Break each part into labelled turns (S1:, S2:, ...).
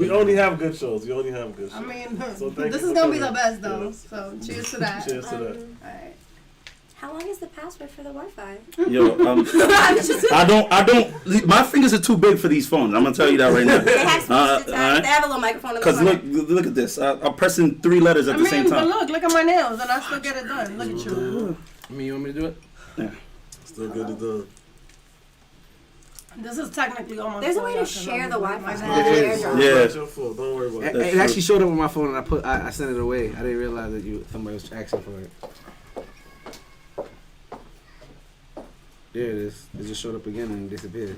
S1: We only have good shows. I
S2: mean,
S1: so
S2: this is gonna be the best though. Yes. So cheers to that.
S1: Cheers to that.
S2: All right.
S3: How long is the password for the Wi-Fi?
S4: Yo, I don't. My fingers are too big for these phones. I'm gonna tell you that right now.
S3: They have speech to text. They have a little microphone in the corner.
S4: Because look at this. I'm pressing 3 letters at the same time.
S2: But look at my nails, and I still get it done. Look at you.
S5: You want me to do it?
S4: Yeah.
S1: Still get it done.
S2: This is technically almost.
S3: There's a way to share the Wi-Fi.
S4: Yeah.
S1: Don't worry about
S5: it. It actually showed up on my phone, and I sent it away. I didn't realize that somebody was asking for it. There it is. It just showed up again and disappeared.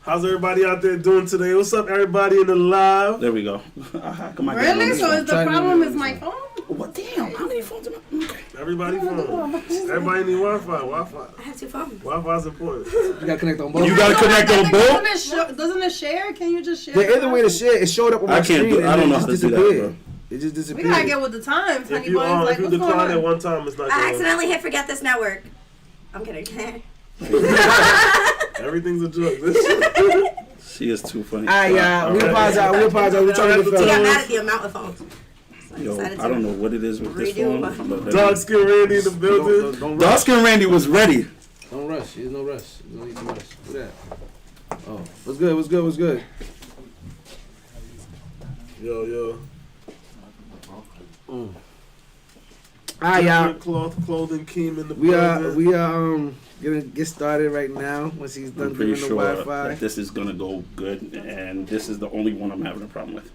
S1: How's everybody out there doing today? What's up, everybody in the live?
S4: There we go.
S2: Really? So is the problem is my phone?
S4: What? Damn, how many phones am I? Okay.
S1: Everybody phone. Everybody need Wi-Fi.
S3: I have 2 phones.
S1: Wi-Fi's important.
S5: You gotta connect on both.
S4: You gotta connect on both?
S2: Doesn't it share? Can you just share?
S5: There is a way to share. It showed up on my screen.
S4: I don't know how to do that, bro.
S5: It just disappeared.
S2: We gotta get with the times, honey.
S1: If you decline at one time, it's not
S3: I accidentally hit forget this network. I'm kidding.
S1: Everything's a joke.
S4: She is too funny.
S5: Yeah, we apologize. We're trying to
S3: He got mad at the amount of phones.
S4: Yo, I don't know what it is with this phone.
S1: Dark Skin Randy in the building.
S4: Dark Skin Randy was ready.
S5: Don't rush. There's no rush. You don't need to rush. Do that. Oh, what's good?
S1: Yo.
S5: Y'all.
S1: Cloth, clothing, Keem in the building.
S5: We are gonna get started right now once he's done doing the Wi-Fi.
S4: That this is gonna go good, and this is the only one I'm having a problem with.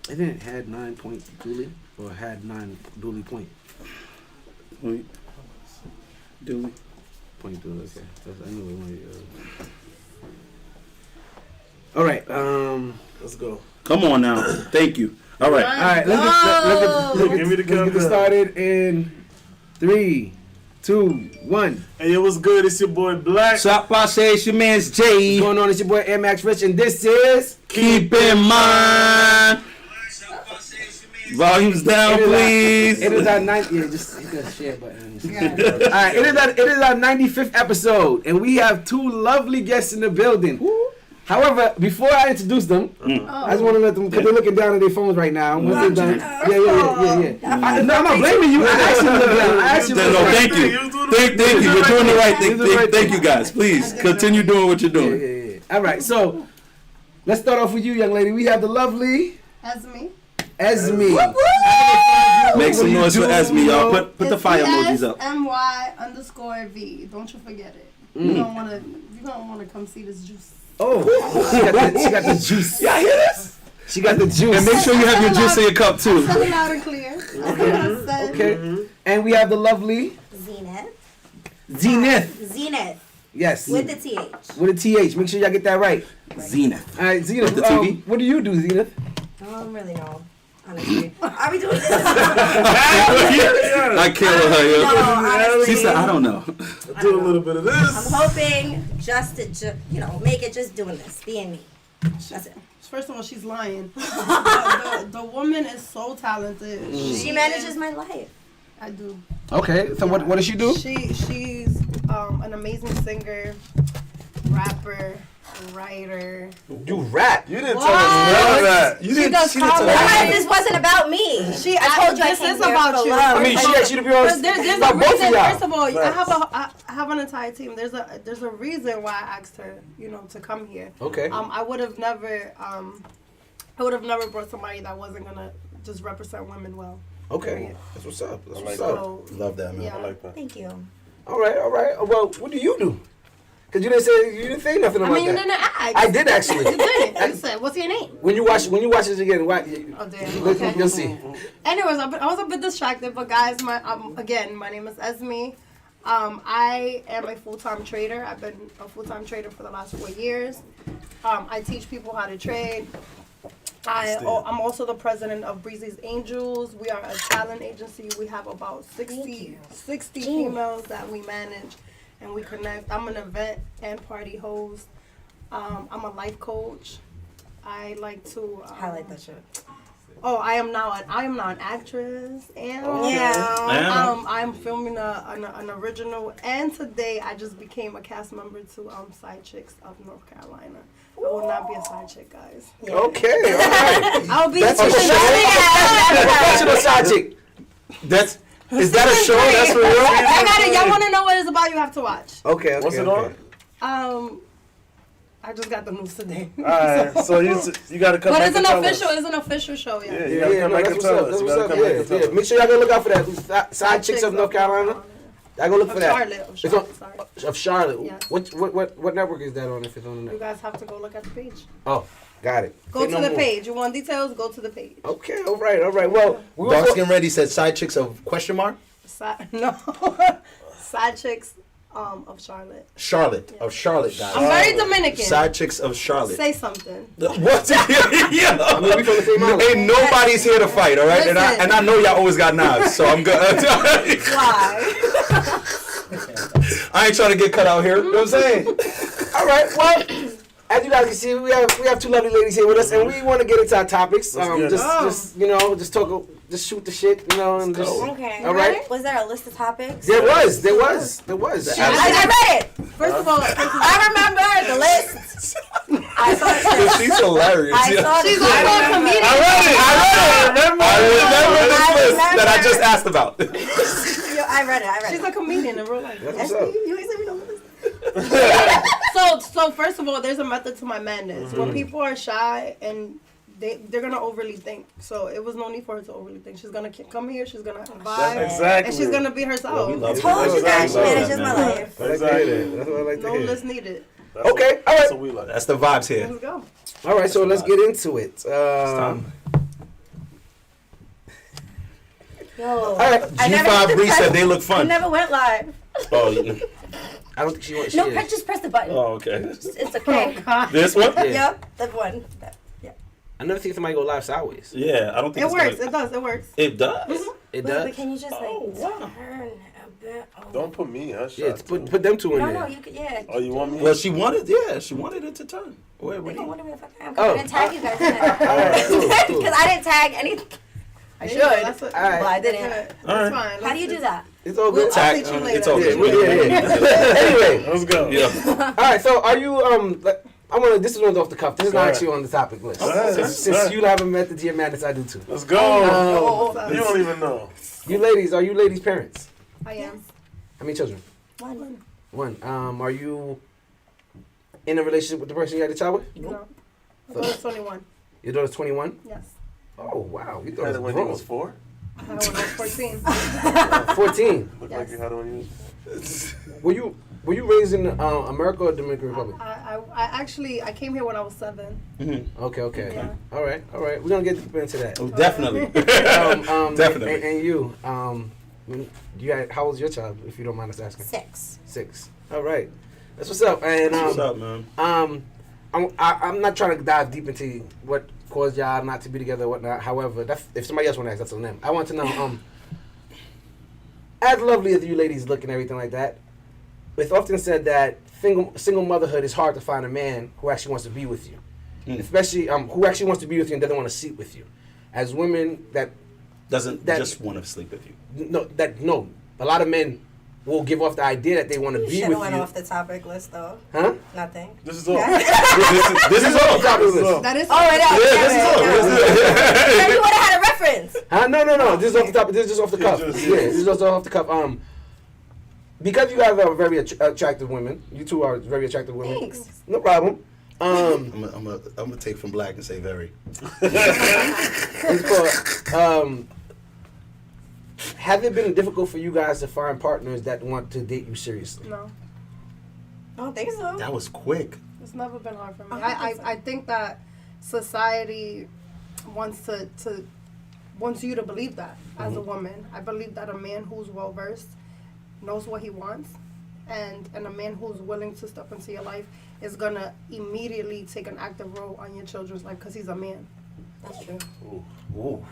S5: And then it had 9 point Dooley, or had 9 Dooley point.
S4: Point. Dooley.
S5: Point Dooley. Okay, I knew it was. All right.
S1: Let's go.
S4: Come on now. Thank you. All right.
S1: Let's
S5: get started in 3, 2, 1.
S1: Hey, yo, what's good? It's your boy Black.
S4: Satisfies, it's your man's Jay.
S5: What's going on? It's your boy Air Max Rich, and this is
S4: Keep in Mind. Volumes down, please.
S5: It is our 90th. Yeah, just hit that share button. All right, it is our 95th episode, and we have 2 lovely guests in the building. However, before I introduce them, I just want to let them, because they're looking down at their phones right now. Once they're done, yeah. I'm not blaming you. I actually look down.
S4: Thank you. Thank you. You're doing the right thing. Thank you, guys. Please continue doing what you're doing.
S5: Yeah. All right, so let's start off with you, young lady. We have the lovely Esme.
S4: Make some noise for Esme, y'all. Put the fire emojis up.
S2: MY_V. Don't you forget it. You don't want to come see this juice.
S5: Oh, she got the juice.
S4: Y'all hear this?
S5: She got the juice.
S4: And make sure you have your juice in your cup too.
S2: Tell it loud and clear.
S5: Okay. And we have the lovely Zenith. Yes.
S3: With the TH.
S5: With a TH. Make sure y'all get that right.
S4: Zenith.
S5: All right, Zenith.
S4: The TV?
S5: What do you do, Zenith?
S3: I don't really know. Honestly. Are we doing this?
S4: I killed her, yo.
S3: No, honestly,
S4: she said, I don't know.
S1: Do a little bit of this.
S3: I'm hoping just to, make it just doing this, being me. That's it.
S2: First of all, she's lying. the woman is so talented.
S3: She manages my life.
S2: I do.
S5: Okay, so what does she do?
S2: She's an amazing singer, rapper, writer.
S5: You rap.
S1: You didn't tell us that.
S3: She does comedy. This wasn't about me. I told you
S2: this is about you.
S5: I mean, she asked you to be on.
S2: There's a reason. First of all, I have an entire team. There's a reason why I asked her, to come here.
S5: Okay.
S2: I would have never brought somebody that wasn't gonna just represent women well.
S5: Okay. That's what's up.
S1: Love that, man.
S2: Yeah.
S1: I like that.
S3: Thank you.
S5: All right. Well, what do you do? Because you didn't say nothing about that.
S2: You didn't ask.
S5: I did actually.
S2: You didn't. You said, "What's your name?"
S5: When you watch this again,
S2: oh damn. Okay.
S5: You'll see.
S2: Anyways, I was a bit distracted, but guys, my name is Esme. I am a full-time trader. I've been a full-time trader for the last 4 years. I teach people how to trade. I'm also the president of Breezy's Angels. We are a talent agency. We have about 60 females that we manage and we connect. I'm an event and party host. I'm a life coach. I like to
S3: highlight that shit.
S2: Oh, I am now an actress, and
S3: Yeah.
S2: I'm filming an original, and today I just became a cast member to Side Chicks of North Carolina. I will not be a side chick, guys.
S3: Yeah.
S5: Okay, all right.
S2: I'll be
S5: That's a show. Professional side chick. Is that a show? That's for real?
S2: I got it. Y'all want to know what it's about? You have to watch.
S5: Okay.
S1: What's it
S5: okay.
S1: on?
S2: I just got the news today.
S1: Alright, so you got to come
S2: But
S1: back
S2: it's
S1: and tell us.
S2: it's an official show, yeah.
S1: Yeah, you got to come back and
S5: that's
S1: tell
S5: what's
S1: us.
S5: up.
S1: You
S5: That's
S1: got to
S5: what's
S1: come
S5: up.
S1: back and tell
S5: Yeah.
S1: us.
S5: Make sure y'all go look out for that. Side Chicks of North Carolina. Y'all go look for that.
S2: Charlotte.
S5: It's on, of Charlotte.
S2: Yes.
S5: What network is that on? If it's on the
S2: You
S5: network.
S2: guys have to go look at the page.
S5: Oh, got it.
S2: Go
S5: Say
S2: to
S5: no
S2: the
S5: more.
S2: page. You want details? Go to the page.
S5: Okay. All right. Well, we
S4: Dark
S5: will.
S4: Skin Ready said side chicks of question mark?
S2: No. Side Chicks of Charlotte.
S4: Charlotte. Of Charlotte, guys.
S2: I'm very Dominican.
S4: Side chicks of Charlotte.
S2: Say something.
S4: What?
S5: I mean, we from the same island.
S4: Ain't nobody's here to fight, all right? And
S2: Listen.
S4: I know y'all always got knives, so I'm good.
S2: Why?
S4: I ain't trying to get cut out here. You know what I'm saying?
S5: All right. Well, as you guys can see, we have two lovely ladies here with us, and we want to get into our topics.
S1: Let's get it.
S5: Just shoot the shit, and just.
S3: Okay.
S5: All right.
S3: Was there a list of topics?
S5: There was.
S3: I read it.
S2: First of all,
S3: I remember the list. I saw it.
S4: She's hilarious.
S3: I saw
S2: she's
S3: the
S2: also a comedian.
S4: I remember this list that I just asked about.
S3: I read it.
S2: She's a comedian in real life.
S5: That's what's up.
S3: You ain't seen me no list.
S2: So first of all, there's a method to my madness. When people are shy and they're gonna overly think, so it was no need for her to overly think. She's gonna come here, she's gonna vibe,
S1: Exactly.
S2: and she's gonna be herself.
S4: we love
S3: Told you guys, she manages my life.
S1: Exactly.
S5: That's what I like to
S2: No
S5: hear.
S2: list neaded.
S1: That's
S5: Okay,
S1: what-
S5: all right.
S1: That's what we like.
S4: That's the vibes here.
S2: Let's go.
S5: All right, so let's get into it.
S4: time.
S3: Yo.
S5: All right.
S3: I never
S4: G5
S3: hit the
S4: Bree
S3: press-
S4: said they look
S3: I
S4: fun.
S3: never went live.
S4: Oh, yeah.
S5: I don't think she wants.
S3: No, just press the button.
S4: Oh, okay.
S3: It's okay.
S4: This one?
S5: Yeah.
S3: Yep, the one. Yeah.
S5: I never think somebody go live sideways.
S4: Yeah, I don't think
S2: It
S4: it's
S2: works.
S4: gonna-
S2: It does. It works.
S4: It does?
S5: It
S3: But
S5: does.
S3: can you just like
S4: Oh, wow.
S3: turn a bit? Oh.
S1: Don't put me in her
S5: Yeah,
S1: shot.
S5: put them two in
S3: No,
S5: there.
S3: no, you could, yeah.
S1: Oh, you want me?
S4: Well, she wanted it to turn. Wait,
S3: They
S4: what do
S3: don't
S4: you...
S3: wonder me if I can.
S5: Oh,
S3: I didn't tag you guys in it.
S5: All right, cool, cool.
S3: Because I didn't tag anything. I should.
S2: That's what,
S5: All right.
S3: But I
S2: That's
S3: didn't.
S2: it.
S4: All right.
S2: That's fine.
S3: How do you do that?
S5: It's all
S2: We'll
S5: good.
S2: I'll teach you later.
S4: It's all
S5: Yeah,
S4: good.
S5: Anyway,
S1: Let's go.
S4: Yeah.
S5: all right. So, are you I want to. This is one off the cuff. This is not
S1: Alright.
S5: actually on the topic list.
S1: Alright.
S5: Since you have a method to your madness, I do too.
S1: Let's go.
S2: Oh,
S1: You don't even know.
S5: Are you ladies parents?
S2: I am.
S5: How many children?
S3: One.
S5: One. Are you in a relationship with the person you had a child with?
S2: No. I thought it was 21.
S5: Your daughter's 21.
S2: Yes.
S5: Oh wow, you
S1: You
S5: thought
S1: had
S5: it
S1: it
S5: was
S1: when you
S5: grown.
S1: was 4?
S2: I had one when I was 14.
S5: 14.
S1: Looked like
S2: Yes.
S1: you had it when you was...
S5: Were you raised in America or Dominican Republic?
S2: I came here when I was 7.
S5: Okay.
S2: Yeah.
S5: All right. We're gonna get deeper into that.
S4: Oh, definitely. Definitely.
S5: And you, how old's your child, if you don't mind us asking?
S3: 6.
S5: 6. All right. That's what's up. And
S4: What's up, man?
S5: I'm not trying to dive deep into what caused y'all not to be together or whatnot. However, if somebody else want to ask, that's on them. I want to know, as lovely as you ladies look and everything like that, it's often said that single motherhood is hard to find a man who actually wants to be with you, especially who actually wants to be with you and doesn't want to sleep with you. As women that
S4: Doesn't
S5: that-
S4: just want to sleep with you.
S5: no, a lot of men will give off the idea that they want to
S3: You
S5: be
S3: should
S5: with
S3: have went
S5: you.
S3: off the topic list though.
S5: Huh?
S3: Nothing.
S1: This is all.
S4: This is all.
S5: Topic list.
S1: all.
S2: That is.
S3: Oh, it is.
S4: Yeah, this is all.
S3: Maybe you would have had a reference.
S5: Huh? No. This is off the top. This is just off the cuff.
S1: just-
S5: Yeah, this is just off the cuff. Because you guys are very attractive women. You two are very attractive women.
S3: Thanks.
S5: No problem.
S4: I'm gonna take from black and say very.
S5: It's called, have it been difficult for you guys to find partners that want to date you seriously?
S2: No.
S3: I don't think so.
S4: That was quick.
S2: It's never been hard for me.
S3: 100%.
S2: I think that society wants wants you to believe that as a woman. I believe that a man who's well versed knows what he wants, and a man who's willing to step into your life is gonna immediately take an active role on your children's life because he's a man.
S3: That's true.
S4: Ooh.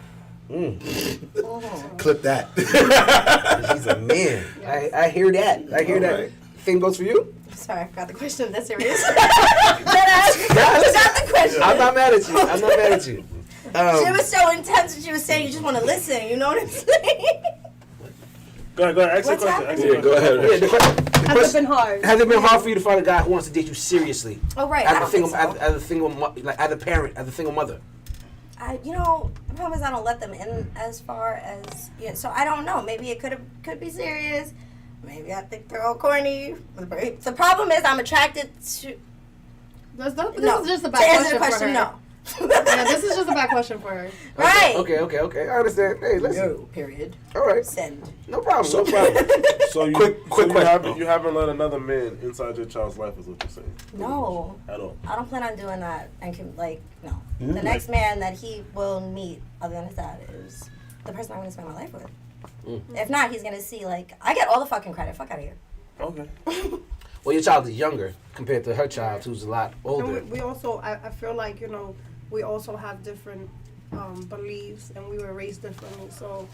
S3: Oh.
S4: Clip that.
S5: He's a man.
S2: Yes.
S5: I hear that. I hear that.
S4: Alright.
S5: Same goes for you?
S3: Sorry, I forgot the question. That's serious. That's the question.
S5: I'm not mad at you.
S3: She was so intense when she was saying you just want to listen. You know what I'm saying?
S1: Go ahead. Ask your
S3: What's
S1: question.
S3: happening?
S5: Yeah, go ahead. Yeah, the
S2: Has it
S5: question,
S2: been hard?
S5: has it been hard for you to find a guy who wants to date you seriously?
S3: Oh right. I
S5: As a
S3: don't
S5: single,
S3: think so.
S5: as a single, like as a parent, as a single mother.
S3: The problem is I don't let them in as far as so I don't know. Maybe it could be serious. Maybe I think they're all corny. The problem is I'm attracted to.
S2: This
S3: No.
S2: is just a
S3: To
S2: bad
S3: answer
S2: question
S3: the
S2: for
S3: question,
S2: her.
S3: no.
S2: Yeah, this is just a bad question for her.
S3: Right.
S5: Okay. I understand. Hey, listen.
S3: No. Period.
S5: All right.
S3: Send.
S5: No problem. No problem.
S1: So you,
S4: Quick question.
S1: You haven't let another man inside your child's life, is what you're saying?
S3: No.
S1: At all.
S3: I don't plan on doing that. And no.
S4: Mm-hmm.
S3: The next man that he will meet, other than his dad, is the person I'm going to spend my life with. If not, he's going to see I get all the fucking credit. Fuck out of here.
S1: Okay.
S5: Well, your child is younger compared to her child, who's a lot older.
S2: And we also, I feel like, we also have different beliefs and we were raised differently. So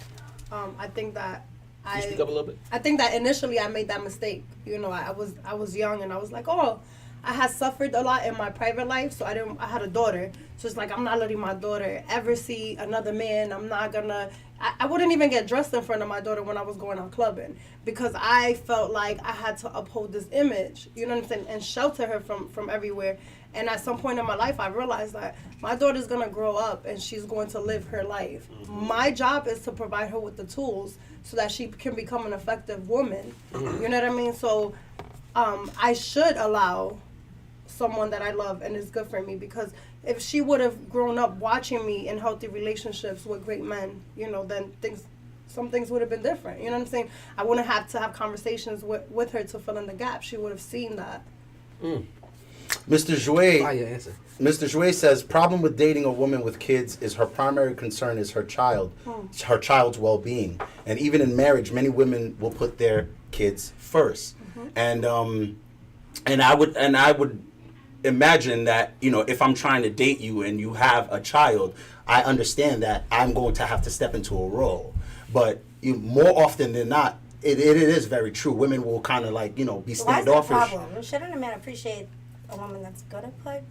S2: I think that
S5: Can you speak up a little bit?
S2: I think that initially I made that mistake. I was young and I was like, oh, I had suffered a lot in my private life, so I had a daughter. So it's like I'm not letting my daughter ever see another man. I'm not gonna. I wouldn't even get dressed in front of my daughter when I was going out clubbing because I felt like I had to uphold this image. You know what I'm saying? And shelter her from everywhere. And at some point in my life, I realized that my daughter's gonna grow up and she's going to live her life. My job is to provide her with the tools so that she can become an effective woman. You know what I mean? So I should allow someone that I love and is good for me, because if she would have grown up watching me in healthy relationships with great men, then some things would have been different. You know what I'm saying? I wouldn't have to have conversations with her to fill in the gap. She would have seen that.
S4: Mr. Jouet,
S5: Fire answer.
S4: Mr. Jouet says, problem with dating a woman with kids is her primary concern is her child's well-being. And even in marriage, many women will put their kids first. And I would imagine that, if I'm trying to date you and you have a child, I understand that I'm going to have to step into a role. But more often than not, it is very true. Women will kind of be standoffish.
S3: What's the problem? Shouldn't a man appreciate a woman that's gonna put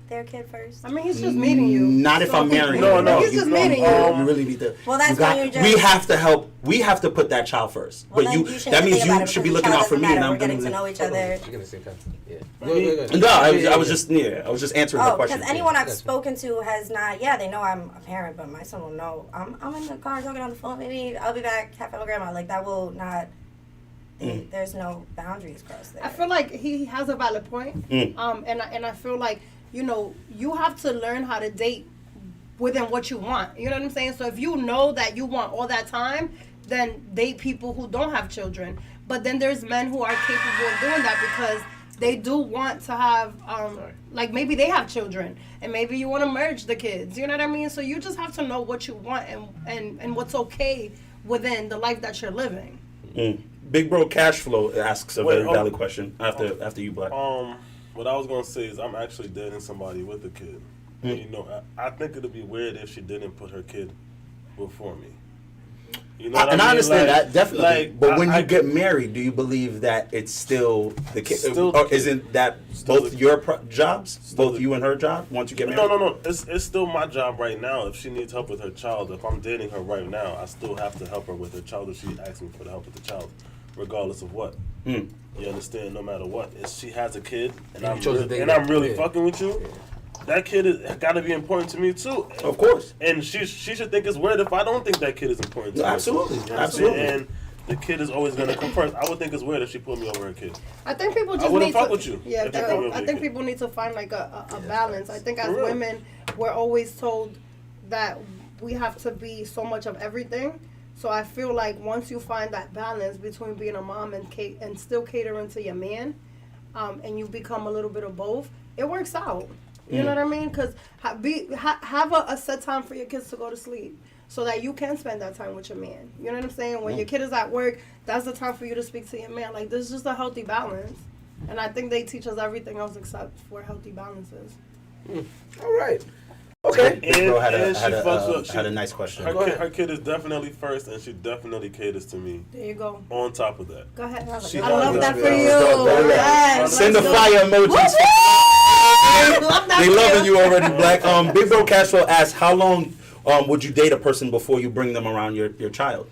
S3: their kid first?
S2: I mean, he's just meeting you.
S4: Not if I'm married.
S1: No.
S2: He's just meeting you.
S4: You really need to.
S3: Well, that's when you just.
S4: We have to help. We have to put that child first.
S3: Well,
S4: but
S3: then
S4: you
S3: shouldn't
S4: that means
S3: think about
S4: you
S3: it
S4: should
S3: because
S4: be
S3: the
S4: looking
S3: child
S4: out for
S3: doesn't
S4: me, and
S3: matter.
S4: I'm
S3: We're getting
S4: gonna.
S3: to know each other.
S5: You're gonna say something. Yeah. Go.
S4: No, I was just answering the
S3: Oh,
S4: question.
S3: because anyone I've spoken to has not. Yeah, they know I'm a parent, but my son will know. I'm in the car talking on the phone. Maybe I'll be back. Half hour, grandma. That will not. There's no boundaries crossed there.
S2: I feel like he has a valid point. And I feel like you have to learn how to date within what you want. You know what I'm saying? So if you know that you want all that time, then date people who don't have children. But then there's men who are capable of doing that because they do want to have, maybe they have children and maybe you want to merge the kids. You know what I mean? So you just have to know what you want and what's okay within the life that you're living.
S4: Big Bro Cashflow asks a very valid question after you, Black.
S1: What I was gonna say is I'm actually dating somebody with a kid. And, I think it'd be weird if she didn't put her kid before me. You know what I mean?
S4: I understand that definitely. But when you
S1: I
S4: get married, do you believe that it's still the kid?
S1: Still
S4: Or
S1: the kid.
S4: isn't that
S1: Still
S4: both
S1: the
S4: your jobs, both
S1: the-
S4: you and her job? Once you get married,
S1: No. It's still my job right now. If she needs help with her child, if I'm dating her right now, I still have to help her with her child if she asks me for the help with the child, regardless of what. You understand? No matter what, if she has a kid and I'm really fucking with you, that kid is got to be important to me too.
S4: Of course.
S1: And she should think it's weird if I don't think that kid is important to her.
S4: Absolutely.
S1: You understand?
S4: Absolutely.
S1: And the kid is always gonna come first. I would think it's weird if she put me over her kid.
S2: I think people just
S1: wouldn't
S2: need
S1: fuck
S2: to,
S1: with you
S2: Yeah,
S1: if you put me over
S2: I
S1: your
S2: think
S1: kid.
S2: people need to find a balance. I think as
S1: For real.
S2: women, we're always told that we have to be so much of everything. So I feel like once you find that balance between being a mom and still catering to your man, and you become a little bit of both, it works out. You know what I mean? Because have a set time for your kids to go to sleep so that you can spend that time with your man. You know what I'm saying? When your kid is at work, that's the time for you to speak to your man. There's just a healthy balance. And I think they teach us everything else except for healthy balances.
S5: All right. Okay.
S4: Big Bro had
S1: and she fucks with-
S4: a nice question.
S1: Her kid is definitely first, and she definitely caters to me.
S2: There you go.
S1: On top of that,
S2: Go ahead.
S1: She
S2: I love
S1: loves
S2: that
S1: me.
S2: for you.
S1: Let's go.
S2: Yes,
S4: Send the
S2: let's go.
S4: fire emojis.
S2: love that
S4: They
S2: for
S4: loving you already, Black. Big Bro Castro asks, how long would you date a person before you bring them around your child?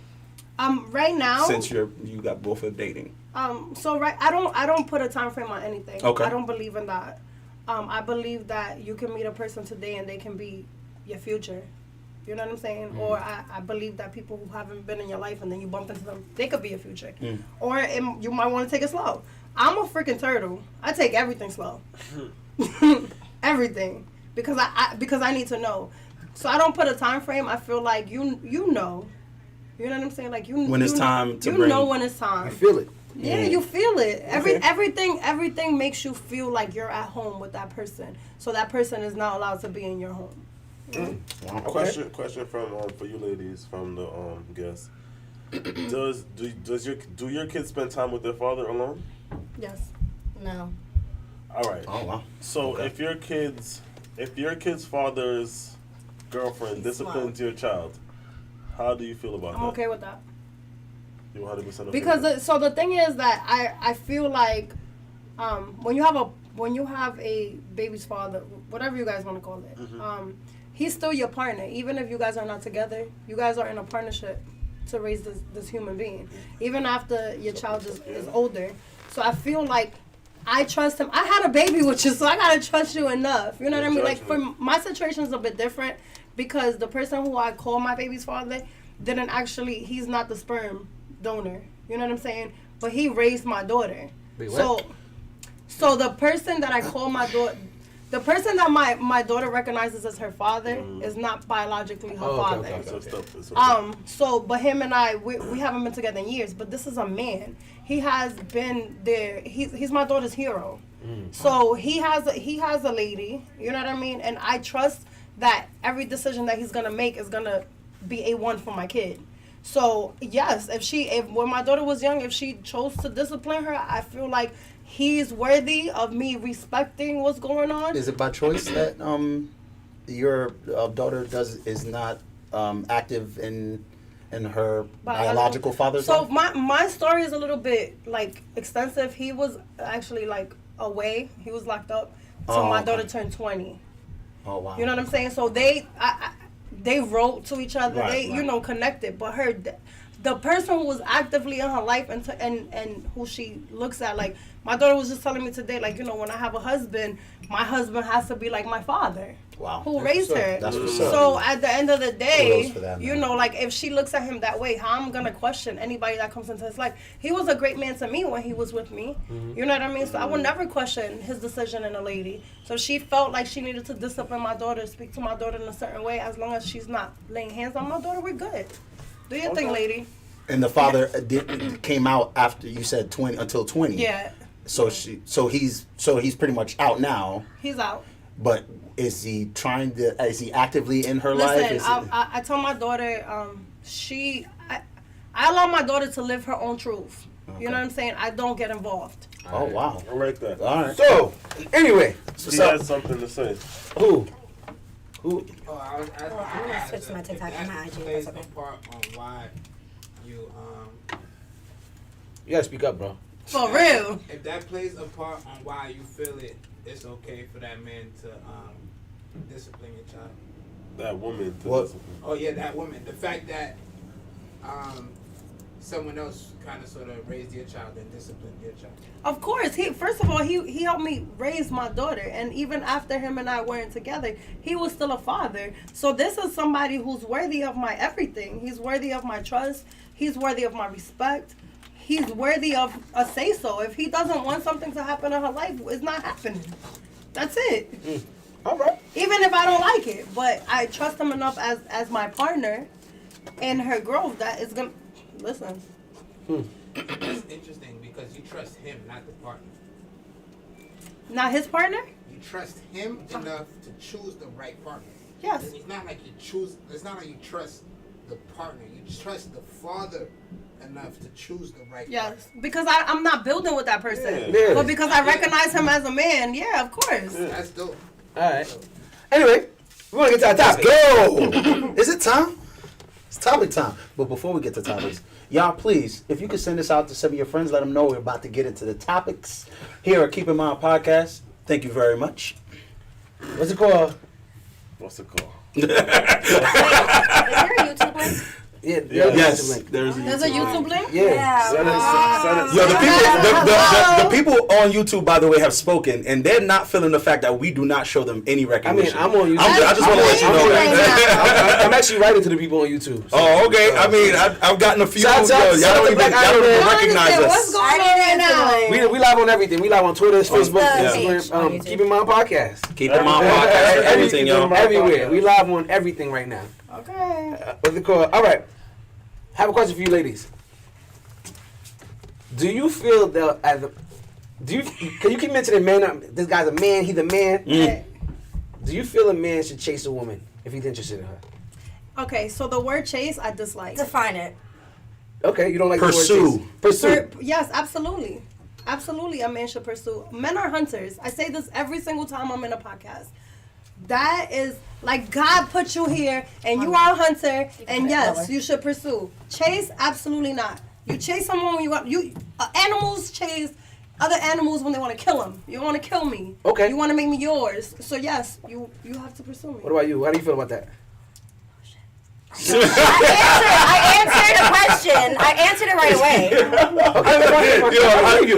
S2: Right now,
S4: Since you got both of dating.
S2: so I don't put a time frame on anything.
S4: Okay.
S2: I don't believe in that. I believe that you can meet a person today and they can be your future. You know what I'm saying?
S4: Mm-hmm.
S2: Or I believe that people who haven't been in your life and then you bump into them, they could be your future. Or you might want to take it slow. I'm a freaking turtle. I take everything slow. Everything. Because I need to know. So I don't put a time frame. I feel like you know. You know what I'm saying? Like
S4: When it's time to
S2: you
S4: bring.
S2: know when it's time.
S5: I feel it.
S2: Yeah, you feel it. Everything makes you feel like you're at home with that person. So that person is not allowed to be in your home.
S4: Wow.
S1: Question from for you ladies from the guests. Do your kids spend time with their father alone?
S2: Yes.
S3: No.
S1: All right.
S4: Oh wow.
S1: So if your kid's father's girlfriend disciplines your child, how do you feel about
S2: I'm
S1: that?
S2: okay with that.
S1: You 100% okay
S2: Because
S1: with
S2: so the thing is that I feel like when you have a baby's father, whatever you guys want to call it, he's still your partner. Even if you guys are not together, you guys are in a partnership to raise this human being. Even after your child is older. So I feel like I trust him. I had a baby with you, so I gotta trust you enough. You know what I mean? Like for my situation is a bit different because the person who I call my baby's father didn't actually. He's not the sperm donor. You know what I'm saying? But he raised my daughter.
S5: Wait, what?
S2: So the person that I call my daughter, the person that my daughter recognizes as her father is not biologically her father.
S5: Okay.
S2: So, but him and I, we haven't been together in years. But this is a man. He has been there. He's my daughter's hero. So he has a lady. You know what I mean? And I trust that every decision that he's gonna make is gonna be A1 for my kid. So yes, if when my daughter was young, if she chose to discipline her, I feel like he's worthy of me respecting what's going on.
S4: Is it by choice that your daughter is not active in her biological father's
S2: So
S4: life?
S2: my story is a little bit like extensive. He was actually like away. He was locked up. So my daughter turned 20.
S4: Oh wow.
S2: You know what I'm saying? So they wrote to each other.
S4: Right, right.
S2: Connected. But the person who was actively in her life and who she looks at, like my daughter was just telling me today, like when I have a husband, my husband has to be like my father.
S4: Wow.
S2: Who raised her?
S4: That's what's up.
S2: So at the end of the day,
S4: Kudos for that, man.
S2: like if she looks at him that way, how I'm gonna question anybody that comes into his life? He was a great man to me when he was with me. You know what I mean? So I would never question his decision in a lady. So she felt like she needed to discipline my daughter, speak to my daughter in a certain way. As long as she's not laying hands on my daughter, we're good. Do your thing, lady.
S4: And the father came out after you said 20 until 20.
S2: Yeah.
S4: So he's pretty much out now.
S2: He's out.
S4: But is he actively in her life?
S2: Listen, I told my daughter, I allow my daughter to live her own truth.
S4: Okay.
S2: You know what I'm saying? I don't get involved.
S4: Oh wow.
S1: I like that.
S4: All right.
S5: So, anyway.
S1: He has something to say.
S5: Who?
S6: Oh, I was asking.
S3: I'm gonna switch to my TikTok and my IG.
S6: Plays
S3: That's okay.
S6: a part on why you
S5: You gotta speak up, bro.
S2: For real.
S6: If that plays a part on why you feel it's okay for that man to discipline your child.
S1: That woman.
S4: What?
S6: Oh yeah, that woman. The fact that someone else kind of sort of raised your child and disciplined your child.
S2: Of course, first of all, he helped me raise my daughter, and even after him and I weren't together, he was still a father. So this is somebody who's worthy of my everything. He's worthy of my trust. He's worthy of my respect. He's worthy of a say so. If he doesn't want something to happen in her life, it's not happening. That's it.
S5: All right.
S2: Even if I don't like it, but I trust him enough as my partner in her growth that is gonna listen.
S6: That's interesting because you trust him, not the partner.
S2: Not his partner?
S6: You trust him enough to choose the right partner.
S2: Yes.
S6: It's not like you choose. It's not like you trust the partner. You trust the father enough to choose the right.
S2: Yes,
S6: partner.
S2: because I'm not building with that person.
S5: Yeah.
S2: But because I recognize him as a man, yeah, of course.
S6: That's dope.
S5: All right. Anyway, we want to get to our topic.
S4: Go! Is it time? It's topic time. But before we get to topics, y'all please, if you could send this out to some of your friends, let them know we're about to get into the topics here at Keep in Mind Podcast. Thank you very much.
S5: What's it called?
S1: What's it called?
S3: Wait, is there a YouTube link?
S5: Yeah,
S4: Yes,
S5: link.
S4: there's
S2: There's a YouTube link?
S5: Yeah.
S1: Send it.
S4: Yo, the people on YouTube, by the way, have spoken, and they're not feeling the fact that we do not show them any recognition.
S5: I'm on YouTube.
S4: I just want to let you know that.
S5: I'm actually writing to the people on YouTube. So.
S4: Oh, okay. I mean, I've gotten a few.
S5: Shout out
S4: Y'all don't even recognize
S2: What's
S4: us.
S2: going on right now?
S5: We live on everything. We live on Twitter, Facebook,
S4: yeah.
S5: Instagram. Keep in mind podcast.
S4: Keep in mind podcast, everything, yo.
S5: Everywhere. We live on everything right now.
S2: Okay.
S5: What's it called? All right. I have a question for you, ladies. Do you feel that can you keep mentioning man? This guy's a man. He's a man. Do you feel a man should chase a woman if he's interested in her?
S2: Okay, so the word chase, I dislike.
S3: Define it.
S5: Okay, you don't like
S4: Pursue.
S5: the word chase. Pursue.
S2: Yes, absolutely. Absolutely, a man should pursue. Men are hunters. I say this every single time I'm in a podcast. That is like God put you here, and you are a hunter, and yes, you should pursue. Chase, absolutely not. You chase someone when you want. Animals chase other animals when they want to kill them. You want to kill me.
S5: Okay.
S2: You want to make me yours. So yes, you have to pursue me.
S5: What about you? How do you feel about that?
S3: I answered the question. I answered it right away.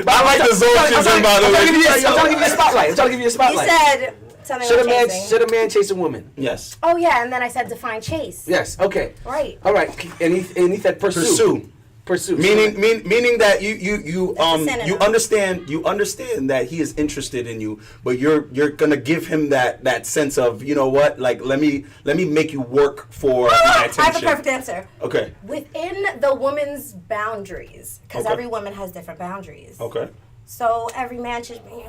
S4: I like the zone she's in, by the
S5: I'm trying to give you
S4: way.
S5: a spotlight.
S3: You said something
S5: Should
S3: about chasing.
S5: a man chase a woman?
S4: Yes.
S3: Oh yeah, and then I said define chase.
S5: Yes. Okay.
S3: Right.
S5: All right. And he said pursue. Pursue.
S4: Meaning that you
S3: That's a synonym.
S4: you understand that he is interested in you, but you're gonna give him that sense of, you know what, like let me make you work for my attention.
S3: I have a perfect answer.
S4: Okay.
S3: Within the woman's boundaries, because
S4: Okay.
S3: every woman has different boundaries.
S4: Okay.
S3: So every man should be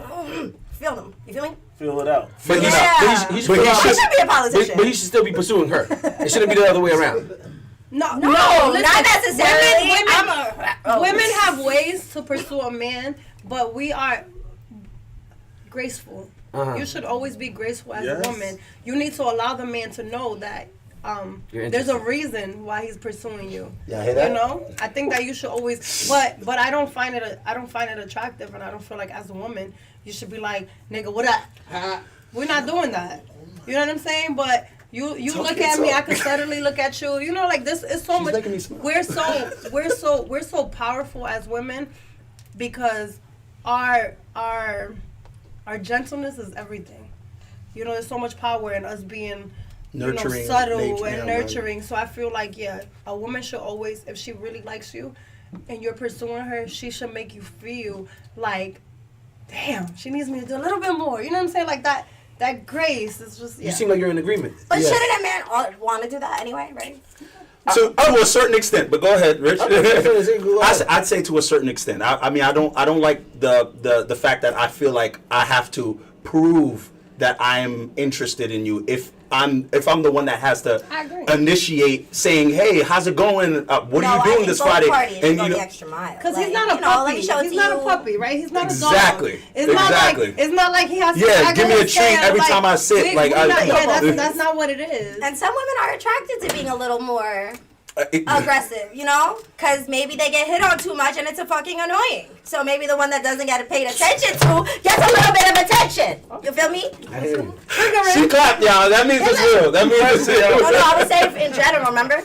S3: feel them. You feel me?
S1: Feel it out.
S5: But
S3: Yeah.
S5: he should
S3: I should be a politician.
S5: but he should still be pursuing her. It shouldn't be the other way around.
S2: No,
S3: No,
S2: listen,
S3: not necessarily.
S2: Women have ways to pursue a man, but we are graceful.
S5: Uh-huh.
S2: You should always be graceful as
S1: Yes.
S2: a woman. You need to allow the man to know that
S5: You're
S2: there's a
S5: interested.
S2: reason why he's pursuing you.
S4: Yeah, I hear that.
S2: You know, I think that you should always, but I don't find it attractive, and I don't feel like as a woman you should be like, nigga, what up? We're not doing that. You know what I'm saying? But you look at me, I can steadily look at you. You know, like this is so
S4: She's
S2: much.
S4: making me smile.
S2: We're so powerful as women because our gentleness is everything. You know, there's so much power in us being
S4: Nurturing,
S2: subtle
S4: nature,
S2: and
S4: yeah,
S2: nurturing. So I feel like a woman should always, if she really likes you, and you're pursuing her, she should make you feel like, damn, she needs me to do a little bit more. You know what I'm saying? Like that grace is just.
S5: You seem like you're in agreement.
S3: But
S4: Yeah.
S3: shouldn't a man want to do that anyway, right?
S4: To a certain extent, but go ahead, Rich.
S5: Go ahead.
S4: I'd say to a certain extent. I mean, I don't like the fact that I feel like I have to prove that I'm interested in you if I'm the one that has to
S2: I agree.
S4: initiate saying, hey, how's it going? What are you doing this Friday?
S3: And
S4: you
S3: the
S4: know,
S3: extra mile.
S2: Because
S3: Like,
S2: he's not a
S3: you know,
S2: puppy.
S3: let me show it
S2: He's
S3: to
S2: not
S3: you.
S2: a puppy, right? He's not
S4: Exactly.
S2: a dog. It's
S4: Exactly.
S2: not like he has to.
S4: Yeah,
S2: wag
S4: give me
S2: his
S4: a treat
S2: tail,
S4: every
S2: like,
S4: time I sit,
S2: we
S4: like,
S2: not,
S4: no.
S2: that's not what it is.
S3: And some women are attracted to being a little more
S4: it-
S3: aggressive, you know? Because maybe they get hit on too much and it's a fucking annoying. So maybe the one that doesn't get paid attention to gets a little bit of attention. You feel me?
S5: I hear you.
S4: she clapped, y'all. That means it's real. That means it's real.
S3: No, I was saying in general, remember?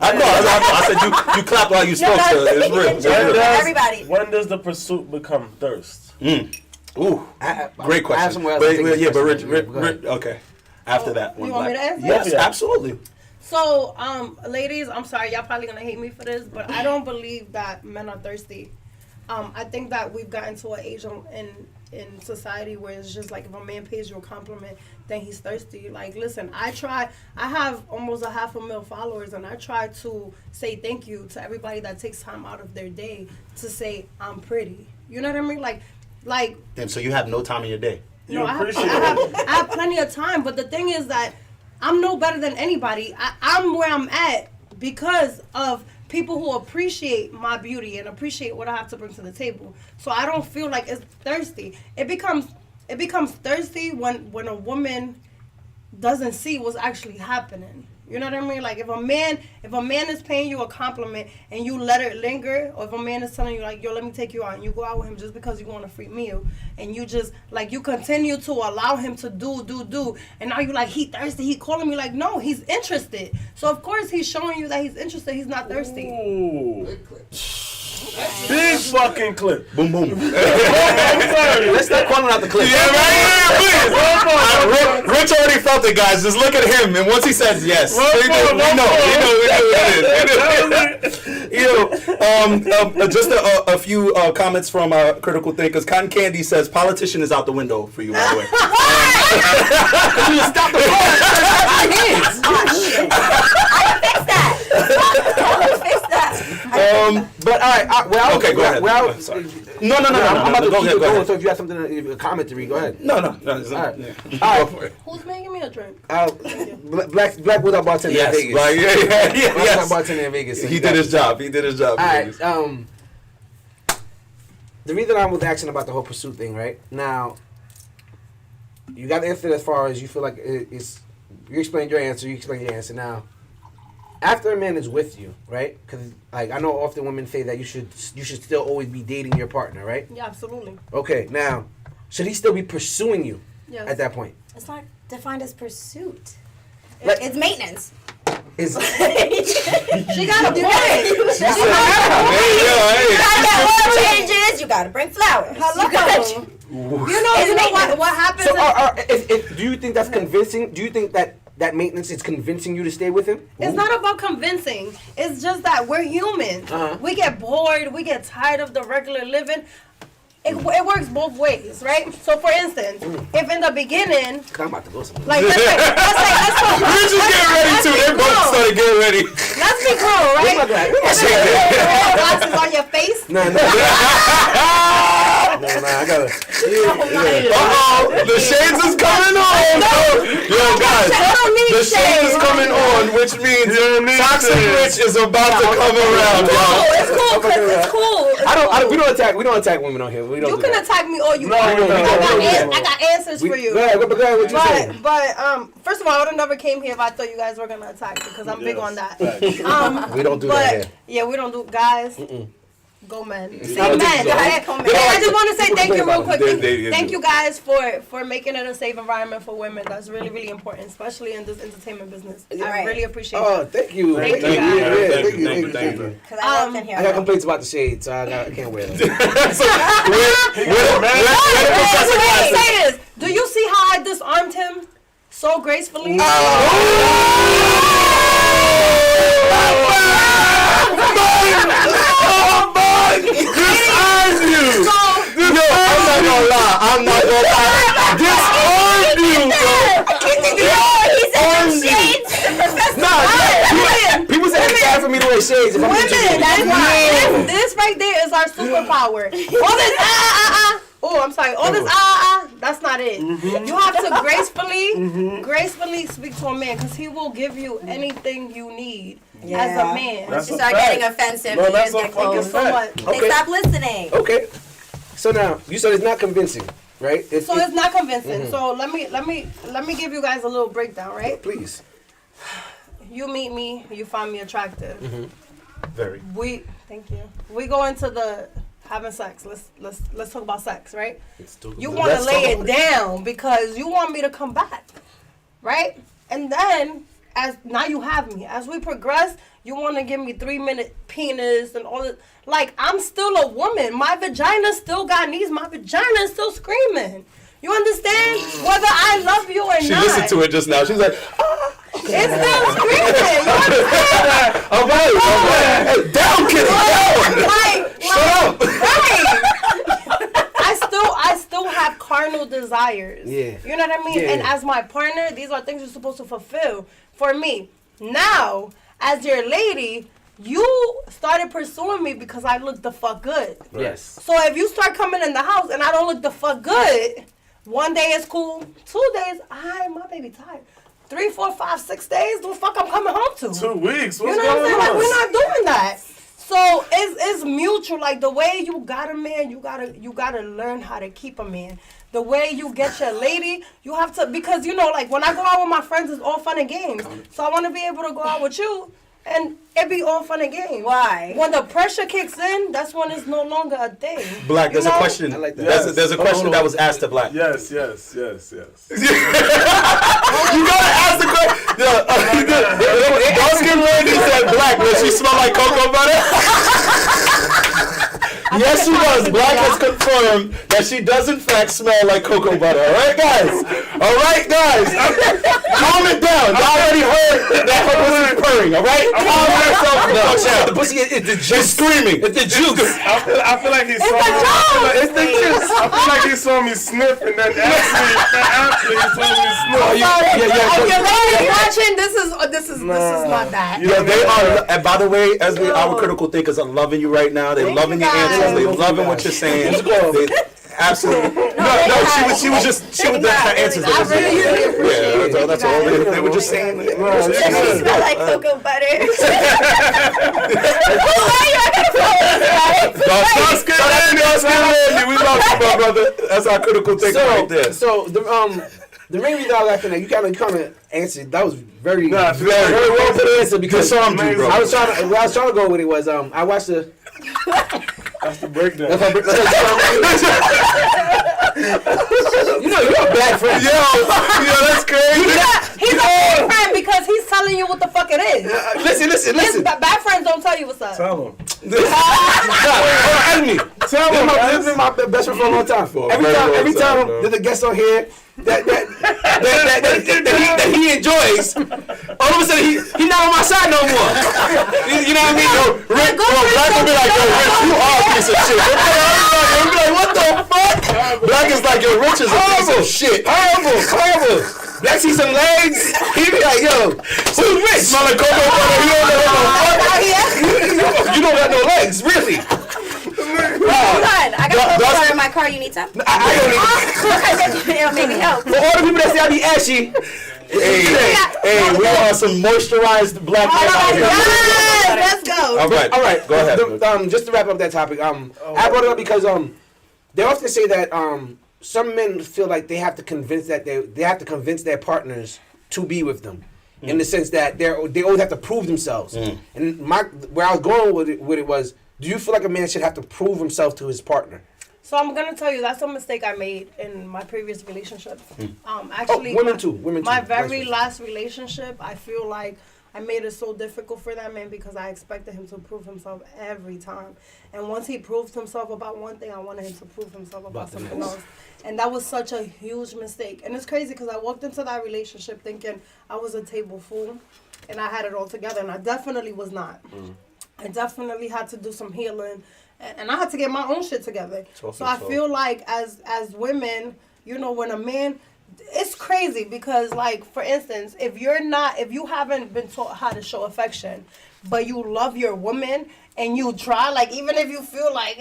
S4: I know. I said you clapped while you spoke.
S3: No,
S4: So it's real.
S3: in
S4: It's
S3: general.
S4: real.
S3: Everybody.
S1: When does the pursuit become thirst?
S4: Ooh, great question.
S5: I have somewhere else
S4: But,
S5: to take this
S4: but
S5: question.
S4: Rich,
S5: Go ahead.
S4: okay. After that one,
S2: you want me
S4: Black.
S2: to answer?
S4: Yes,
S1: Yeah.
S4: absolutely.
S2: So, ladies, I'm sorry, y'all probably gonna hate me for this, but I don't believe that men are thirsty. I think that we've gotten to an age in society where it's just like if a man pays you a compliment, then he's thirsty. Like, listen, I have almost 500,000 followers, and I try to say thank you to everybody that takes time out of their day to say I'm pretty. You know what I mean? Like.
S4: And so you have no time in your day.
S2: No, I
S1: appreciate
S2: have plenty of time, but the thing is that I'm no better than anybody. I'm where I'm at because of people who appreciate my beauty and appreciate what I have to bring to the table. So I don't feel like it's thirsty. It becomes thirsty when a woman doesn't see what's actually happening. You know what I mean? Like if a man is paying you a compliment and you let it linger, or if a man is telling you like, yo, let me take you out, and you go out with him just because you want a free meal, and you just like you continue to allow him to do, and now you like he thirsty, he calling me like, no, he's interested. So of course he's showing you that he's interested. He's not thirsty.
S1: Ooh. Big fucking clip.
S4: Boom, boom.
S5: Let's not calling out the clip.
S4: Yeah, right. Rich already felt it, guys. Just look at him, and once he says yes, we know what it is. Just a few comments from Critical Thinkers. Cotton Candy says politician is out the window for you, by the way.
S5: You stop the phone.
S3: Fix that.
S5: But all right,
S4: okay, go ahead.
S5: Well,
S4: sorry.
S5: No, I'm about to keep it going.
S4: ahead.
S5: So if you have something, a comment to read, go ahead.
S4: No.
S5: All right.
S4: Go for it.
S2: Who's making me a drink?
S5: Black Widow bartender in Vegas.
S4: Black
S5: Black bartender in Vegas.
S4: He did his job. in
S5: All right.
S4: Vegas.
S5: The reason I was asking about the whole pursuit thing, right? Now, you got the answer as far as you feel like it's. You explained your answer. You explained your answer. Now, after a man is with you, right? Because like I know often women say that you should still always be dating your partner, right?
S2: Yeah, absolutely.
S5: Okay. Now, should he still be pursuing you
S2: Yes.
S5: at that point?
S3: It's not defined as pursuit.
S5: Like-
S3: It's maintenance.
S5: Is
S2: She got a point.
S3: You gotta get oil changes. You gotta bring flowers.
S2: Hello. You know what happens?
S5: so? Do you think that's convincing? Do you think that maintenance is convincing you to stay with him?
S2: It's not about convincing. It's just that we're human. We get bored. We get tired of the regular living. It works both ways, right? So, for instance, if in the beginning,
S5: I'm about to go somewhere.
S2: like, let's
S4: You just get ready too. They both started getting ready.
S2: let's be cool, right? Glasses on your face.
S5: No, I gotta.
S4: The shades is coming on. Yo, guys,
S2: I don't need
S4: the shade is coming on, which means Toxic Rich is about to come around.
S2: It's cool, cause it's cool.
S5: We don't attack women on here. We don't.
S2: You
S5: do
S2: can
S5: that.
S2: attack me all you want.
S5: no.
S2: I got answers for you.
S5: Go ahead, what you saying?
S2: But first of all, I would have never came here if I thought you guys were gonna attack me because I'm big on that.
S4: We don't do that here.
S2: Yeah, we don't do guys. Go men. Say
S5: not
S2: men.
S5: a
S2: Hey, I just want to say thank you real quick.
S4: They
S2: Thank you guys for making it a safe environment for women. That's really, really important, especially in this entertainment business. I
S3: Right.
S2: really appreciate
S5: Oh,
S2: it.
S5: thank you.
S2: Thank you,
S5: Yeah,
S2: guys.
S5: thank you.
S3: Because I love in here.
S5: I got complaints about the shade, so I can't wear them.
S2: Wait, say this. Do you see how I disarmed him so gracefully?
S4: I'm not gonna lie. Disarmed you,
S5: People say it's bad for me to wear shades. If I'm
S2: Women, that's why.
S5: Yeah.
S2: This right there is our superpower. All this oh, I'm sorry. All this that's not it. You have to gracefully speak to a man because he will give you anything you need as a man.
S3: Once you start getting offensive,
S1: No,
S3: you
S1: that's
S3: just
S1: a
S3: get
S2: Thank you so much.
S3: They stop listening.
S5: Okay. So now you said it's not convincing, right?
S2: So it's not convincing. So let me give you guys a little breakdown, right?
S5: Please.
S2: You meet me, you find me attractive.
S4: Very.
S2: Thank you. We go into the having sex. Let's talk about sex, right? You want to
S4: Let's
S2: lay
S4: talk
S2: it down because you want me to come back, right? And then as now you have me. As we progress, you want to give me 3-minute penis and all that. Like, I'm still a woman. My vagina still got needs. My vagina is still screaming. You understand? Whether I love you or
S4: She
S2: not.
S4: listened to it just now. She's like,
S2: It's still screaming. You understand?
S4: all right. Hey, down, kid, down. Shut up.
S2: Right. I still have carnal desires.
S5: Yeah.
S2: You know what I mean?
S5: Yeah.
S2: And as my partner, these are things you're supposed to fulfill for me. Now, as your lady, you started pursuing me because I look the fuck good.
S5: Yes.
S2: So if you start coming in the house and I don't look the fuck good, 1 day is cool. 2 days, my baby tired. 3, 4, 5, 6 days, the fuck I'm coming home to.
S1: 2 weeks.
S2: You
S1: What's
S2: know what I'm
S1: going
S2: saying? Like,
S1: on?
S2: we're not doing that. So it's mutual. Like the way you got a man, you gotta learn how to keep a man. The way you get your lady, you have to, because you know, like when I go out with my friends, it's all fun and games. So I want to be able to go out with you, and it be all fun and games.
S3: Why?
S2: When the pressure kicks in, that's when it's no longer a thing.
S4: Black, there's a question.
S5: I like that.
S4: There's a question that was asked to Black.
S1: Yes.
S4: You gotta ask the question. The dark-skinned lady said Black. Does she smell like cocoa butter? Yes, she does. Black has confirmed that she does in fact smell like cocoa butter. All right, guys. Calm it down. Y'all already heard that her pussy's purring. All right. Calm yourself down. The pussy is the juice. It's screaming. It's the juice.
S1: I feel like he saw me. It's the juice. I feel like he saw me sniff, and then after he saw me sniff.
S2: If you're really watching, this is not that.
S4: Yeah, they are. And by the way, as our critical thinkers are loving you right now. They're loving your answers. They loving what you're saying. Absolutely. No, she was her answers.
S2: I really appreciate it.
S4: That's all they were just saying.
S3: She smell like cocoa butter.
S4: We love you, my brother. That's our critical thinker right there.
S5: So the main reason I was asking that you kind of answered, that was very well put answer, because
S4: I
S5: was trying to go with it was I watched the.
S1: That's the breakdown.
S5: You know, you're a bad friend.
S4: Yo, that's crazy.
S2: He's a bad friend because he's telling you what the fuck it is.
S5: Listen.
S2: Bad friends don't tell you what's up.
S1: Tell him.
S5: Enemy. Tell him this is my best friend for a long time. Every time there's a guest on here that he enjoys, all of a sudden he not on my side no more. You know what I mean? Yo, Rick, Black will be like, yo, Rich, you are a piece of shit. He'll be like, what the fuck? Black is like, yo, Rich is a piece of shit. Horrible. Black see some legs, he be like, yo, who's Rich? Smell like cocoa butter. You don't got no legs, really.
S3: Hold on, I got cocoa butter in my car. You need some?
S5: I don't need.
S3: It'll maybe help.
S5: For all the people that say I be ashy.
S4: Hey, we want some moisturized Black men out here.
S2: Yes, let's go.
S4: All right, go ahead.
S5: Just to wrap up that topic, I brought it up because they often say that some men feel like they have to convince their partners to be with them, in the sense that they always have to prove themselves. And where I was going with it was, do you feel like a man should have to prove himself to his partner?
S2: So I'm gonna tell you that's a mistake I made in my previous relationships. Actually,
S5: women too.
S2: My very last relationship, I feel like I made it so difficult for that man because I expected him to prove himself every time. And once he proved himself about one thing, I wanted him to prove himself about something else. And that was such a huge mistake. And it's crazy because I walked into that relationship thinking I was a table fool and I had it all together, and I definitely was not. I definitely had to do some healing, and I had to get my own shit together. So I feel like as women, you know, when a man, it's crazy because, like, for instance, if you haven't been taught how to show affection, but you love your woman and you try, like, even if you feel like,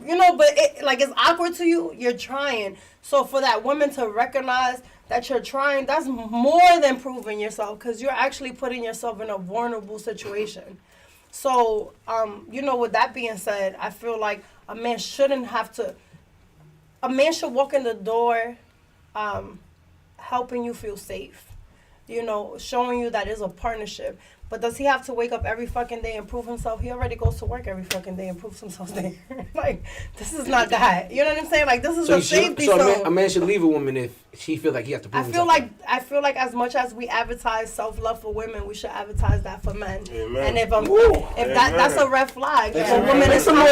S2: you know, but it's awkward to you, you're trying. So for that woman to recognize that you're trying, that's more than proving yourself, because you're actually putting yourself in a vulnerable situation. So, you know, with that being said, I feel like a man should walk in the door helping you feel safe, you know, showing you that it's a partnership. But does he have to wake up every fucking day and prove himself? He already goes to work every fucking day and proves himself there. Like, this is not that. You know what I'm saying? Like, this is a safety zone.
S5: So a man should leave a woman if she feels like he has to prove himself.
S2: I feel like as much as we advertise self-love for women, we should advertise that for men.
S1: Amen.
S2: And if that's a red flag. If a woman is
S4: Hold on.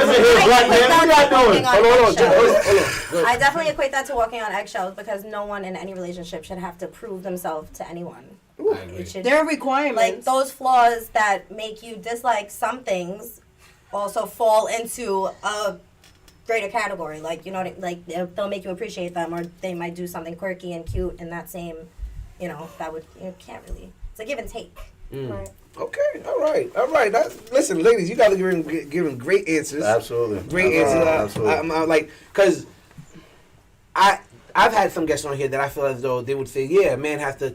S3: I definitely equate that to walking on eggshells, because no one in any relationship should have to prove themselves to anyone.
S2: There are requirements.
S3: Like, those flaws that make you dislike some things also fall into a greater category. Like, you know, like they'll make you appreciate them, or they might do something quirky and cute in that same, you know, that would, you can't really, it's a give and take.
S2: Right.
S5: Okay, all right. Listen, ladies, you guys are giving great answers.
S4: Absolutely.
S5: Great answers.
S4: Absolutely.
S5: I'm like, because I've had some guests on here that I feel as though they would say, yeah, a man has to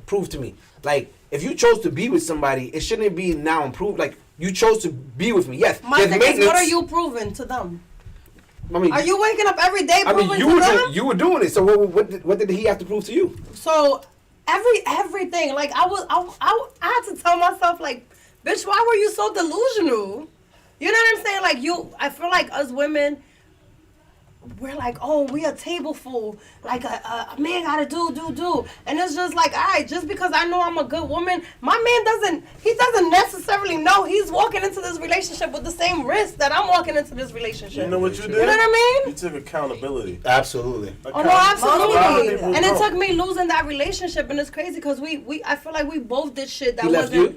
S5: prove to me. Like, if you chose to be with somebody, it shouldn't be now and prove. Like, You chose to be with me. Yes.
S2: My
S5: there's
S2: thing is,
S5: maintenance.
S2: what are you proving to them?
S5: I mean,
S2: Are you waking up every day
S5: I
S2: proving
S5: mean,
S2: to them?
S5: you were doing it. So what did he have to prove to you?
S2: So everything, like I had to tell myself, like, bitch, why were you so delusional? You know what I'm saying? Like I feel like us women, we're like, oh, we a table full. Like a man gotta do. And it's just like, all right, just because I know I'm a good woman, my man doesn't necessarily know he's walking into this relationship with the same risk that I'm walking into this relationship.
S1: You know what you did?
S2: You know what I mean?
S1: You took accountability.
S4: Absolutely.
S2: Oh no, absolutely.
S1: People
S2: And it
S1: don't.
S2: took me losing that relationship, and it's crazy because I feel like we both did shit that
S5: He left
S2: wasn't.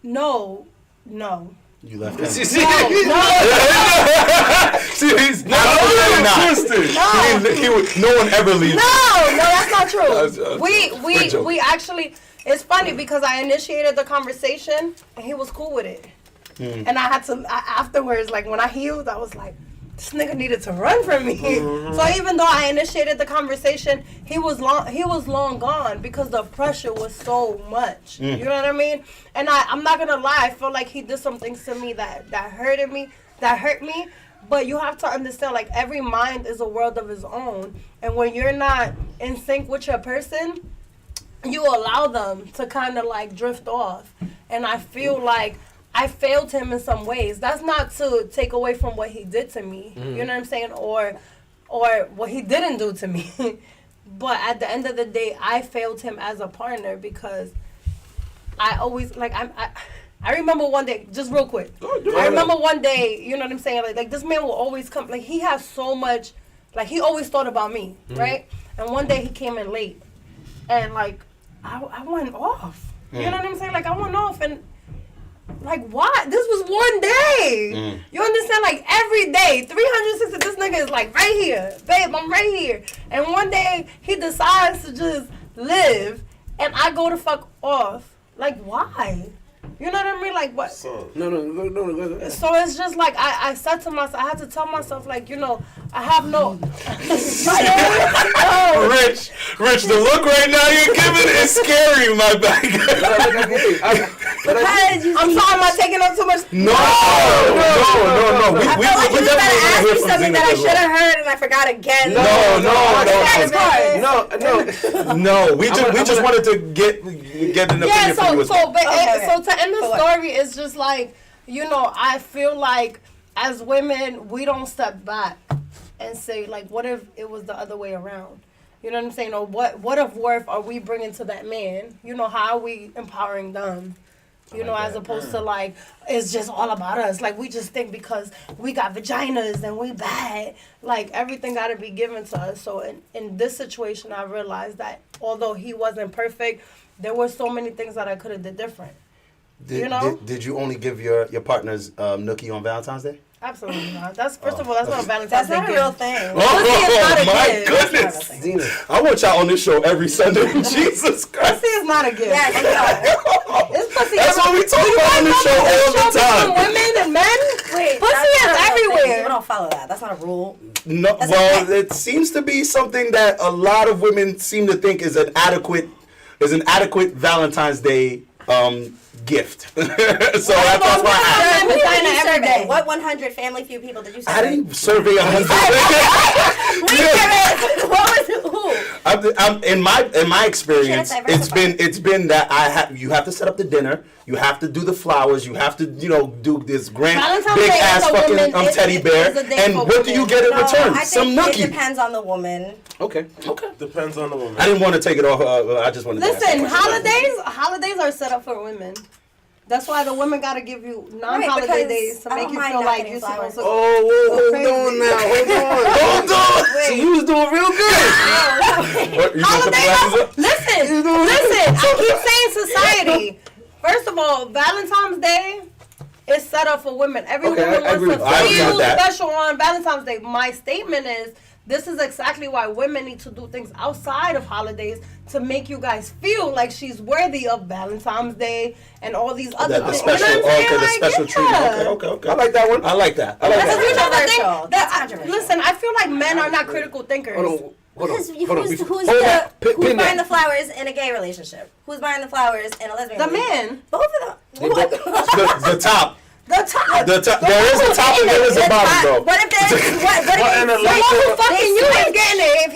S5: you?
S2: No.
S4: You left him.
S5: She's
S4: Absolutely not.
S5: twisted.
S4: No one ever leaves.
S2: No, that's not true.
S5: I was joking.
S2: We actually. It's funny because I initiated the conversation and he was cool with it, and I had to afterwards. Like when I healed, I was like, this nigga needed to run from me. So even though I initiated the conversation, he was long gone because the pressure was so much. You know what I mean? And I'm not gonna lie, I feel like he did some things to me that hurt me. But you have to understand, like, every mind is a world of its own, and when you're not in sync with your person, you allow them to kind of like drift off. And I feel like I failed him in some ways. That's not to take away from what he did to me. You know what I'm saying? Or what he didn't do to me. But at the end of the day, I failed him as a partner because I always, like, I remember one day, just real quick. I remember one day, you know what I'm saying? Like this man will always come, like, he has so much, like, he always thought about me, right? And one day he came in late. And, like, I went off. You know what I'm saying? Like, I went off and, like, why? This was one day. You understand? Like, every day, 360, this nigga is, like, right here. Babe, I'm right here. And one day, he decides to just live, and I go the fuck off. Like, why? You know what I mean? Like, what?
S1: So,
S5: No. Go.
S2: So it's just like, I said to myself, I had to tell myself, like, you know, I have no...
S4: Rich, the look right now you're giving is scary, my bag.
S2: I'm sorry, am I taking up too much?
S4: No.
S3: I feel like you just gotta ask me something that I should have heard and I forgot again.
S4: No. We just wanted to get an opinion from you.
S2: So to end the story is just like, you know, I feel like as women, we don't step back and say, like, what if it was the other way around? You know what I'm saying? Or what of worth are we bringing to that man? You know, how are we empowering them? You know, as opposed to, like, it's just all about us. Like, we just think because we got vaginas and we bad, like, everything got to be given to us. So in this situation, I realized that although he wasn't perfect, there were so many things that I could have did different.
S4: Did you only give your partners nookie on Valentine's Day?
S2: Absolutely not. That's first of all, that's not a Valentine's
S3: That's
S2: Day
S3: not a
S2: gift.
S3: real thing.
S4: Oh my
S3: That's not a
S4: goodness!
S3: thing.
S5: Zena.
S4: I want y'all on this show every Sunday. Jesus Christ!
S2: Pussy is not a gift.
S3: Yes, no.
S2: It's pussy.
S4: That's what we talk about on this show all the time.
S2: Women and men.
S3: Wait,
S2: Pussy
S3: that's
S2: is
S3: not a real thing.
S2: everywhere.
S3: People don't follow that. That's not a rule.
S4: No,
S3: That's
S4: well,
S3: okay.
S4: it seems to be something that a lot of women seem to think is an adequate Valentine's Day gift. So that's why I
S3: Who did
S2: Vagina
S3: you
S2: every
S3: survey?
S2: day.
S3: What 100 Family Feud people did you survey?
S4: I didn't survey 100.
S3: What was who?
S4: I'm in my experience,
S3: Can't
S4: it's been that you have to set up the dinner, you have to do the flowers, you have to do this grand
S2: Valentine's
S4: big
S2: Day
S4: ass
S2: is a
S4: fucking
S2: woman-
S4: teddy
S2: is
S4: bear,
S2: a day
S4: and
S2: for
S4: what do you
S2: women.
S4: get in
S3: No,
S4: return?
S3: I
S4: Some
S3: think it
S4: nookie.
S3: depends on the woman.
S5: Okay.
S1: depends on the woman.
S4: I didn't want to take it off. I just wanted to ask
S2: Listen,
S4: that question.
S2: holidays are set up for women. That's why the women gotta give you non-holiday
S3: because
S2: days to
S3: I
S2: make
S3: don't
S2: you
S3: mind
S2: feel
S3: not
S2: like
S3: getting
S2: you're
S3: flowers.
S2: supposed to.
S5: Hold
S2: crazy.
S5: on now.
S4: Hold on.
S5: So you was doing real good.
S4: What, you gonna put the glasses up?
S2: Listen. I keep saying society. First of all, Valentine's Day is set up for women. Every
S5: Okay,
S2: woman
S5: I agree
S2: wants
S5: with
S2: to
S5: that.
S4: I agree
S2: feel
S4: with that.
S2: special on Valentine's Day. My statement is, this is exactly why women need to do things outside of holidays to make you guys feel like she's worthy of Valentine's Day and all these other
S4: The
S2: things.
S4: special,
S2: you know what I'm saying?
S4: the
S2: Like,
S4: special
S2: yeah.
S4: treatment. Okay.
S5: I like that one.
S4: I like that.
S2: Because
S3: That's
S2: you know the thing
S3: controversial.
S2: that
S3: That's controversial.
S2: listen, I feel like men are not critical thinkers.
S5: Hold on.
S3: Who's
S5: Hold on.
S3: who's
S5: Hold that.
S3: who's
S5: Pin
S3: buying
S5: that.
S3: the flowers in a gay relationship? Who's buying the flowers in a lesbian
S2: The
S3: relationship?
S2: man.
S3: Both of them. What?
S4: The top.
S2: The top.
S4: There is a top and there is a bottom, though.
S3: What if there's what
S1: Well,
S3: if
S1: and
S3: it's
S1: the
S2: Someone who fucking you
S3: switch.
S2: is getting it.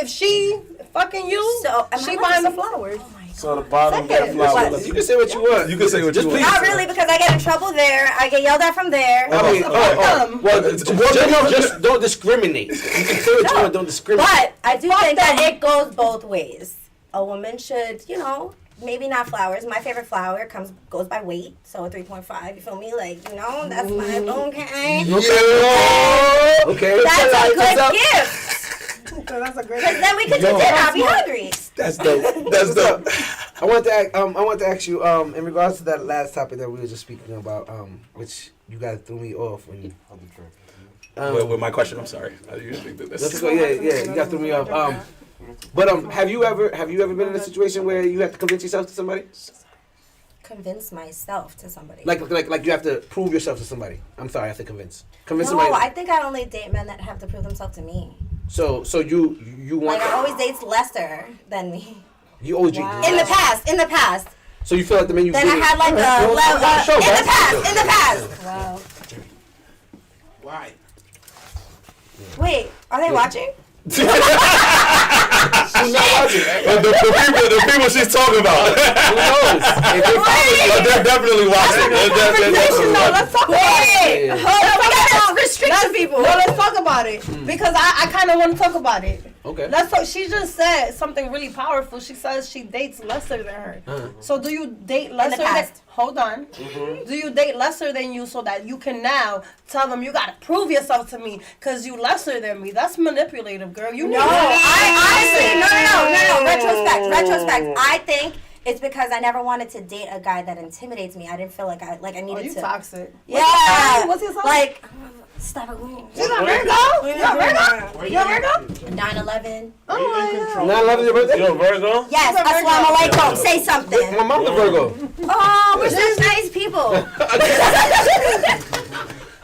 S2: If she fucking you,
S3: So, am I
S2: she
S3: allowed
S2: buying
S3: to
S2: the
S3: say-
S2: flowers.
S3: Oh my
S1: So the bottom get
S2: Second.
S1: flowers.
S3: What?
S5: You can say what you want.
S4: You can say what
S5: Just
S4: you want.
S5: please.
S3: Not really, because I get in trouble there. I get yelled at from there.
S5: I mean, well, just don't discriminate. You can say what you want, don't discriminate.
S3: But I do think that it goes both ways. A woman should, maybe not flowers. My favorite flower goes by weight, so a 3.5. You feel me? Like, that's my okay.
S5: Okay.
S3: That's a good
S5: up.
S3: gift.
S2: That's a great.
S3: Because then we could do dinner. I'll be hungry.
S4: That's dope. That's dope.
S5: I want to ask you, in regards to that last topic that we were just speaking about, which you guys threw me off when you.
S4: With my question, I'm sorry. I usually do
S5: Let's
S4: this.
S5: go. Yeah, you guys threw me off. But have you ever been in a situation where you have to convince yourself to somebody?
S3: Convince myself to somebody.
S5: Like you have to prove yourself to somebody. I'm sorry, I have to convince. Convince
S3: No,
S5: somebody.
S3: I think I only date men that have to prove themselves to me.
S5: So you want?
S3: Like, I always dates lesser than me.
S5: You always
S3: In the past.
S5: So you feel like the men you
S3: Then I
S5: dated-
S3: had like a
S5: Well,
S3: level.
S5: show,
S3: In the
S5: guys.
S3: past. Wow.
S6: Why?
S3: Wait, are they watching?
S5: She's not watching.
S4: The people she's talking about.
S5: Who knows? If they follow
S4: They're definitely watching.
S2: Let's talk about it.
S5: Yeah.
S3: We gotta restrict people.
S2: No, let's talk about it because I kind of want to talk about it.
S5: Okay.
S2: Let's talk. She just said something really powerful. She says she dates lesser than her. So do you date lesser than?
S3: past.
S2: Hold on. Do you date lesser than you so that you can now tell them you gotta prove yourself to me because you lesser than me? That's manipulative, girl. You
S3: No,
S2: need to-
S3: I honestly, no. Retrospect. I think it's because I never wanted to date a guy that intimidates me. I didn't feel like I
S2: Oh,
S3: needed
S2: you
S3: to.
S2: toxic.
S3: Yeah.
S2: What's your sign?
S3: Like, stop it.
S2: You got Virgo? You got Virgo? You got Virgo?
S3: 9/11.
S2: Oh my God.
S5: 9/11 your birthday?
S1: You a Virgo?
S3: Yes,
S2: You're a
S3: assalamu
S2: Virgo.
S3: alaikum. Say something.
S5: My mom's a Virgo.
S3: Oh, we're such nice people.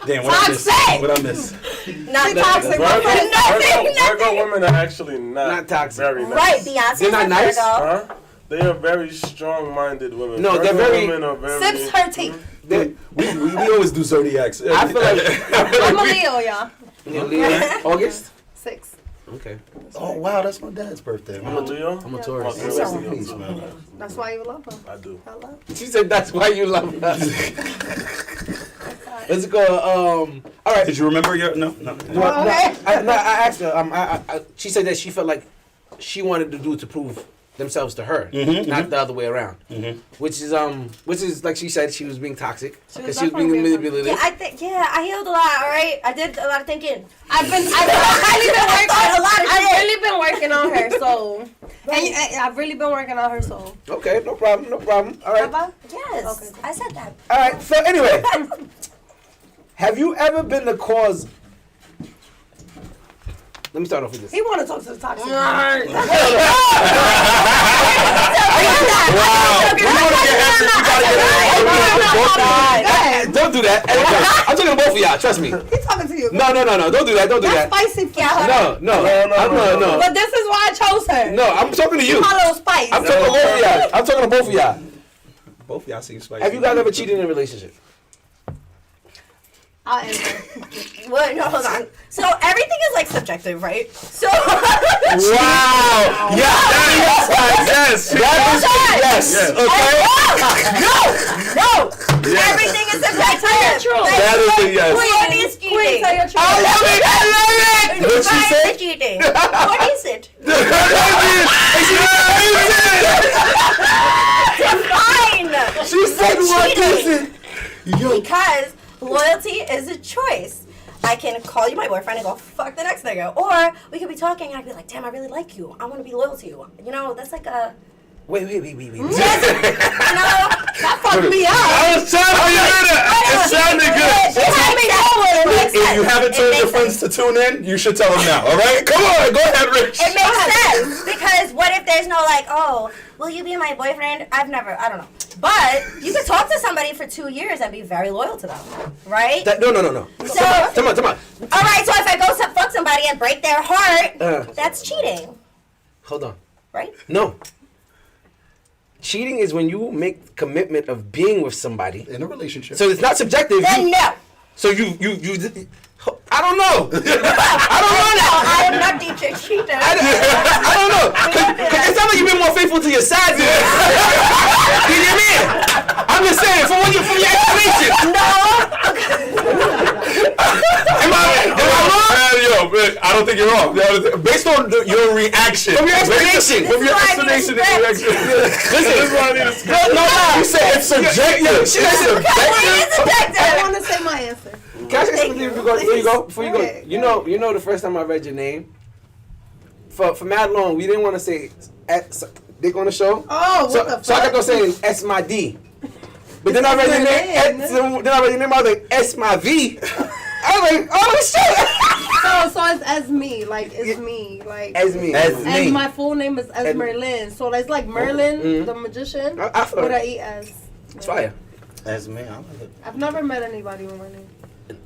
S4: Damn, what I miss?
S3: Toxic.
S4: What I miss?
S3: Not toxic.
S1: Virgo women are actually
S5: Not toxic.
S1: very nice.
S3: Right, Beyonce's
S5: They're not
S3: a
S5: nice?
S3: Virgo.
S1: Huh? They are very strong-minded women.
S5: No, they're
S1: Virgo
S5: very-
S1: women are very.
S2: Sips her teeth.
S4: We always do zodiacs.
S5: I feel like
S2: I'm a Leo, y'all.
S5: Leo, August.
S2: 6.
S5: Okay.
S4: Oh wow, that's my dad's birthday.
S1: I'm a Leo.
S5: I'm a
S1: My
S5: Taurus.
S1: girl is
S4: That's
S1: Leo,
S4: nice,
S1: too.
S4: man.
S2: That's why you love him.
S1: I do.
S2: Hello.
S5: She said that's why you love us. Let's go. All right.
S4: Did you remember your no?
S2: Okay.
S5: I asked her. She said that she felt like she wanted the dude to prove themselves to her, not the other way around. Which is like she said, she was being toxic because she was being
S2: definitely
S5: manipulative.
S3: Yeah, I healed a lot. All right, I did a lot of thinking.
S2: I've really been working on her soul. And I've really been working on her soul.
S5: Okay, no problem. All right.
S2: Have I?
S3: Yes,
S2: Okay.
S3: I said that.
S5: All right. So anyway, have you ever been the cause? Let me start off with this.
S2: He want to talk to the toxic.
S5: Don't do that. I'm talking to both of y'all. Trust me.
S2: He's talking to you.
S5: No. Don't do that. Don't do
S2: That's
S5: that.
S2: spicy for
S3: Yeah,
S2: you.
S5: No.
S2: But this is why I chose her.
S5: No, I'm talking to you.
S2: My little spice.
S5: I'm talking to both of y'all. I'm talking to both of y'all.
S4: Both y'all seem spicy.
S5: Have you guys ever cheated in a relationship?
S2: I'll answer.
S3: What? No, hold on. So everything is like subjective, right? So
S4: Wow! Yes! Yes! Okay.
S3: no. Everything is subjective.
S4: That is a yes.
S3: What is cheating?
S2: Tell your truth.
S4: I love it! What'd she say?
S3: Define cheating. What is it? Define.
S4: She said what is it?
S3: Because loyalty is a choice. I can call you my boyfriend and go, fuck the next nigga. Or we could be talking and I'd be like, damn, I really like you. I want to be loyal to you. You know, that's like a...
S5: Wait.
S3: You know, that
S2: Fuck me up.
S4: I was trying to be good. It sounded good. If you haven't told your friends to tune in, you should tell them now. All right? Come on, go ahead, Rich.
S3: It makes sense. Because what if there's no like, oh, will you be my boyfriend? I don't know. But you could talk to somebody for 2 years and be very loyal to them, right?
S5: No.
S3: So,
S5: Come on.
S3: all right, so if I go to fuck somebody and break their heart, that's cheating,
S5: Hold on.
S3: right?
S5: No. cheating is when you make commitment of being with somebody.
S4: In a relationship.
S5: So it's not subjective.
S3: Then no.
S5: So you I don't know. I don't know now.
S3: I am not DJ cheater.
S5: I don't know. Cause it sounds like you've been more faithful to your side than your man. I'm just saying, from your explanation.
S3: No.
S5: Am I wrong?
S7: Yo, man, I don't think you're wrong. Based on your reaction.
S5: From your explanation.
S7: From your
S3: This is why I
S7: explanation
S3: need
S7: and
S3: respect.
S7: reaction. Listen, this is why I need respect.
S5: No.
S7: You said it's subjective. It's subjective.
S2: I want to say my answer.
S5: Can I say something before you go?
S2: Okay.
S5: You know the first time I read your name, for mad long, we didn't want to say dick on the show.
S2: Oh, what the fuck?
S5: So I kept on saying S my D. But then I read your name. Then I read your name. I was like S my V. I was like, oh shit.
S2: So it's as me, like it's me, like
S5: As me.
S2: And my full name is Esmerlin. So it's like Merlin, the magician,
S5: I feel
S2: with
S5: it.
S2: an ES.
S5: It's fire.
S4: As me, I love it.
S2: I've never met anybody with my name.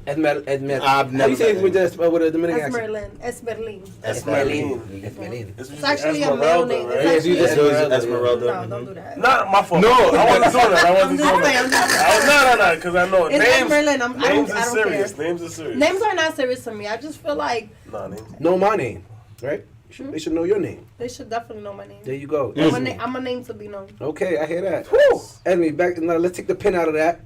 S5: Admit.
S4: I've
S5: How
S4: never
S5: you say it
S4: met
S5: with a Dominican accent?
S2: Esmerlin.
S5: Esmerlin.
S2: It's actually a male name.
S1: Right?
S2: It's actually
S4: Esmeralda.
S2: no, don't do that.
S1: Not my fault.
S7: No,
S1: I wasn't doing that. I
S2: I'm
S1: wasn't
S2: just
S1: doing
S2: saying.
S1: that. No, because I know
S2: It's
S1: names.
S2: Esmerlin.
S1: Names
S2: I
S1: are
S2: don't
S1: serious.
S2: care.
S1: Names are serious.
S2: Names are not serious to me. I just feel like
S1: Nah, names.
S5: Know my name, right? They should know your name.
S2: they should definitely know my name.
S5: There you go.
S2: I'm a name to be known.
S5: Okay, I hear that. Whew. Anyway, back now. Let's take the pin out of that.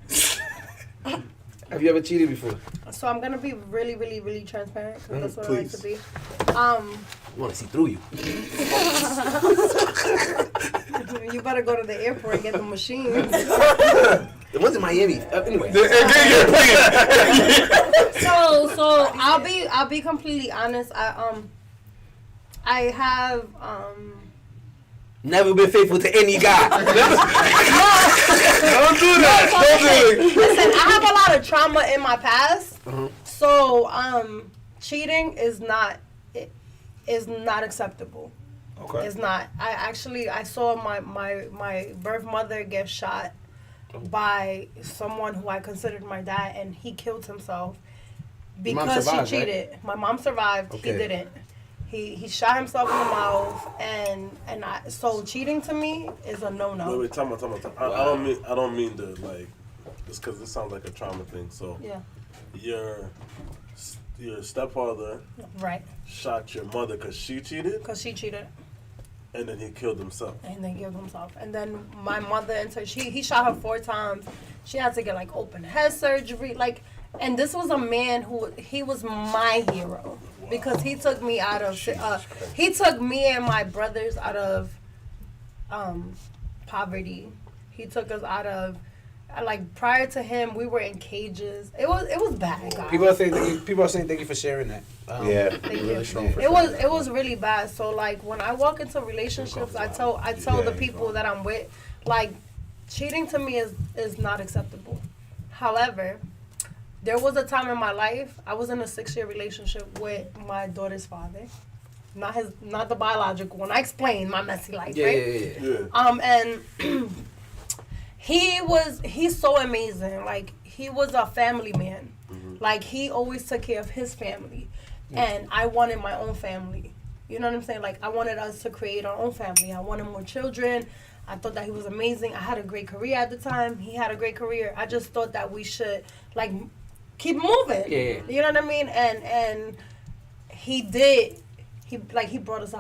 S5: Have you ever cheated before?
S2: So I'm gonna be really, really, really transparent because that's what
S4: Please.
S2: I like to be.
S5: I want to see through you.
S2: You better go to the airport and get the machines.
S5: It wasn't Miami. Anyway.
S2: So I'll be completely honest. I have
S5: Never been faithful to any guy.
S7: Don't do that. Don't do it.
S2: Listen, I have a lot of trauma in my past. So cheating is not acceptable.
S4: Okay.
S2: It's not. I saw my birth mother get shot by someone who I considered my dad, and he killed himself because
S5: survived,
S2: she cheated.
S5: right?
S2: My mom survived.
S5: Okay.
S2: He didn't. He shot himself in the mouth, and so cheating to me is a no-no.
S1: Wait, time out. I don't mean to like, just because this sounds like a trauma thing. So
S2: Yeah.
S1: your stepfather
S2: Right.
S1: shot your mother because she cheated,
S2: Because she cheated.
S1: and then he killed himself.
S2: And then killed himself. And then my mother, he shot her 4 times. She had to get like open head surgery. Like, and this was a man he was my hero because he took me out of, he took me and my brothers out of poverty. He took us out of, like, prior to him, we were in cages. It was bad, guys.
S5: People are saying thank you for sharing that.
S4: Yeah,
S2: Thank
S4: really
S2: you.
S4: strong for
S2: It was really bad. So like when I walk into relationships, I tell the people that I'm with, like, cheating to me is not acceptable. However, there was a time in my life I was in a 6-year relationship with my daughter's father, not the biological one. I explained my messy life, right?
S1: Yeah.
S2: And he's so amazing. Like, he was a family man. Like, he always took care of his family. And I wanted my own family. You know what I'm saying? Like, I wanted us to create our own family. I wanted more children. I thought that he was amazing. I had a great career at the time. He had a great career. I just thought that we should, like, keep moving.
S5: Yeah.
S2: You know what I mean? And he did. He brought us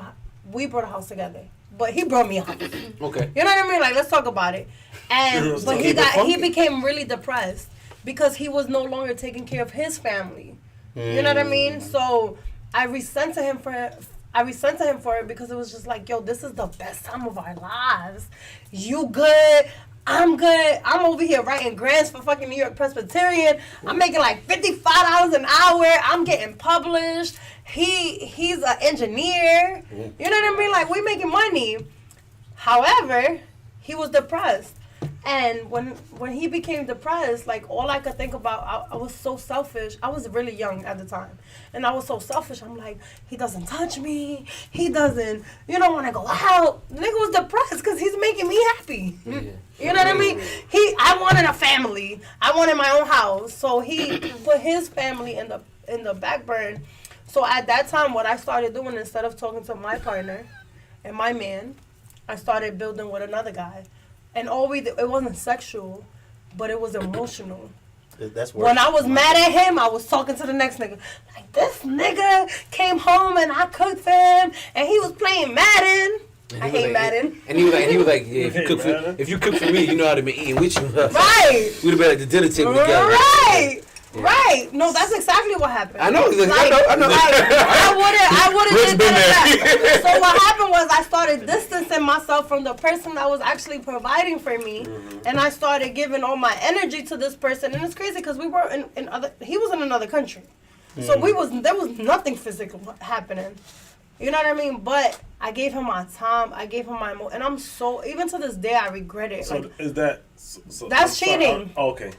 S2: we brought a house together. But he brought me a house.
S5: Okay.
S2: You know what I mean? Like, let's talk about it. And but he became really depressed because he was no longer taking care of his family. You know what I mean? So I resented him for it because it was just like, yo, this is the best time of our lives. You good? I'm good. I'm over here writing grants for fucking New York Presbyterian. I'm making like $55 an hour. I'm getting published. He's an engineer. You know what I mean? Like, we making money. However, he was depressed. And when he became depressed, like, all I could think about, I was so selfish. I was really young at the time. And I was so selfish. I'm like, he doesn't touch me. He doesn't, want to go out. The nigga was depressed because he's making me happy.
S5: Yeah.
S2: You know what I mean? I wanted a family. I wanted my own house. So he put his family in the back burner. So at that time, what I started doing, instead of talking to my partner and my man, I started building with another guy. and it wasn't sexual, but it was emotional.
S4: That's worse.
S2: When I was mad at him, I was talking to the next nigga. Like, this nigga came home and I cooked for him, and he was playing Madden. I hate Madden.
S5: And he was like, yeah, if you cook for me, you know how to be eating with you.
S2: Right.
S5: We'd have been at the dinner table together.
S2: Right. Yeah. Right. No, that's exactly what happened.
S5: I know.
S2: I know. I wouldn't did that. So what happened was I started distancing myself from the person that was actually providing for me, and I started giving all my energy to this person. And it's crazy because we were he was in another country, so there was nothing physical happening. You know what I mean? But I gave him my time. I gave him my and I'm so, even to this day, I regret it.
S1: So
S2: like,
S1: is that?
S2: That's cheating.
S1: Okay.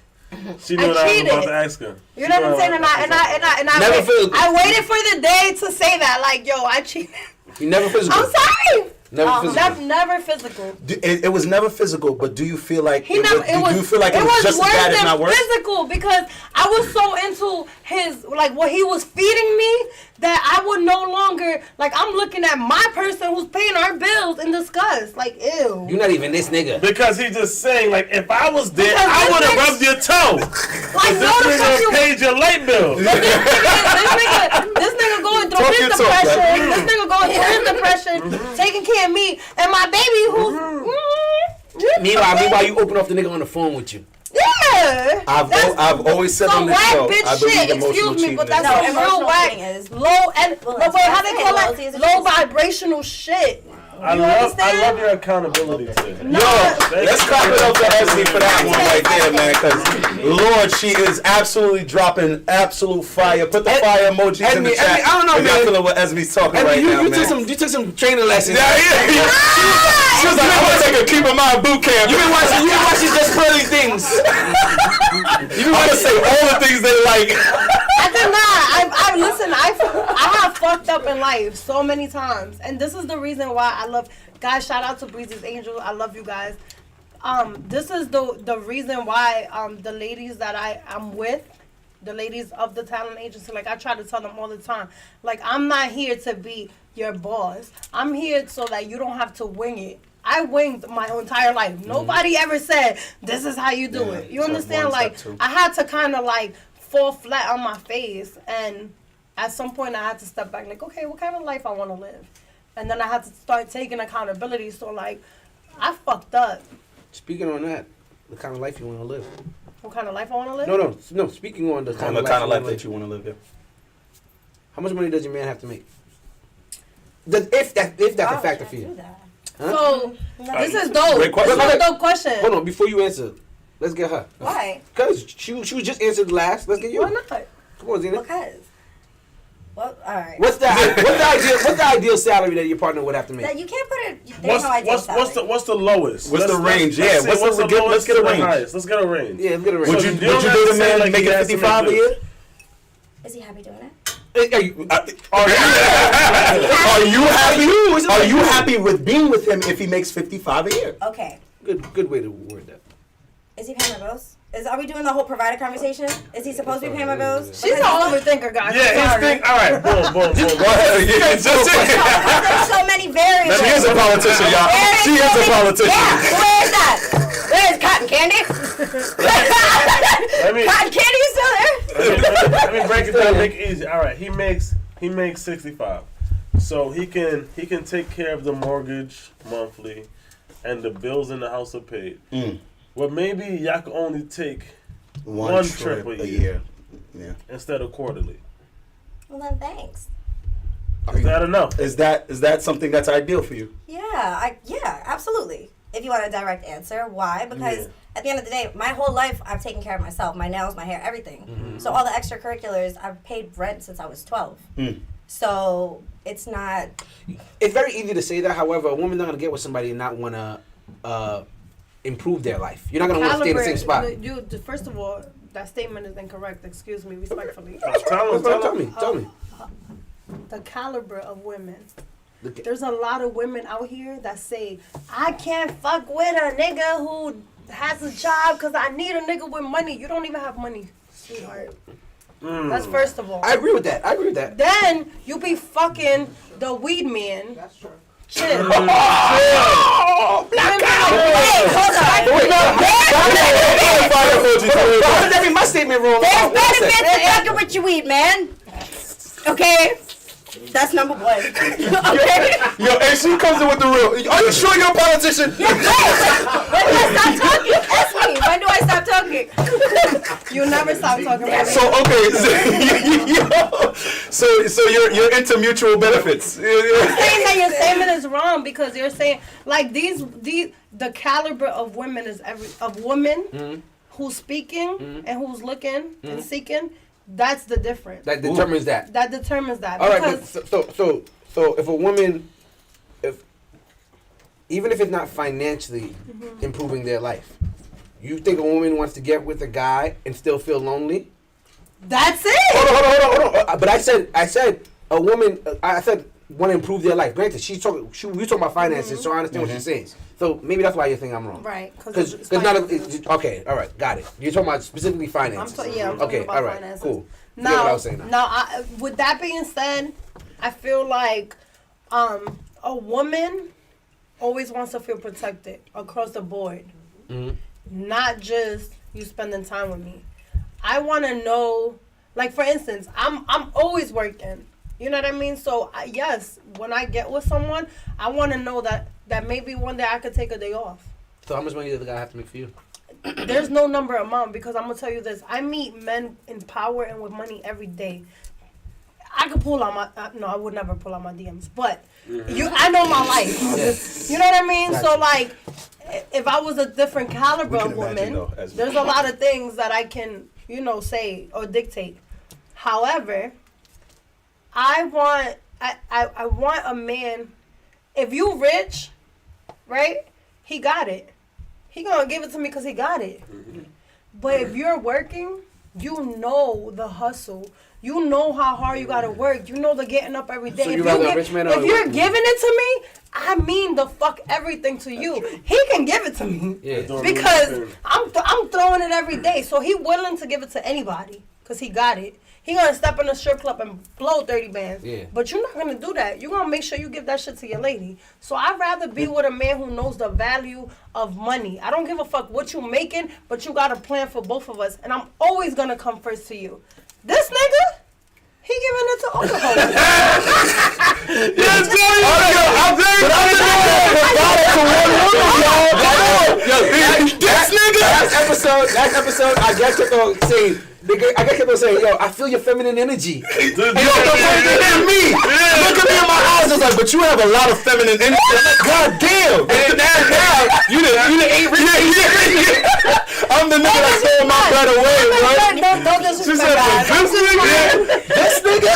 S1: She knew what I was about to ask her.
S2: You know what I'm saying? And I waited for the day to say that. Like, yo, I cheated.
S5: You never physical.
S2: I'm sorry.
S5: Never physical.
S2: Never physical.
S4: It was never physical, but do you feel like
S2: do you feel like it was just as bad, if not worse? Physical, because I was so into his, like, what he was feeding me that I would no longer, like, I'm looking at my person who's paying our bills in disgust. Like, ew.
S5: You're not even this nigga.
S1: Because he just saying, like, if I was there, I would have rubbed your toe.
S2: Like,
S1: this nigga paid your light bill.
S2: This nigga going through his depression. This nigga going through his depression, taking care of me and my baby who's.
S5: Meanwhile, you open up the nigga on the phone with you.
S2: Yeah.
S4: I've always said on this show, I believe emotional cheating.
S2: But that's real whack. Low and wait, how they call it? Low vibrational shit.
S1: I love your accountability today.
S4: No, let's clap it up to Esme for that one right there, man. Because Lord, she is absolutely dropping absolute fire. Put the fire emojis in the chat.
S5: I don't know, man.
S4: I feel what Esme's talking right now, man.
S5: You took some training lessons.
S4: Yeah. She was like, I'm gonna take a keep in mind boot camp.
S5: You been watching just pearly things.
S4: You been to say all the things they like.
S2: I did not. Listen. I have fucked up in life so many times, and this is the reason why I love guys. Shout out to Breezy's Angels. I love you guys. This is the reason why the ladies that I'm with, the ladies of the talent agency, like I try to tell them all the time, like I'm not here to be your boss. I'm here so that you don't have to wing it. I winged my entire life. Nobody ever said this is how you do it. You understand? Like I had to kind of like fall flat on my face, and at some point I had to step back, like, okay, what kind of life I want to live? And then I had to start taking accountability. So like, I fucked up.
S5: Speaking on that, the kind of life you want to live.
S2: What kind of life I want to live?
S5: No. Speaking on the kind of life that you want to live. Yeah. How much money does your man have to make? If that's a factor for you.
S2: Huh? So this is dope.
S5: Great question.
S2: This is a dope question.
S5: Hold on, before you answer, let's get her.
S3: Why?
S5: Because she was just answered last. Let's get you.
S2: Why not?
S5: Come on, Zena.
S3: Because. Well, all right.
S5: What's the ideal salary that your partner would have to make?
S3: That you can't put it. There's no ideal salary.
S1: What's the lowest?
S4: What's the range? Yeah. Let's get a range.
S1: Let's get a range.
S5: Yeah, let's get a range.
S4: Would you do the man like making 55 a year?
S3: Is he happy doing it?
S4: Are you happy with being with him if he makes 55 a year?
S3: Okay.
S5: Good way to word that.
S3: Is he paying my bills? Are we doing the whole provider conversation? Is he supposed to be paying my bills?
S2: She's an overthinker, guys.
S1: Yeah, all right, boom. Go
S4: ahead.
S3: There's so many variables.
S4: She is a politician, y'all. She is a politician.
S3: Yeah, where is that? Where is cotton candy? Cotton candy is still there?
S1: Let me break it down, make it easy. All right, he makes 65, so he can take care of the mortgage monthly, and the bills in the house are paid. Well, maybe y'all can only take one trip a year. Yeah. Instead of quarterly.
S3: Well then, thanks.
S1: Is that enough?
S4: Is that something that's ideal for you?
S3: Yeah, absolutely. If you want a direct answer, why? Because at the end of the day, my whole life I've taken care of myself, my nails, my hair, everything. Mm-hmm. So all the extracurriculars, I've paid rent since I was 12. So it's not.
S5: It's very easy to say that. However, a woman's not gonna get with somebody and not wanna improve their life. You're not gonna want to stay in the same spot.
S2: First of all, that statement is incorrect. Excuse me, respectfully.
S5: Tell me.
S2: The caliber of women. There's a lot of women out here that say, I can't fuck with a nigga who has a job because I need a nigga with money. You don't even have money, sweetheart. That's first of all.
S5: I agree with that.
S2: Then you be fucking the weed man.
S6: That's true.
S2: Chill.
S7: Oh, black guy.
S3: Wait, hold on.
S5: Why would that be my statement wrong?
S3: There's benefits to fucking with you eat, man. Okay? That's number one. Okay?
S7: Yo, and she comes in with the real. Are you sure you're a politician?
S3: When do I stop talking? Ask me. When do I stop talking?
S2: You never stop talking about me.
S7: So okay, so you're into mutual benefits.
S2: I'm saying that your statement is wrong because you're saying like the caliber of women is who's speaking and who's looking and seeking. That's the difference.
S5: That determines that.
S2: That determines that.
S5: All right,
S2: because
S5: but so if a woman, even if it's not financially improving their life, you think a woman wants to get with a guy and still feel lonely?
S2: that's it.
S5: Hold on. But I said a woman. I said want to improve their life. Granted, we talking about finances, so I understand what she's saying. So maybe that's why you think I'm wrong.
S2: Right.
S5: Because okay, all right, got it. You're talking about specifically finances.
S2: I'm talking
S5: okay,
S2: about
S5: all right,
S2: finances.
S5: cool.
S2: Now,
S5: Forget what I was saying now.
S2: with that being said, I feel like a woman always wants to feel protected across the board, not just you spending time with me. I want to know, like for instance, I'm always working. You know what I mean? So yes, when I get with someone, I want to know that maybe one day I could take a day off.
S5: So how much money does the guy have to make for you?
S2: There's no number amount because I'm gonna tell you this. I meet men in power and with money every day. I could pull out my no, I would never pull out my DMs, but I know my life.
S5: Yes.
S2: You know what I mean?
S5: Gotcha.
S2: So like, if I was a different caliber
S1: We can
S2: of
S1: imagine,
S2: woman,
S1: though, as
S2: there's a lot of things that I can say or dictate. However, I want a man. If you rich, right? He got it. He gonna give it to me because he got it. But if you're working, you know the hustle. You know how hard you gotta work. You know the getting up every day.
S5: So you rather a rich man or
S2: if
S5: a
S2: you're
S5: working
S2: giving it to me, I mean the fuck everything to you. He can give it to me
S5: Yeah.
S2: because I'm throwing it every day. So he willing to give it to anybody because he got it. He gonna step in a strip club and blow 30 bands.
S5: Yeah.
S2: But you're not gonna do that. You're gonna make sure you give that shit to your lady. So I'd rather be with a man who knows the value of money. I don't give a fuck what you making, but you got a plan for both of us. And I'm always gonna come first to you. This nigga, he giving it to all the hoes.
S7: Yes,
S5: Last episode, I guess kept on saying, yo, I feel your feminine energy.
S7: Yo, the funny thing is me. Look at me in my eyes. I was like, but you have a lot of feminine energy. I'm like, God damn. And now, you done ate I'm the nigga that stole my bread away, bro.
S2: Don't
S7: She
S2: disrespect
S7: said,
S2: God.
S7: this nigga.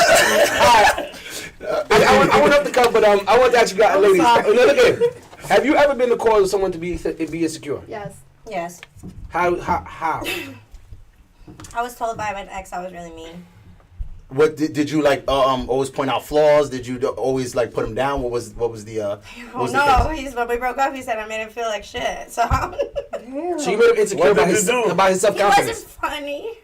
S5: I went up the cup, but I want to ask you guys, ladies.
S2: sorry.
S5: Look here. Have you ever been the cause of someone to be insecure?
S2: Yes.
S3: Yes.
S5: How?
S3: I was told by my ex I was really mean.
S4: What did you like? Always point out flaws? Did you always like put him down? What was the? What was
S3: Oh
S4: the
S3: no,
S4: thing?
S3: when we broke up, he said I made him feel like shit. So
S5: So you made him insecure
S1: What
S5: about
S1: did
S5: his
S1: you do?
S5: self
S3: he wasn't
S5: confidence.
S3: funny.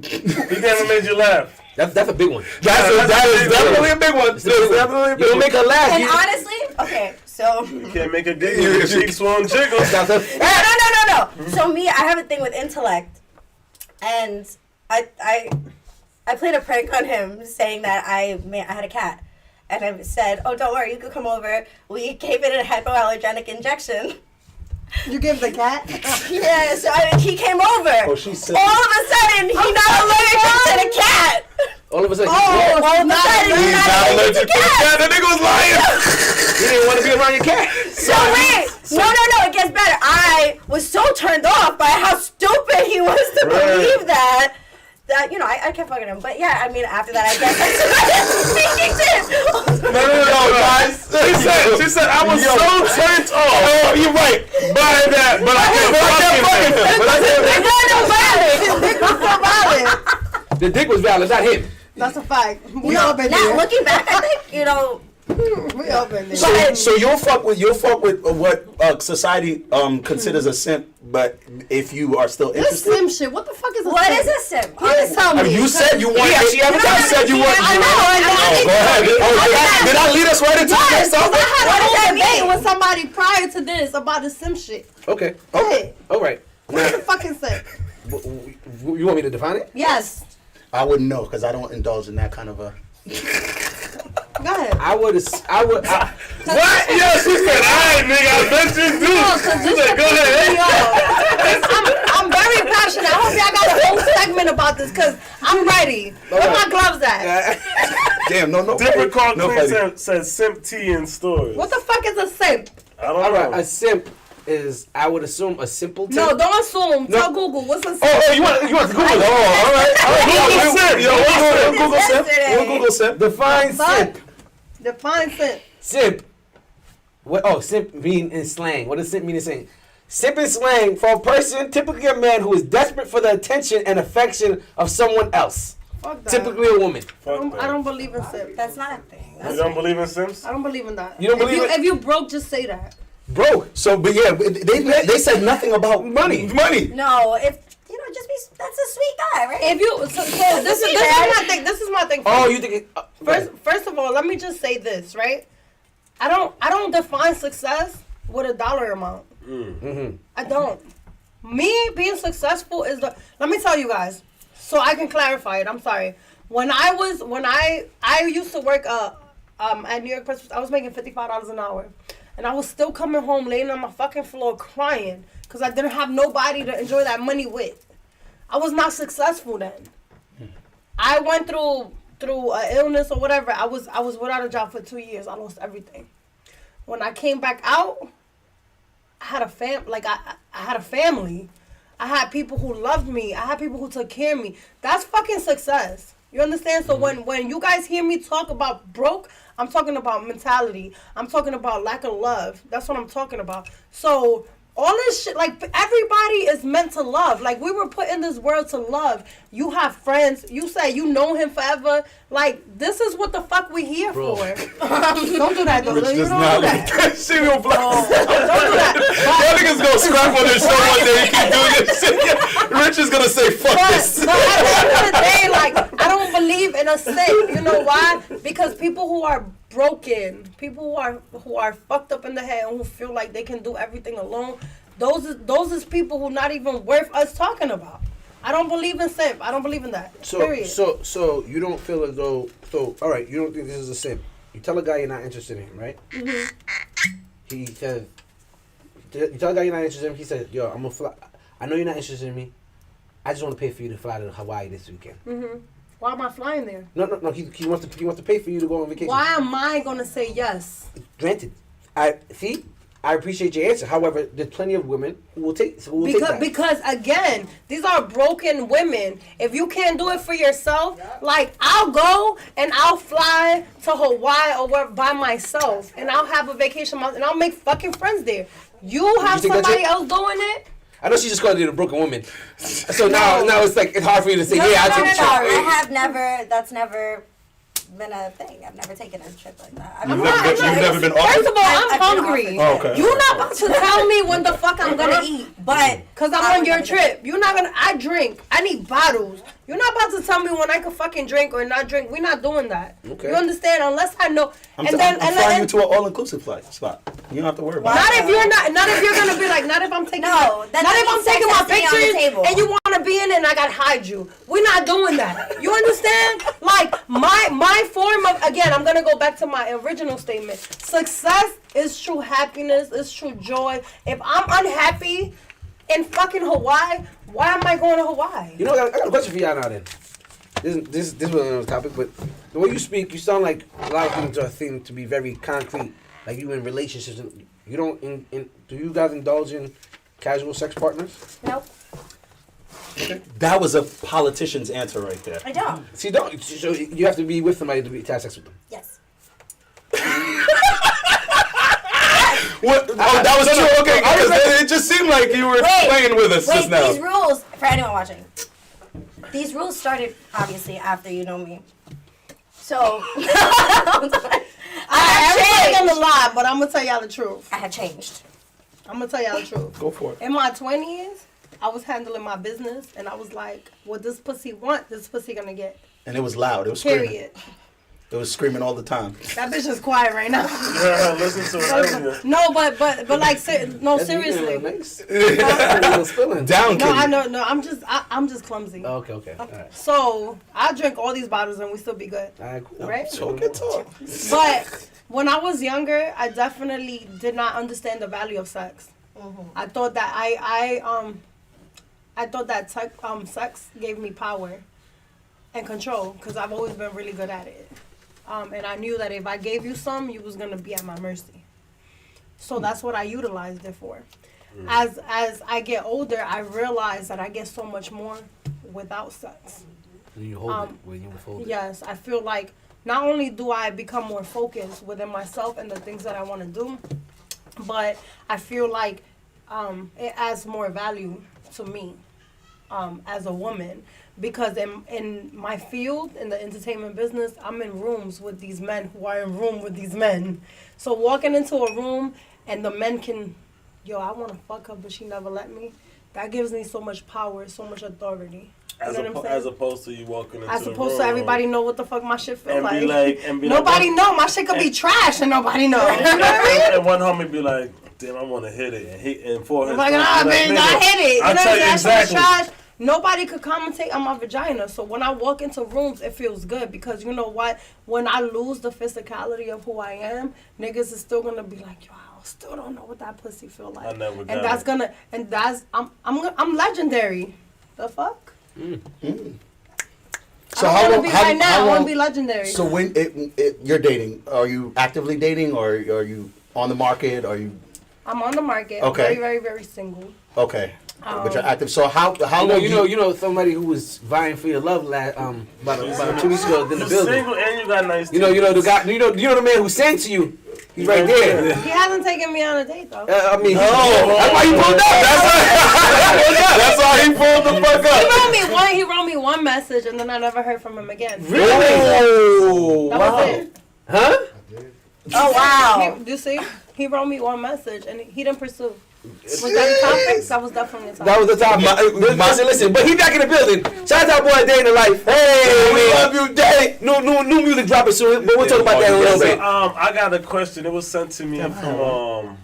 S1: He never made you laugh.
S5: That's a big one.
S7: That is definitely a big one. That's definitely a
S5: You
S7: big
S5: don't
S7: one.
S5: make her laugh.
S3: And
S5: you-
S3: honestly, okay, so
S1: You can't make a giggle. Your cheeks won't jiggle.
S5: That's a-
S3: no. So me, I have a thing with intellect, and I played a prank on him saying that I had a cat, and I said, oh, don't worry, you could come over. We gave it a hypoallergenic injection.
S2: You give the cat?
S3: Yeah, so he came over.
S1: Oh, she said.
S3: All of a sudden, he not allergic to the cat.
S5: All of a sudden,
S3: All of a sudden, he's
S7: He's
S3: not allergic to cats.
S7: That nigga was lying.
S5: you didn't want to be around your cat.
S3: So wait, no, it gets better. I was so turned off by how stupid he was to believe that I kept fucking him. But yeah, I mean, after that, I guess I started speaking to him.
S7: No, guys. She said I was so turned off. Oh, you're right. By that, but I can't fucking.
S5: The dick was valid, not him.
S2: That's a fact. We all been
S3: Now,
S2: there.
S3: looking back, I think,
S2: We all been there.
S4: So you'll fuck with what society considers a simp, but if you are still
S2: This
S4: interested.
S2: sim shit. What the fuck is a
S3: What
S2: simp?
S3: is a simp?
S2: Please tell me.
S4: You said you want.
S5: Yeah, she
S4: you said you want.
S2: I know.
S4: Go ahead. Did I lead us right into the next topic?
S2: I
S3: What does
S2: had
S3: that
S2: a debate
S3: mean?
S2: with somebody prior to this about the sim shit.
S5: Okay.
S2: Hey,
S5: All right.
S2: what's the fucking simp?
S5: You want me to define it?
S2: Yes.
S4: I wouldn't know because I don't indulge in that kind of a.
S2: Go ahead.
S5: I would.
S1: What? Yeah, she said, alright, nigga, I bet you do. She said, go ahead.
S2: I'm very passionate. I hope y'all got a whole segment about this because I'm ready. Where my gloves at?
S4: Damn, no.
S1: Different call
S4: no
S1: Queen
S4: fighting.
S1: says simp tea in stores.
S2: What the fuck is a simp?
S1: I don't
S5: All right.
S1: know.
S5: A simp is, I would assume, a simpleton.
S2: No, don't assume.
S5: No.
S2: Tell Google. What's a simp?
S5: Oh, you want to Google it? Oh, all right.
S4: Google simp. Yo, we'll Google simp.
S3: Yesterday.
S4: We'll Google simp.
S5: Define
S2: Fuck.
S5: simp.
S2: Define simp.
S5: Simp. What? Oh, simp mean in slang. What does simp mean in slang? Simp in slang for a person, typically a man who is desperate for the attention and affection of someone else.
S2: Fuck that.
S5: Typically a woman.
S2: I don't believe in simp.
S3: That's not a thing.
S1: You don't believe in simps?
S2: I don't believe in that.
S5: You don't believe it?
S2: If you broke, just say that.
S5: Bro,
S4: So, but yeah, they said nothing about
S5: Money.
S4: Money.
S3: No, if you know, just be. That's a sweet guy, right?
S2: If you, so this is my thing. This is my thing.
S5: oh, you think it,
S2: First of all, let me just say this, right? I don't define success with a dollar amount.
S5: Mm-hmm.
S2: I don't. Me being successful is the. Let me tell you guys, so I can clarify it. I'm sorry. When I used to work at New York Press, I was making $55 an hour, and I was still coming home laying on my fucking floor crying because I didn't have nobody to enjoy that money with. I was not successful then. I went through an illness or whatever. I was without a job for 2 years. I lost everything. When I came back out, I had I had a family. I had people who loved me. I had people who took care of me. That's fucking success. You understand? So when you guys hear me talk about broke, I'm talking about mentality. I'm talking about lack of love. That's what I'm talking about. So all this shit, like, everybody is meant to love. Like, we were put in this world to love. You have friends. You say you know him forever. Like, this is what the fuck we here for. Don't do that, though.
S4: Rich
S2: You
S4: does
S2: don't
S4: not
S2: do that.
S4: like she will block.
S2: Don't do that.
S4: Y'all niggas gonna scrap on this show one day and keep doing this shit. Rich is gonna say, fuck this.
S2: But at the end of the day, like, I don't believe in a simp. You know why? Because people who are broken, people who are fucked up in the head and who feel like they can do everything alone, those is people who not even worth us talking about. I don't believe in simp. I don't believe in that. Period.
S5: So you don't feel as though, all right, you don't think this is a simp. You tell a guy you're not interested in him, right? Mm-hmm. He says, you tell a guy you're not interested in him, he says, yo, I'm gonna fly. I know you're not interested in me. I just want to pay for you to fly to Hawaii this weekend.
S2: Mm-hmm. Why am I flying there?
S5: No. He wants to pay for you to go on vacation.
S2: Why am I gonna say yes?
S5: Granted, I appreciate your answer. However, there's plenty of women who will take that.
S2: Because again, these are broken women. If you can't do it for yourself, like, I'll go and I'll fly to Hawaii or where by myself, and I'll have a vacation and I'll make fucking friends there. You have
S5: think that's
S2: somebody
S5: it?
S2: else doing it?
S5: I know she just called you a broken woman. So now it's like it's hard for you to say,
S3: No,
S5: yeah,
S3: no,
S5: I took
S3: no,
S5: a
S3: no.
S5: trip.
S3: I have never. That's never been a thing. I've never taken a trip like that.
S4: You've never been
S2: First of all, I'm
S3: I've been
S2: hungry.
S3: offered.
S4: Oh, okay.
S2: You're not about to tell me when the fuck I'm gonna eat.
S3: But
S2: Cause I'm on your trip. You're not gonna. I drink. I need bottles. You're not about to tell me when I can fucking drink or not drink. We're not doing that.
S5: Okay.
S2: You understand? Unless I know.
S4: I'm flying you to an all-inclusive flight spot. You don't have to worry about
S2: Not
S4: it.
S2: if you're not. Not if you're gonna be like. Not if I'm taking.
S3: No, that
S2: not if I'm
S3: means sex
S2: taking my
S3: has to be on the
S2: pictures
S3: table.
S2: and you want to be in it and I gotta hide you. We're not doing that. You understand? Like my form of, again, I'm gonna go back to my original statement. Success is true happiness. Is true joy. If I'm unhappy in fucking Hawaii, why am I going to Hawaii?
S5: You know, I got a question for y'all now. Then this was another topic, but the way you speak, you sound like a lot of things are things to be very concrete. Like you in relationships, and you don't. Do you guys indulge in casual sex partners?
S3: nope,
S4: That was a politician's answer right there.
S3: I don't.
S5: See, don't. So you have to be with somebody to have sex with them.
S3: Yes.
S4: What? Oh, that was true. Okay, because it just seemed like you were playing with us just now.
S3: These rules, for anyone watching, these rules started obviously after you know me. So,
S2: Everybody's gonna lie, but I'm gonna tell y'all the truth.
S3: I have changed.
S2: I'm gonna tell y'all the truth.
S7: Go for it.
S2: In my 20s, I was handling my business, and I was like, what this pussy want, this pussy gonna get.
S4: And it was loud. It was screaming.
S2: Period.
S4: It was screaming all the time.
S2: That bitch is quiet right now.
S1: Yeah, listen to it earlier.
S2: No, but like, no, seriously.
S7: Down,
S2: No, I
S7: kitty.
S2: know. No, I'm just clumsy.
S5: Okay. All right.
S2: So I drink all these bottles and we still be good,
S5: All right, cool.
S2: right?
S4: Talk.
S2: But when I was younger, I definitely did not understand the value of sex. I thought that I thought that sex gave me power and control because I've always been really good at it. And I knew that if I gave you some, you was gonna be at my mercy. So that's what I utilized it for. As I get older, I realize that I get so much more without sex.
S5: When you hold it, when you fold it.
S2: Yes, I feel like not only do I become more focused within myself and the things that I want to do, but I feel like it adds more value to me as a woman. Because in my field, in the entertainment business, I'm in rooms with these men who are in room with these men. So walking into a room and the men can, I want to fuck her, but she never let me. That gives me so much power, so much authority. You know what I'm saying?
S1: As opposed to you walking into
S2: As
S1: the
S2: opposed
S1: room
S2: to everybody know what the fuck my shit feel
S1: and
S2: like.
S1: be like,
S2: Nobody know. My shit could be trash and nobody know. You know what I mean?
S1: And one homie be like, damn, I want to hit it. And for his
S2: Like, nah, man, I hit it. You know what I'm saying? That shit was trash. Nobody could commentate on my vagina. So when I walk into rooms, it feels good because you know what? When I lose the physicality of who I am, niggas is still gonna be like, yo, I still don't know what that pussy feel like.
S1: I never got
S2: and that's
S1: it.
S2: gonna, and that's, I'm legendary. The fuck?
S4: So
S2: I
S4: how
S2: don't
S4: long?
S2: wanna be right now.
S4: How
S2: I wanna
S4: long?
S2: be legendary.
S4: So when you're dating, are you actively dating or are you on the market? Are you
S2: I'm on the market.
S4: Okay.
S2: Very, very, very single.
S4: okay? But you're active. So how long?
S5: You know somebody who was vying for your love about 2 weeks ago in the
S1: You're
S5: building.
S1: single and you got nice
S5: You know the guy. You know the man who sang to you. He's right there.
S2: He hasn't taken me on a date though.
S5: I mean, that's why he pulled up.
S7: That's why he pulled the fuck up.
S2: He wrote me one message and then I never heard from him again.
S5: Really?
S7: Oh,
S2: That
S7: wow.
S2: was it.
S5: Huh?
S3: Oh wow.
S2: You see? He wrote me one message and he didn't pursue. Was that the topic? That was definitely the topic.
S5: That was the topic. Listen, but he back in the building. Shout out boy Day in the Life. Hey, we love you, Day. New music dropping soon, but we'll talk about that in a little bit.
S1: I got a question. It was sent to me from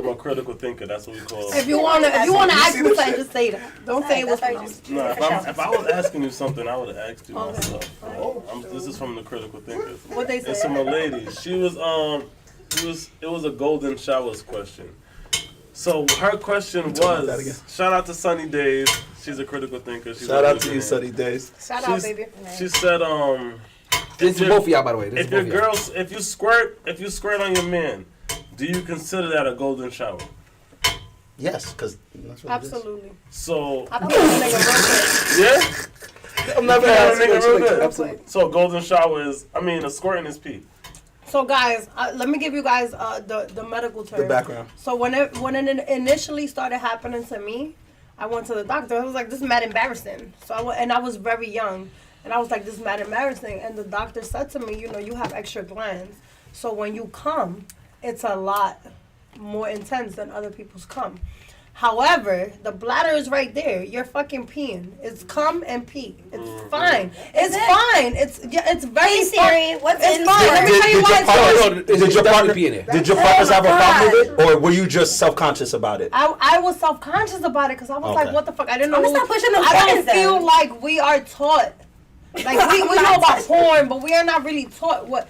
S1: a critical thinker. That's what we call.
S2: If you wanna ask me something, just say that. Don't say it was from me.
S1: No, if I was asking you something, I would have asked you myself. This is from the critical thinker.
S2: What they say?
S1: It's from a lady. She was it was a golden showers question. So her question was, shout out to Sunny Days. She's a critical thinker.
S7: Shout out to you, Sunny Days.
S2: Shout out, baby.
S1: She said,
S5: This is both of y'all, by the way.
S1: if you squirt on your man, do you consider that a golden shower?
S4: Yes, because that's what
S2: Absolutely.
S1: So
S2: I thought that nigga
S1: yeah,
S5: I'm not
S1: yeah, nigga, real good.
S5: Absolutely.
S1: So golden shower is, a squirting is pee.
S2: So guys, let me give you guys the medical term.
S7: The background.
S2: So when it initially started happening to me, I went to the doctor. I was like, this is mad embarrassing. So I was very young, and I was like, this is mad embarrassing. And the doctor said to me, you have extra glands. So when you come, it's a lot more intense than other people's cum. However, the bladder is right there. You're fucking peeing. It's cum and pee. It's fine. It's fine. It's very
S3: Hey Siri, what's
S2: It's
S3: in
S2: fine. Let me
S3: Siri?
S2: tell you why it's
S4: Did your partner
S5: be in there?
S4: Did your partners have a problem with it, or were you just self-conscious about it?
S2: I was self-conscious about it because I was like,
S4: Okay.
S2: what the fuck? I didn't know.
S3: I'm gonna stop pushing them
S2: I don't
S3: buttons then.
S2: feel like we are taught. Like we know about porn, but we are not really taught what.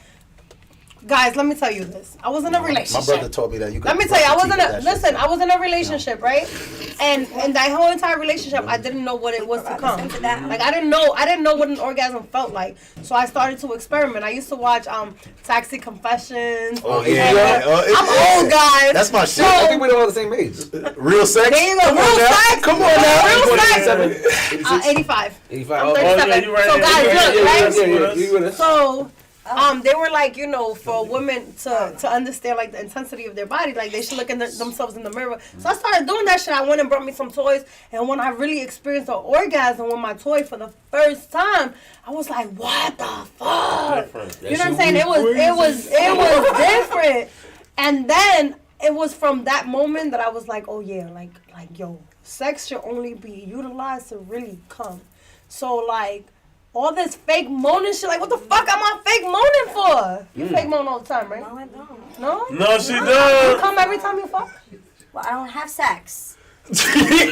S2: Guys, let me tell you this. I was in a relationship.
S4: My brother told me that you could.
S2: Let me tell you, I was in
S4: brush
S2: a
S4: your teeth with that shit.
S2: I was in a relationship, right? And that whole entire relationship, I didn't know what it was to come. Like I didn't know what an orgasm felt like. So I started to experiment. I used to watch Taxi Confessions.
S4: Oh
S2: And,
S4: yeah,
S2: I'm old, guys.
S4: That's my shit.
S5: I think we're all the same age.
S4: Real sex.
S2: There you go.
S4: Come on
S2: Real
S4: now.
S2: sex.
S4: Come on now.
S2: Real sex.
S5: 87, 86,
S2: 85.
S5: 85.
S2: I'm
S5: Oh,
S2: 37.
S1: yeah, you right.
S2: So guys,
S1: Yeah,
S2: look,
S1: yeah,
S2: right?
S1: yeah, yeah.
S5: you with us?
S2: So They were like, you know, for women to understand like the intensity of their body, like they should look at themselves in the mirror. So I started doing that shit. I went and brought me some toys, and when I really experienced an orgasm with my toy for the first time, I was like, what the fuck?
S1: Different.
S2: You know what I'm saying? It was different. And then it was from that moment that I was like, oh yeah, like yo, sex should only be utilized to really come. So like all this fake moaning shit, like what the fuck am I fake moaning for? You fake moan all the time, right?
S3: No, I don't.
S2: No?
S1: No, she
S2: You
S1: does.
S2: come every time you fuck?
S3: Well, I don't have sex.
S7: Here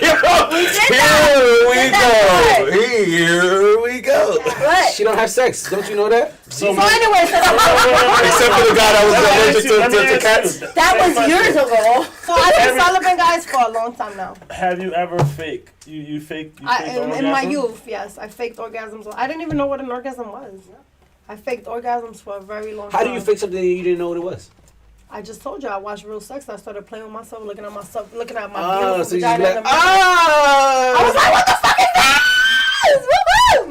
S7: we go.
S3: What?
S5: She don't have sex. Don't you know that?
S2: So anyway,
S7: Except for the guy that was allergic to cats.
S3: That was years ago.
S2: so I've been celibate, guys, for a long time now.
S1: Have you ever faked? You faked
S2: In
S1: orgasm?
S2: my youth, yes, I faked orgasms. I didn't even know what an orgasm was. I faked orgasms for a very long time.
S5: How do you fake something that you didn't know what it was?
S2: I just told you I watched Real Sex. I started playing with myself, looking at myself, looking at my
S5: Oh,
S2: beautiful
S5: so you
S2: vagina.
S5: like,
S2: in the mirror. I was like, what the fuck is this? Woo-hoo!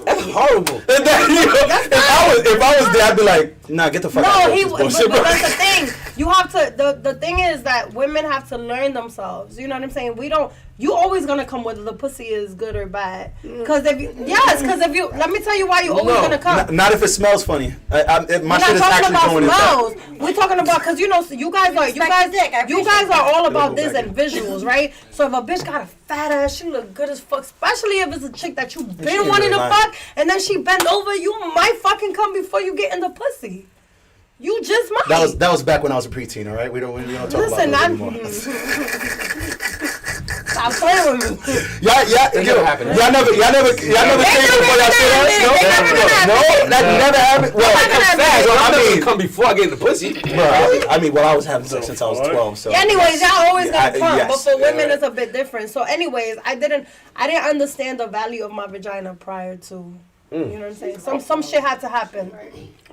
S5: That's horrible.
S7: If I was there, I'd be like, nah, get the fuck out of here.
S2: But that's the thing. You have to. The thing is that women have to learn themselves. You know what I'm saying? You always gonna come whether the pussy is good or bad. Because if you, let me tell you why you always gonna come.
S7: Not if it smells funny. My
S2: We're
S7: shit
S2: not
S7: is
S2: talking
S7: actually
S2: about
S7: going
S2: smells.
S7: inside.
S2: We're talking about because you know you guys are all about this and visuals, right? So if a bitch got a fat ass, she look good as fuck. Especially if it's a chick that you've been wanting to fuck, and then she bent over, you might fucking come before you get in the pussy. You just might.
S7: That was back when I was a preteen. All right, we don't talk
S2: Listen,
S7: about that anymore.
S2: Stop playing with me.
S7: Y'all never came before y'all shit out? No, that never happened. Well,
S5: I mean, come before I get in the pussy.
S7: Well, I was having sex since I was 12. So.
S2: Anyways, y'all always gonna come,
S7: yes,
S2: but for women
S7: yeah.
S2: it's a bit different. So, anyways, I didn't understand the value of my vagina prior to. You know what I'm saying? Some shit had to happen.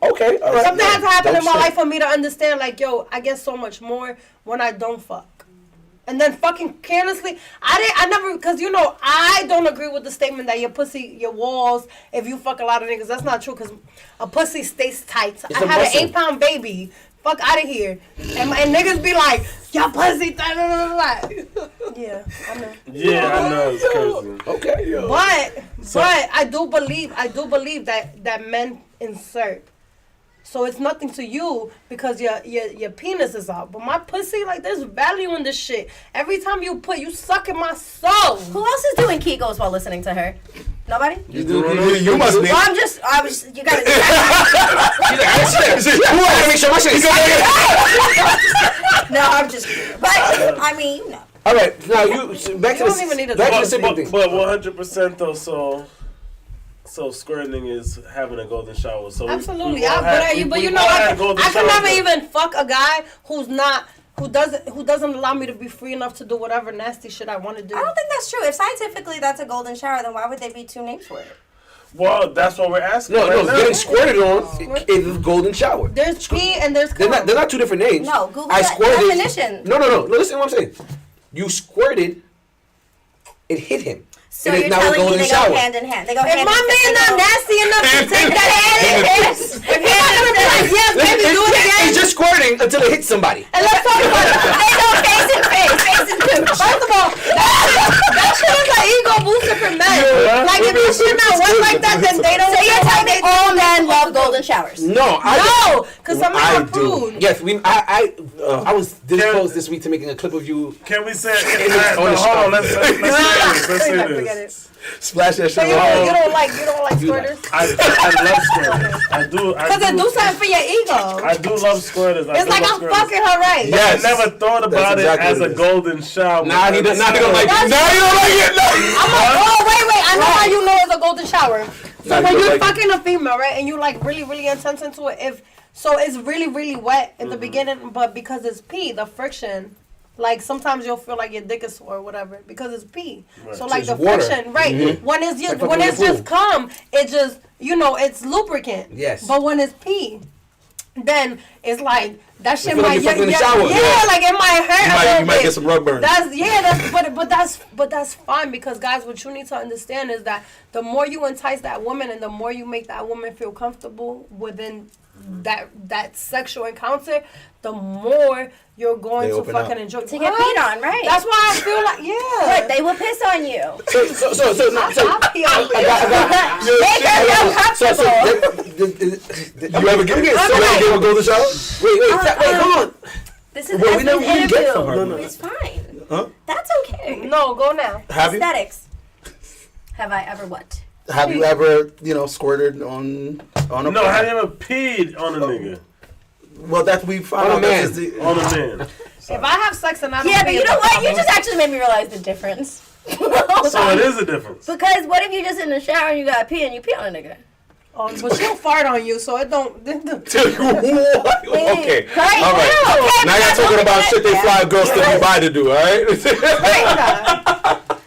S7: Okay, all right.
S2: Something had to happen in my
S7: Don't
S2: life for me to understand. Like, yo, I get so much more when I don't fuck. And then fucking carelessly, I never, because you know, I don't agree with the statement that your pussy, your walls, if you fuck a lot of niggas, that's not true, because a pussy stays tight. I had an 8-pound baby. Fuck out of here. And niggas be like, your pussy, blah, blah, blah, blah. Yeah, I know.
S1: Yeah, I know, it's crazy.
S5: Okay,
S2: But I do believe that men insert. So it's nothing to you because your penis is out. But my pussy, like, there's value in this shit. Every time you suck in my soul.
S3: Who else is doing Kegels while listening to her? Nobody?
S7: You must be.
S3: Well, you gotta do No, I'm just kidding. But, I mean, you know.
S5: All right, now back to
S2: don't even need
S5: the
S2: a
S5: simping thing.
S1: But 100% though, so squirting is having a golden shower. So
S2: absolutely, but you know, I can never even fuck a guy who doesn't allow me to be free enough to do whatever nasty shit I want to do.
S3: I don't think that's true. If scientifically that's a golden shower, then why would there be two names for it?
S1: Well, that's what we're asking.
S5: No, getting squirted on is a golden shower.
S2: There's pee and there's cum.
S5: They're not two different names.
S3: No, Google
S5: I
S3: that
S5: squirted.
S3: definition.
S5: No. Listen to what I'm saying. You squirted. It hit him.
S3: So
S5: and
S3: you're
S5: it's now a
S3: telling me
S5: golden
S3: they
S5: shower.
S3: go hand in hand. They go hand
S2: If
S3: in
S2: my
S3: hand.
S2: man not nasty enough to take that hand in hand, if he's not gonna be like, yes, baby, do it again.
S5: It's just squirting until it hits somebody.
S2: And let's talk about it.
S3: They go face and face, face and two.
S2: First of all, that shit is an ego booster for men. Like, if this shit not work like that, then they don't.
S3: So you're telling me all men love golden showers?
S5: No,
S2: because some men are prude.
S5: Yes, I was this close this week to making a clip of you.
S1: Can we say?
S5: on the
S1: Hold on,
S5: show.
S1: let's say
S2: Forget
S1: this.
S2: it.
S7: Splash that
S2: So
S7: shit.
S2: you don't like squirters?
S1: I love squirters. I do.
S2: Because it do something for your ego.
S1: I do love squirters.
S2: It's like I'm fucking her right.
S7: Yes.
S1: I never thought about
S7: That's
S1: it
S7: exactly
S1: as
S7: what
S1: a
S7: it is.
S1: golden shower.
S5: Nah, he don't like it.
S7: Now you don't like it.
S2: I'm like, oh, wait. I know how you know it's a golden shower. So
S7: Nah,
S2: when
S7: you
S2: you're
S7: don't like
S2: fucking a female, right, and you like really, really intense into it, so it's really, really wet in the beginning, but because it's pee, the friction, like sometimes you'll feel like your dick is sore or whatever because it's pee.
S1: Right.
S2: So like
S5: It's
S2: the
S5: water.
S2: friction, right? When it's just
S5: Like fucking in the
S2: cum, it just it's lubricant.
S5: Yes.
S2: But when it's pee, then it's like that shit
S5: feel like
S2: might
S5: you're fucking in the shower.
S2: yeah, like it might hurt.
S4: You might get some rug burn.
S2: But that's fine because guys, what you need to understand is that the more you entice that woman and the more you make that woman feel comfortable within that sexual encounter, the more you're going to fucking enjoy.
S3: To get beat on, right?
S2: That's why I feel like
S3: What, they will piss on you.
S7: You ever get a golden shower?
S5: Wait, come on.
S3: This is
S4: Well, we never
S3: an
S4: get from
S3: interview.
S4: her.
S3: It's fine.
S4: Huh?
S3: That's okay.
S2: no, go now.
S4: Have you?
S3: Aesthetics. Have I ever what?
S4: Have you ever, squirted on a
S1: No, have you ever peed on a nigga?
S4: Well, that we found
S5: On a
S4: out
S5: man.
S4: this is the
S1: On a man.
S2: If I have sex and I don't
S3: Yeah, but
S2: pee,
S3: you
S2: it's
S3: know
S2: a
S3: what? You
S2: problem.
S3: just actually made me realize the difference.
S1: So it is a difference.
S3: Because what if you just in the shower and you got pee and you pee on a nigga?
S2: Oh, but she'll fart on you, so it don't.
S7: What? Okay.
S3: Right
S7: All right.
S3: now. Okay,
S7: Now y'all talking about shit they fly girls to Dubai to do, all right?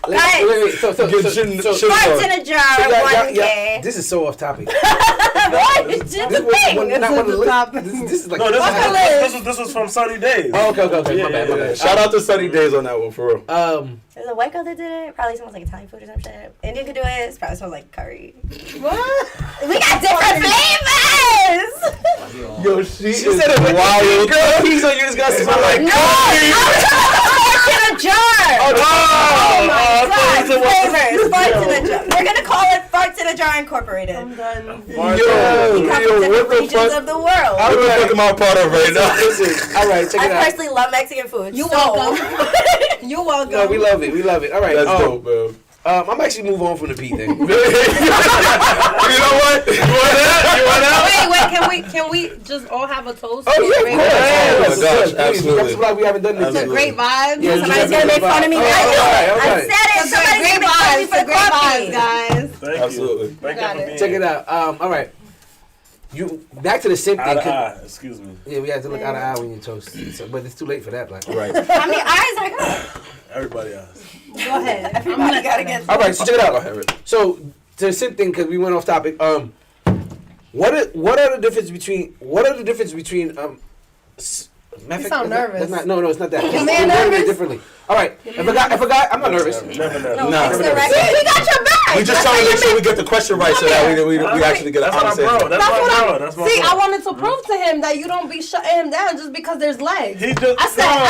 S5: Wait. So
S3: Farts in a jar, 1K.
S5: This is so off topic.
S3: What? It's just a thing.
S5: This is like.
S1: No, this was from Sunny Days.
S5: Oh, okay. My bad.
S7: Shout out to Sunny Days on that one, for real.
S3: There's a white girl that did it. Probably smells like Italian food or some shit. Indian could do it. It probably smells like curry.
S2: What?
S3: We got different flavors.
S7: Yo, she
S5: said it with
S7: wild.
S5: girl peas on you. It's gonna smell like.
S3: No, farts in a jar. Oh my God, flavors. Farts in a jar. We're gonna call it Farts in a Jar Incorporated.
S2: I'm done.
S3: We come from different regions of the world.
S7: What the fuck am I a part of right now?
S5: Listen, all right, check it
S3: I
S5: out.
S3: personally love Mexican food.
S2: You
S3: so.
S2: welcome. You welcome.
S5: No, we love it. All right,
S7: That's dope, man.
S5: I'm actually move on from the pee thing.
S7: You know what? You want that?
S2: Wait, can we just all have a toast?
S5: Oh yeah,
S2: Great
S5: of course.
S7: Oh my gosh,
S5: Please,
S7: absolutely.
S5: I'm so glad we haven't done this.
S2: To great vibes.
S5: Yeah,
S3: Somebody's gonna make fun of me.
S5: Oh,
S3: I knew it.
S5: all
S3: I
S5: right.
S3: said it. Somebody's
S2: Great
S3: gonna make fun of me
S2: vibes.
S3: for the
S2: Great vibes,
S3: coffee.
S2: guys.
S1: Thank
S7: Absolutely.
S1: you. Thank
S2: Got
S1: you for
S2: it.
S1: being
S5: Check
S1: here.
S5: it out. All right. You back to the simping.
S1: Eye to eye. Excuse me.
S5: Yeah, we have to look eye to eye when you toast. So, but it's too late for that, Black.
S7: Right.
S3: How many eyes I got?
S1: Everybody else.
S2: Go ahead.
S3: Everybody gotta get.
S5: All right, so check it out. So to the sim thing, because we went off topic. What are the difference between
S2: You sound nervous.
S5: No, it's not that.
S2: Your man
S5: It's very
S2: nervous?
S5: differently. All right, if I got, I'm not nervous.
S1: Never.
S3: No, fix the record.
S2: We got your back.
S4: We just trying to make sure we get the question right so that we actually get a
S1: That's my
S4: conversation.
S1: bro. That's my bro. That's my
S2: See,
S1: bro.
S2: I wanted to prove to him that you don't be shutting him down just because there's legs.
S1: He just-
S2: I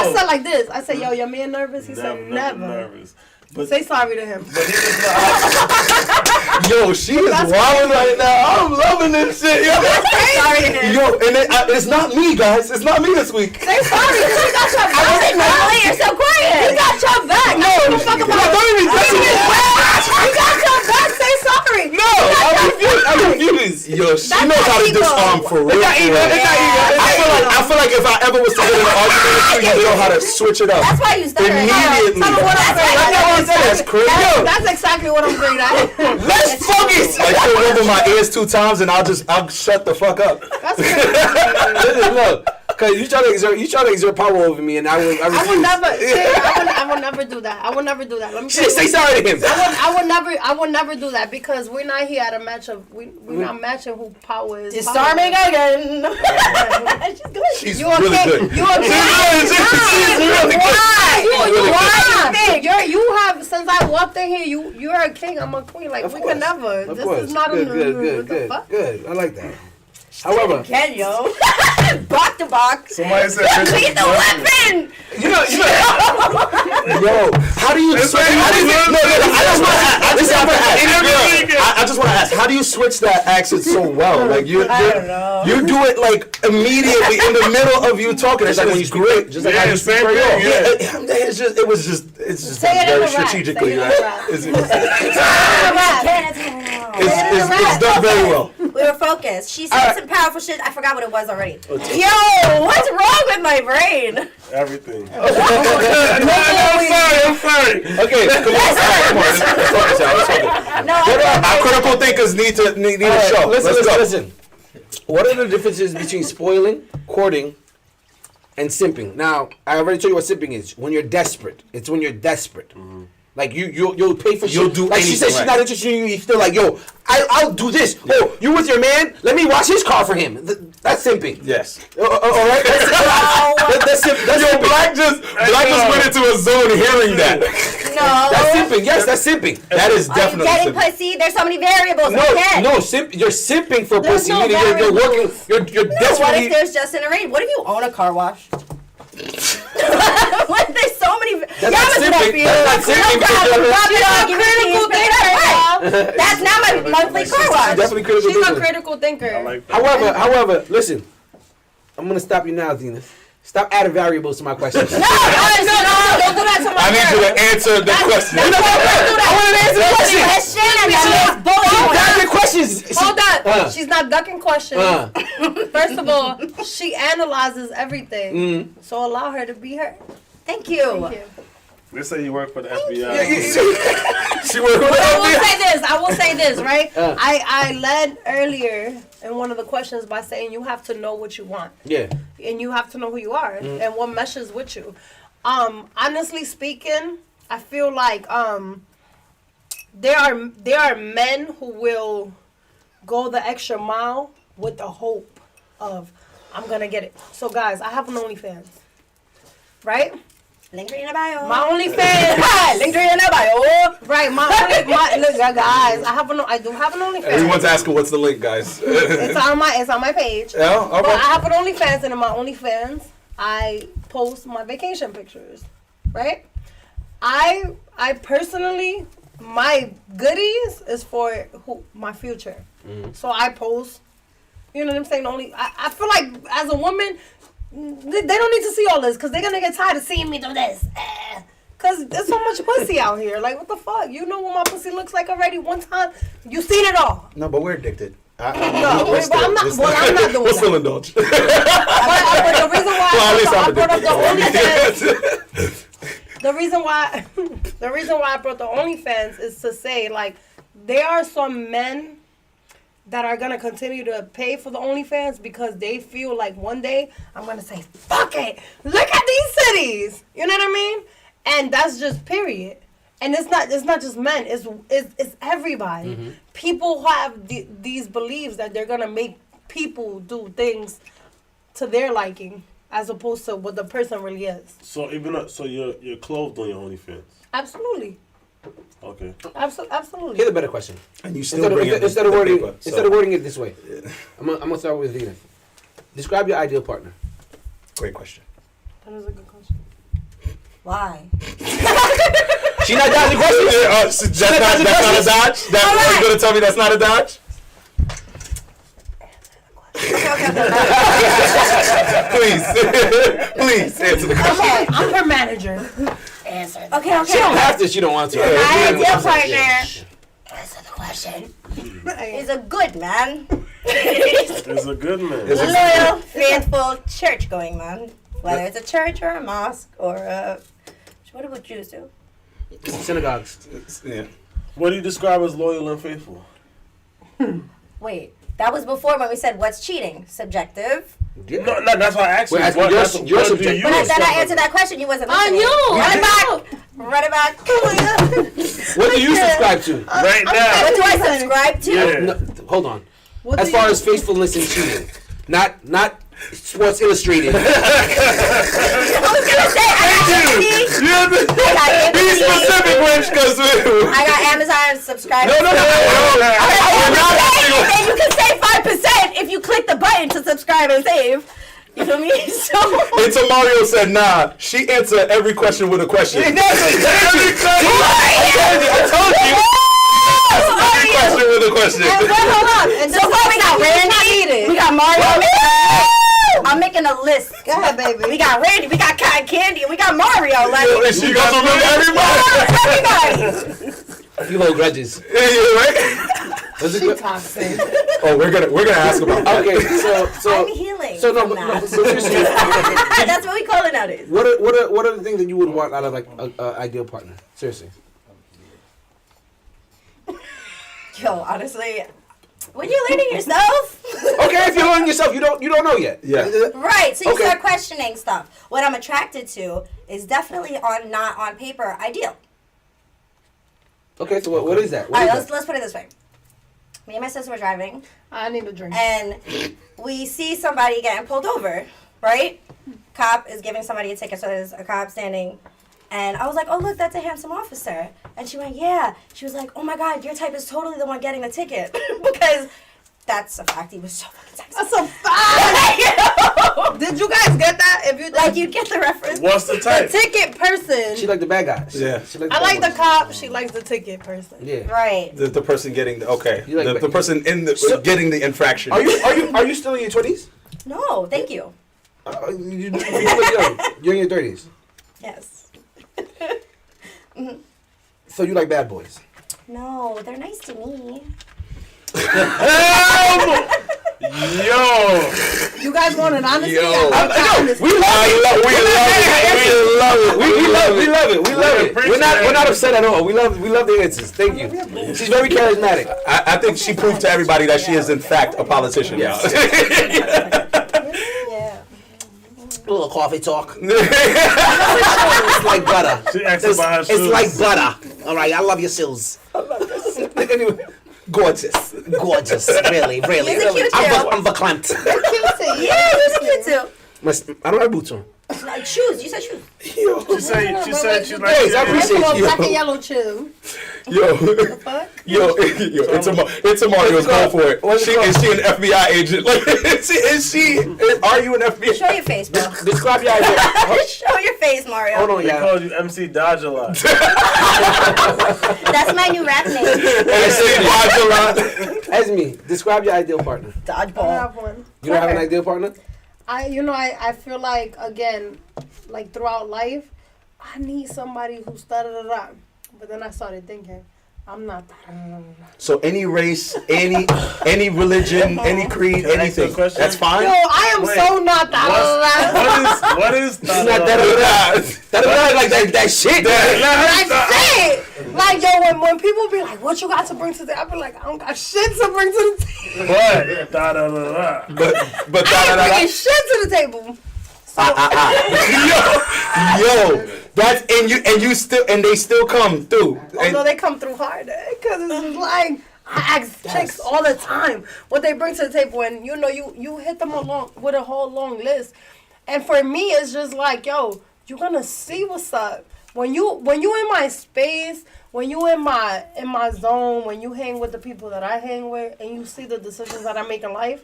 S1: no.
S2: said like this. I said, yo, your man nervous? He said, never.
S1: nervous. But
S2: Say sorry to him.
S1: But he just not.
S7: Yo, she is wilding right now. I'm loving this shit. Yo,
S3: Sorry to him.
S7: yo, and it's not me, guys. It's not me this week.
S2: Say sorry because he got your
S3: I wasn't
S2: back.
S3: normally. You're so quiet.
S2: He got your back.
S7: No,
S2: I don't fuck about it.
S7: don't even touch me.
S2: He got your back. Say sorry.
S7: No, I'm confused. Yo, she
S2: That's
S7: knows how to
S2: ego.
S7: disarm for real.
S5: not ego.
S7: for real.
S5: It's not ego.
S7: I feel like if I ever was to get in an argument with you, you know how to switch it up.
S3: That's why you stutter.
S7: Immediately.
S2: Tell me what I'm saying.
S7: That's crazy.
S2: That's exactly what I'm great at.
S7: Let's focus.
S4: Like she'll rub my ears 2 times and I'll shut the fuck up.
S2: That's crazy.
S5: Listen, look, because you try to exert power over me, and I
S2: I would
S5: refuse.
S2: never. I would never do that. I would never do that. Let me tell
S5: Shit,
S2: you
S5: say sorry to him.
S2: I would never do that because we're not here at a match of we're not matching who power is.
S3: Disarming again. She's good.
S7: She's
S2: You
S7: really
S2: okay?
S7: good.
S2: You okay?
S7: She's really good.
S2: Why? You have since I walked in here. You're a king. I'm a queen. Like we could never.
S5: Of
S2: This
S5: course.
S2: is not
S5: good,
S2: a
S5: good.
S2: what the fuck?
S5: Good. I like that. However,
S3: Again, yo. Box to box.
S1: Somebody said
S3: Lethal weapon.
S5: you know.
S7: Yo, how do you switch?
S4: I just want to ask, how do you switch that accent so well? Like you
S3: don't know.
S4: you do it like immediately in the middle of you talking. It's like when you great.
S5: Just like how you speak.
S1: same thing. Yeah.
S4: It's just
S2: Say it in
S4: very
S2: a rap.
S4: strategically.
S2: Say it in a
S4: Right?
S2: rap.
S4: It's done very well.
S3: We were focused. She said some powerful shit. I forgot what it was already.
S4: Oh,
S3: Yo, what's wrong with my brain?
S1: Everything.
S7: I'm sorry.
S4: Okay, come on. Let's focus out. Let's focus.
S3: No,
S4: Our critical thinkers need a show. Let's go.
S5: Listen. What are the differences between spoiling, courting, and simping? Now, I already told you what simping is. When you're desperate. It's when you're desperate. Like you'll pay for
S7: You'll
S5: shit.
S7: do
S5: like she said,
S7: anything,
S5: she's not interested in you. You're still like, yo, I'll do this. Oh, you with your man? Let me wash his car for him. That's simping.
S7: Yes.
S5: All right. That's
S7: Black just went into a zone hearing that.
S3: No.
S5: That's simping. Yes, that's simping.
S7: That is
S3: Are you
S7: definitely
S3: getting
S7: simping.
S3: pussy? There's so many variables.
S5: No,
S3: Again.
S5: no, you're simping for
S2: There's
S5: pussy.
S2: no
S5: Meaning you're working. You're
S3: What if
S5: desperately.
S3: there's just an array? What if you own a car wash? What if there's so many?
S5: That's not simping. That's not simping.
S3: That's not my monthly car wash.
S5: Definitely critical
S2: She's a
S5: thinker.
S2: critical thinker.
S1: I like that.
S5: However, listen. I'm gonna stop you now, Dina. Stop adding variables to my questions.
S3: No, don't do that to my
S7: I need you to answer the question.
S5: I want to answer the question. That's the questions.
S2: Hold on. She's not ducking questions. First of all, she analyzes everything. So allow her to be her.
S3: Thank you.
S2: Thank you.
S1: They say you work for the FBI.
S7: She worked with
S2: I will say this, right? I led earlier in one of the questions by saying you have to know what you want.
S5: Yeah.
S2: And you have to know who you are and what meshes with you. Honestly speaking, I feel like there are men who will go the extra mile with the hope of I'm gonna get it. So guys, I have an OnlyFans, right?
S3: Link in the bio.
S2: My OnlyFans.
S3: Link in the bio.
S2: Right, look, guys, I do have an OnlyFans.
S7: Everyone's asking what's the link, guys.
S2: It's on my page.
S7: Yeah, all
S2: But I
S7: right.
S2: have an OnlyFans, and in my OnlyFans, I post my vacation pictures, right? I personally, my goodies is for my future. So I post, you know what I'm saying? I feel like as a woman, they don't need to see all this because they're gonna get tired of seeing me do this. Cause there's so much pussy out here. Like what the fuck? You know what my pussy looks like already. One time, you seen it all.
S4: No, but we're addicted.
S2: No, but I'm not doing
S7: We'll still
S2: that.
S7: indulge.
S2: But the reason why
S7: Well, at least
S2: I
S7: I'm
S2: brought up the
S7: addicted.
S2: OnlyFans, the reason why I brought the OnlyFans is to say like there are some men that are gonna continue to pay for the OnlyFans because they feel like one day I'm gonna say fuck it, look at these cities, you know what I mean? And that's just period. And it's not just men. It's everybody. Mm-hmm. People have these beliefs that they're gonna make people do things to their liking as opposed to what the person really is.
S1: So you're clothed on your OnlyFans.
S2: Absolutely.
S1: Okay.
S2: Absolutely.
S5: Here's a better question.
S4: And you still bring
S5: instead of wording it this way, I'm gonna start with Dina. Describe your ideal partner.
S4: Great question.
S2: That is a good question.
S3: Why?
S5: She not dodging questions.
S7: That's not a dodge? You're going to tell me that's not a dodge? Please answer the question.
S2: Okay, I'm her manager.
S3: Okay.
S5: She don't have to. She don't want to.
S3: My ideal partner. Answer the question. Is a good man.
S1: It's a good man.
S3: Loyal, faithful, church-going man. Whether it's a church or a mosque or a... What would Jews do?
S5: Synagogues.
S7: Yeah.
S1: What do you describe as loyal and faithful?
S3: Wait, that was before when we said what's cheating? Subjective.
S5: Yeah.
S1: No, that's why I asked you.
S5: We're asking
S1: What
S5: your
S1: do
S5: subjective.
S1: you
S3: But then I
S1: describe?
S3: answered that question. You wasn't
S2: On
S3: listening.
S2: you.
S3: Run it back. Run it back.
S5: What do you subscribe to?
S1: Right now.
S3: What do I subscribe to?
S1: Yeah.
S5: No, hold on.
S2: What
S5: As
S2: do
S5: far
S2: you-
S5: as faithfulness and cheating, not Sports Illustrated.
S3: I was gonna say
S7: Be specific, Rich, because
S3: I got Amazon subscribe.
S7: No.
S3: And you can save 5% if you click the button to subscribe and save. You feel me? So
S7: Until Mario said, nah, she answered every question with a question.
S5: Exactly.
S7: I told you. Every question with a question.
S2: And hold on. And
S3: so far we got Randy, we got Mario. I'm making a list.
S2: Go ahead, baby.
S3: We got Randy, we got Cotton Candy, and we got Mario. Like
S7: And she got to remember everybody.
S3: everybody.
S5: You hold grudges.
S7: Yeah, right?
S5: Was it
S2: She
S5: good?
S2: toxic.
S7: Oh, we're gonna ask about that.
S5: Okay, so
S3: I'm healing.
S5: So no,
S3: from
S5: but
S3: that.
S5: seriously,
S3: That's what we call it nowadays.
S5: what are the things that you would want out of like an ideal partner? Seriously.
S3: Yo, honestly, when you're learning yourself.
S5: Okay, if you're learning yourself, you don't know yet.
S7: Yeah.
S3: Right, so you
S5: Okay.
S3: start questioning stuff. What I'm attracted to is definitely not on paper ideal.
S5: Okay, so what is that?
S3: All
S5: What
S3: right,
S5: is
S3: let's put it this way. Me and my sister were driving,
S2: I need a drink.
S3: and we see somebody getting pulled over, right? Cop is giving somebody a ticket, so there's a cop standing. And I was like, oh, look, that's a handsome officer. And she went, yeah. She was like, oh, my God, your type is totally the one getting the ticket. Because that's a fact. He was so fucking sexy.
S2: That's a fact. Did you guys get that? If you
S3: Like, you get the reference.
S1: What's the
S2: the
S1: type?
S2: ticket person.
S5: She like the bad guys.
S4: Yeah.
S5: She like
S2: I like the
S5: bad
S2: cop. She likes the ticket person.
S5: ones. Yeah.
S3: Right.
S4: The person getting the
S5: You like
S4: the person in the getting the infraction.
S5: Are you still in your 20s?
S3: No, thank you.
S5: You look young. You're in your 30s.
S3: Yes.
S5: So you like bad boys?
S3: No, they're nice to me.
S1: Yo,
S2: You guys want an honesty?
S4: Yo.
S5: We love it. We're not upset at all. We love the answers. Thank you. She's very charismatic.
S4: I think she proved to everybody that she is in fact a politician.
S5: Yes.
S3: Yeah.
S5: A little coffee talk. It's like butter.
S1: she asked about her
S5: It's
S1: shoes.
S5: like butter. All right, I love your sills. Anyway, gorgeous, really.
S3: He's a cute
S5: I'm verklempt.
S3: You're cute too. Yeah, you're cute too.
S5: I don't have boots on.
S3: Like shoes. You said shoes.
S1: She said she like
S5: Thanks, I appreciate
S2: Let's go
S5: you.
S2: black and yellow chill.
S4: Yo,
S2: Fuck.
S4: it's a Mario's go for it.
S5: What's it called?
S4: Is she an FBI agent? Like, are you an FBI?
S3: Show your face, bro.
S5: Describe your idea.
S3: Show your face, Mario.
S5: Hold on,
S1: They
S5: y'all.
S1: called you MC Dodge a lot.
S3: That's my new rap name.
S5: Esme, describe your ideal partner.
S2: I
S3: Dodgeball.
S2: have one.
S5: You don't have an ideal partner?
S2: I feel like, again, like throughout life, I need somebody who's da-da-da-da. But then I started thinking, I'm not da-da-da-da.
S4: So any race, any religion, any creed,
S1: Can I ask you a
S4: anything,
S1: question?
S4: that's fine.
S2: Yo, I am
S1: Wait,
S2: so not da-da-da-da.
S1: What is
S5: It's not that like that shit.
S2: That's it. Like, yo, when people be like, what you got to bring to the table? I be like, I don't got shit to bring to the table.
S1: But da da da da.
S4: But
S2: I ain't bringing shit to the table.
S4: yo, that's and you still and they still come through.
S2: Although they come through hard, because it's just like, I ask chicks all the time what they bring to the table, and you hit them along with a whole long list. And for me, it's just like, yo, you're gonna see what's up. When you in my space, when you in my zone, when you hang with the people that I hang with, and you see the decisions that I make in life,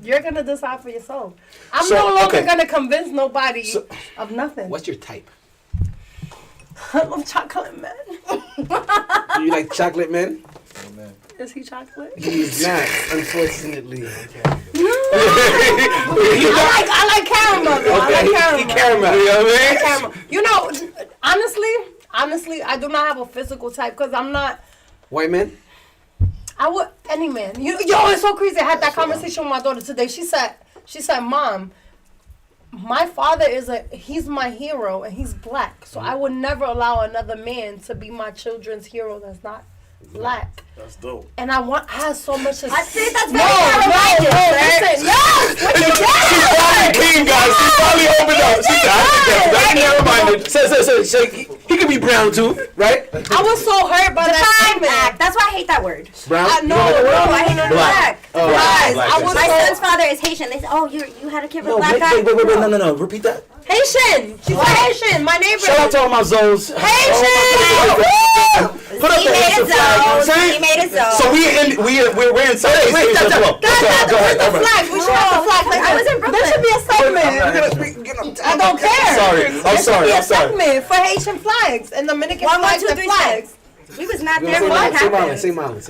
S2: you're gonna decide for yourself. I'm no longer gonna convince nobody of nothing.
S5: What's your type?
S2: I love chocolate man.
S5: Do you like chocolate men?
S2: Is he chocolate?
S5: He's not, unfortunately.
S2: I like caramel though. I like caramel.
S5: He caramel. You know what I mean?
S2: Caramel. You know, honestly, I do not have a physical type because I'm not.
S5: White men?
S2: I would any man. Yo, it's so crazy. I had that conversation with my daughter today. She said, Mom, my father he's my hero and he's black. So I would never allow another man to be my children's hero that's not black.
S1: That's dope.
S2: And I have so much to
S3: I think that's
S2: No,
S3: very
S2: listen,
S4: Finally came, guys. She finally opened up. She said, "That's narrow-minded."
S5: So he could be brown too, right?
S2: I was so hurt by that
S3: Time
S2: statement.
S3: back. That's why I hate that word.
S5: Brown?
S2: I know.
S3: No, I hate the word black.
S5: Oh,
S2: Guys,
S5: black.
S2: I was
S3: My
S2: so
S3: son's father is Haitian. They said, "Oh, you had a kid with a
S4: No,
S3: black
S4: wait,
S3: guy."
S4: no. Repeat that.
S2: Haitian. She's Haitian. My neighbor.
S5: Shout out to all my zones.
S2: Haitian.
S4: Put up
S3: He
S4: the
S3: made
S4: Haitian
S3: his
S4: flag.
S3: own. He made his own.
S4: So we're inside.
S5: Wait,
S4: as well.
S2: Guys,
S4: Go ahead.
S2: the flag. We should have the flag. Like,
S3: I was in Brooklyn.
S2: There should be a segment. I don't care.
S4: Sorry. I'm sorry.
S2: There should be a segment for Haitian flags and Dominican flags and flags.
S3: We was not there when that happened.
S5: Same island.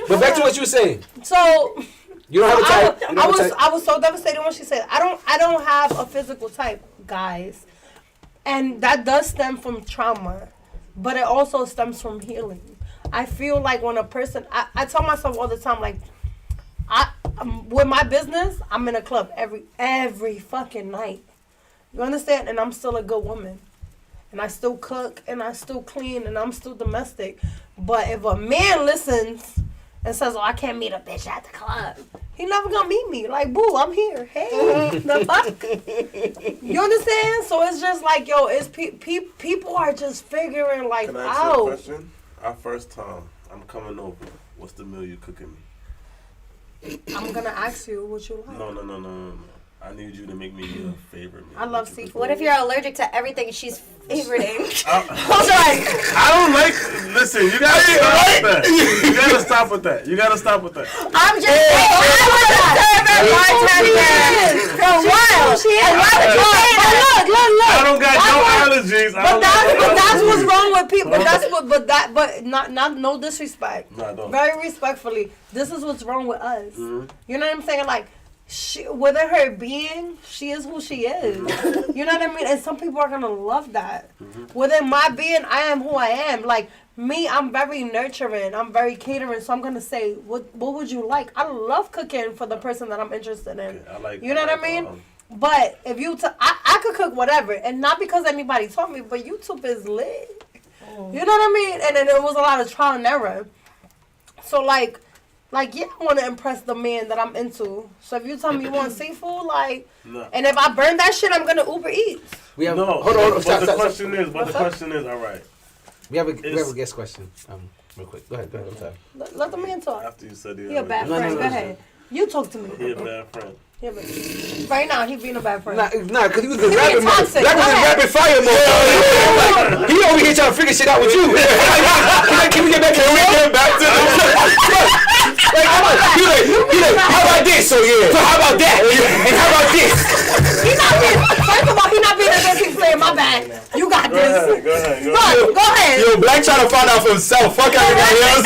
S5: But back to what you were saying.
S2: So
S5: You don't have a type. You don't have a type.
S2: I was so devastated when she said, I don't have a physical type, guys. And that does stem from trauma, but it also stems from healing. I feel like when a person, I tell myself all the time, like, with my business, I'm in a club every fucking night. You understand? And I'm still a good woman. And I still cook, and I still clean, and I'm still domestic. But if a man listens and says, oh, I can't meet a bitch at the club, He never gonna meet me. Like, boo, I'm here. Hey, the fuck? You understand? So it's just like, yo, it's people are just figuring like
S1: Can I ask you a
S2: out.
S1: question? Our first time, I'm coming over. What's the meal you cooking me?
S2: I'm gonna ask you what you like.
S1: No. I need you to make me your favorite meal.
S2: I love
S1: What you
S2: seafood.
S3: What if you're allergic to everything she's favoriting?
S1: Hold on. I don't like. Listen, you gotta stop with that. You gotta stop with that. You gotta stop with that.
S3: I'm just saying, I was a server bartender for a while. And why would you say that? Look.
S1: I don't got no allergies.
S2: But that's what's wrong with people. But not no disrespect.
S1: No, I don't.
S2: Very respectfully, this is what's wrong with us.
S1: Mm-hmm.
S2: You know what I'm saying? Like, within her being, she is who she is. You know what I mean? And some people are gonna love that. Within my being, I am who I am. Like me, I'm very nurturing. I'm very catering. So I'm gonna say, what would you like? I love cooking for the person that I'm interested in.
S1: Okay, I like.
S2: You know what I mean? But if you, I could cook whatever, and not because anybody taught me, but YouTube is lit. You know what I mean? And then there was a lot of trial and error. So like yeah, I want to impress the man that I'm into. So if you tell me you want seafood, like,
S1: No.
S2: and if I burn that shit, I'm gonna Uber Eats.
S5: We have
S1: No.
S5: hold on.
S1: But
S5: Stop.
S1: the question is, all right.
S5: We have a guest question. Real quick. Go ahead. I'm sorry.
S2: Let the man talk.
S1: After you said
S2: He a bad
S5: No,
S2: friend.
S5: no,
S2: Go ahead. You talk to me.
S1: He a bad friend.
S2: Yeah, but right now he being a bad friend.
S5: Nah, cause he was in
S2: He
S5: rapid
S2: being
S5: mode.
S2: toxic.
S5: That was
S2: Go
S5: in
S2: ahead.
S5: rapid fire mode. Like, he over here trying to figure shit out with you. Can we get back to Like, he like, how about this? So yeah. So how about that? And how about this?
S2: He not being. First of all, he not being a good player. My bad. You got
S1: Go
S2: this.
S1: ahead. Go ahead.
S2: Look, go ahead.
S7: Yo, Black trying to find out for himself. Fuck everybody else.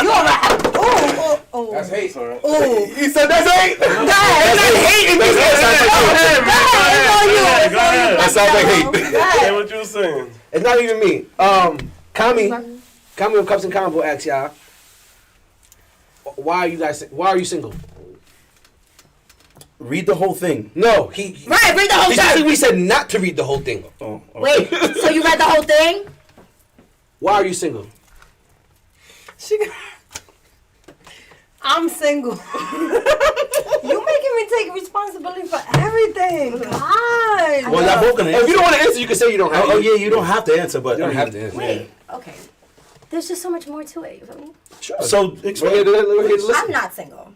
S2: You alright? Oh.
S5: That's hate.
S1: Sorry.
S2: Oh.
S7: He said that's hate.
S2: Go ahead.
S7: Hate.
S1: Go ahead.
S7: That sounds like hate.
S1: Say what you were saying.
S5: It's not even me. Kami of Cups and Combo asks y'all, why are you single?
S4: Read the whole thing.
S5: No,
S3: Right, read the whole thing.
S5: we said not to read the whole thing.
S4: Oh,
S3: Wait, so you read the whole thing?
S5: Why are you single?
S2: I'm single. You making me take responsibility for everything. God.
S4: Well, y'all both gonna
S5: If
S4: answer.
S5: you don't want to answer, you can say you don't have to.
S4: Oh yeah, you don't have to answer, but
S5: You don't have to answer.
S3: Wait, okay. There's just so much more to it, you feel me?
S5: Sure.
S4: So
S5: We're
S4: explain.
S5: here to listen.
S3: I'm not single.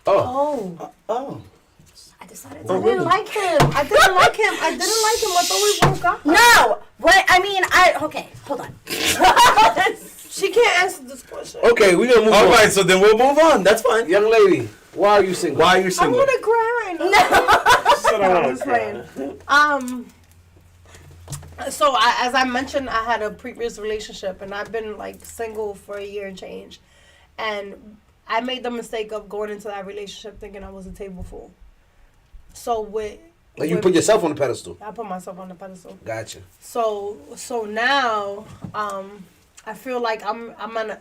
S5: Oh.
S4: Oh.
S3: I decided
S2: I
S3: to
S2: didn't like him. I thought we broke up.
S3: No! What, I mean, okay, hold on.
S2: She can't answer this question.
S5: Okay, we're gonna move
S4: All
S5: on.
S4: right, so then we'll move on. That's fine.
S5: Young lady, why are you single?
S4: Why are you
S2: I
S4: single?
S2: want to cry right now.
S1: She said I
S2: I'm
S1: want
S2: just
S1: to cry.
S2: playing. So as I mentioned, I had a previous relationship, and I've been like single for a year and change, and I made the mistake of going into that relationship thinking I was a table full. So
S5: Like you put yourself on the pedestal.
S2: I put myself on the pedestal.
S5: Gotcha.
S2: So now, I feel like I'm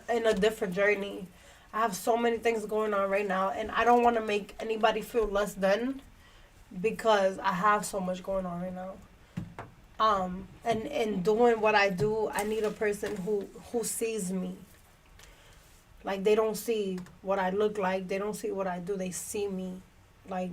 S2: in a different journey. I have so many things going on right now, and I don't want to make anybody feel less than because I have so much going on right now. And in doing what I do, I need a person who sees me. Like, they don't see what I look like. They don't see what I do. They see me. Like,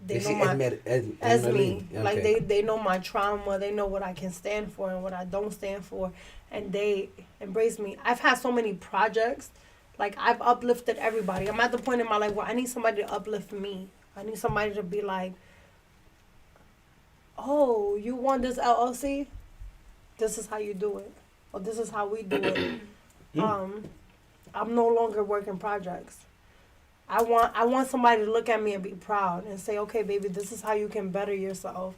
S2: they know my... As me. Like, they know my trauma. They know what I can stand for and what I don't stand for. And they embrace me. I've had so many projects. Like, I've uplifted everybody. I'm at the point in my life where I need somebody to uplift me. I need somebody to be like, oh, you want this LLC? This is how you do it. Or this is how we do it. I'm no longer working projects. I want somebody to look at me and be proud and say, okay, baby, this is how you can better yourself.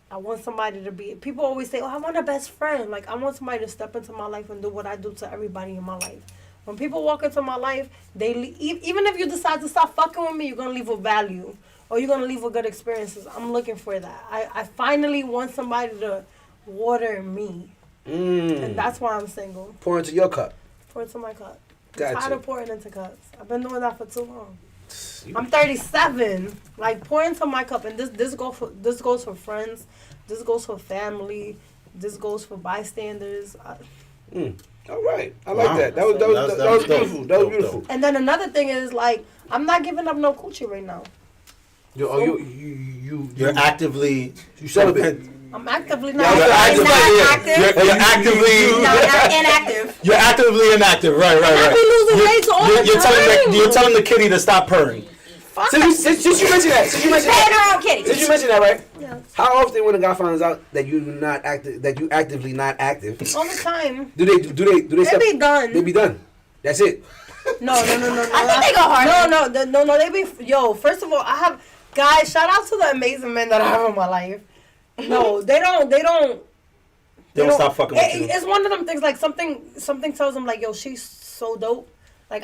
S2: I want somebody to be... People always say, oh, I want a best friend. Like, I want somebody to step into my life and do what I do to everybody in my life. When people walk into my life, even if you decide to stop fucking with me, you're going to leave with value. Or you're going to leave with good experiences. I'm looking for that. I finally want somebody to water me. And that's why I'm single.
S5: Pour into your cup.
S2: Pour into my cup.
S5: Gotcha.
S2: I'm tired of pouring into cups. I've been doing that for too long. I'm 37. Like, pour into my cup, and this goes for friends, this goes for family, this goes for bystanders.
S5: All right, I like
S4: Wow.
S5: that. That was
S4: dope.
S5: beautiful. That was
S4: Dope,
S5: beautiful.
S2: And then another thing is like, I'm not giving up no coochie right now.
S4: You're actively.
S5: You celebrate.
S2: I'm actively
S5: Yeah,
S2: not.
S5: you're
S4: You're actively.
S3: No, not inactive.
S4: You're actively inactive. Right.
S2: I be losing weight all the time.
S4: You're telling the kitty to stop purring.
S2: Fuck.
S5: Since you mentioned that,
S3: Paying her own kitty.
S5: Since you mentioned that, right?
S2: Yeah.
S5: How often when a guy finds out that you not active, that you actively not active,
S2: All the time.
S5: do they
S2: They
S5: step?
S2: be done.
S5: They be done. That's it.
S2: No.
S3: I think they go harder.
S2: No. They be. Yo, first of all, I have guys. Shout out to the amazing men that I have in my life. No, they don't.
S4: They don't stop fucking with you.
S2: It's one of them things. Like something tells them like, yo, she's so dope. Like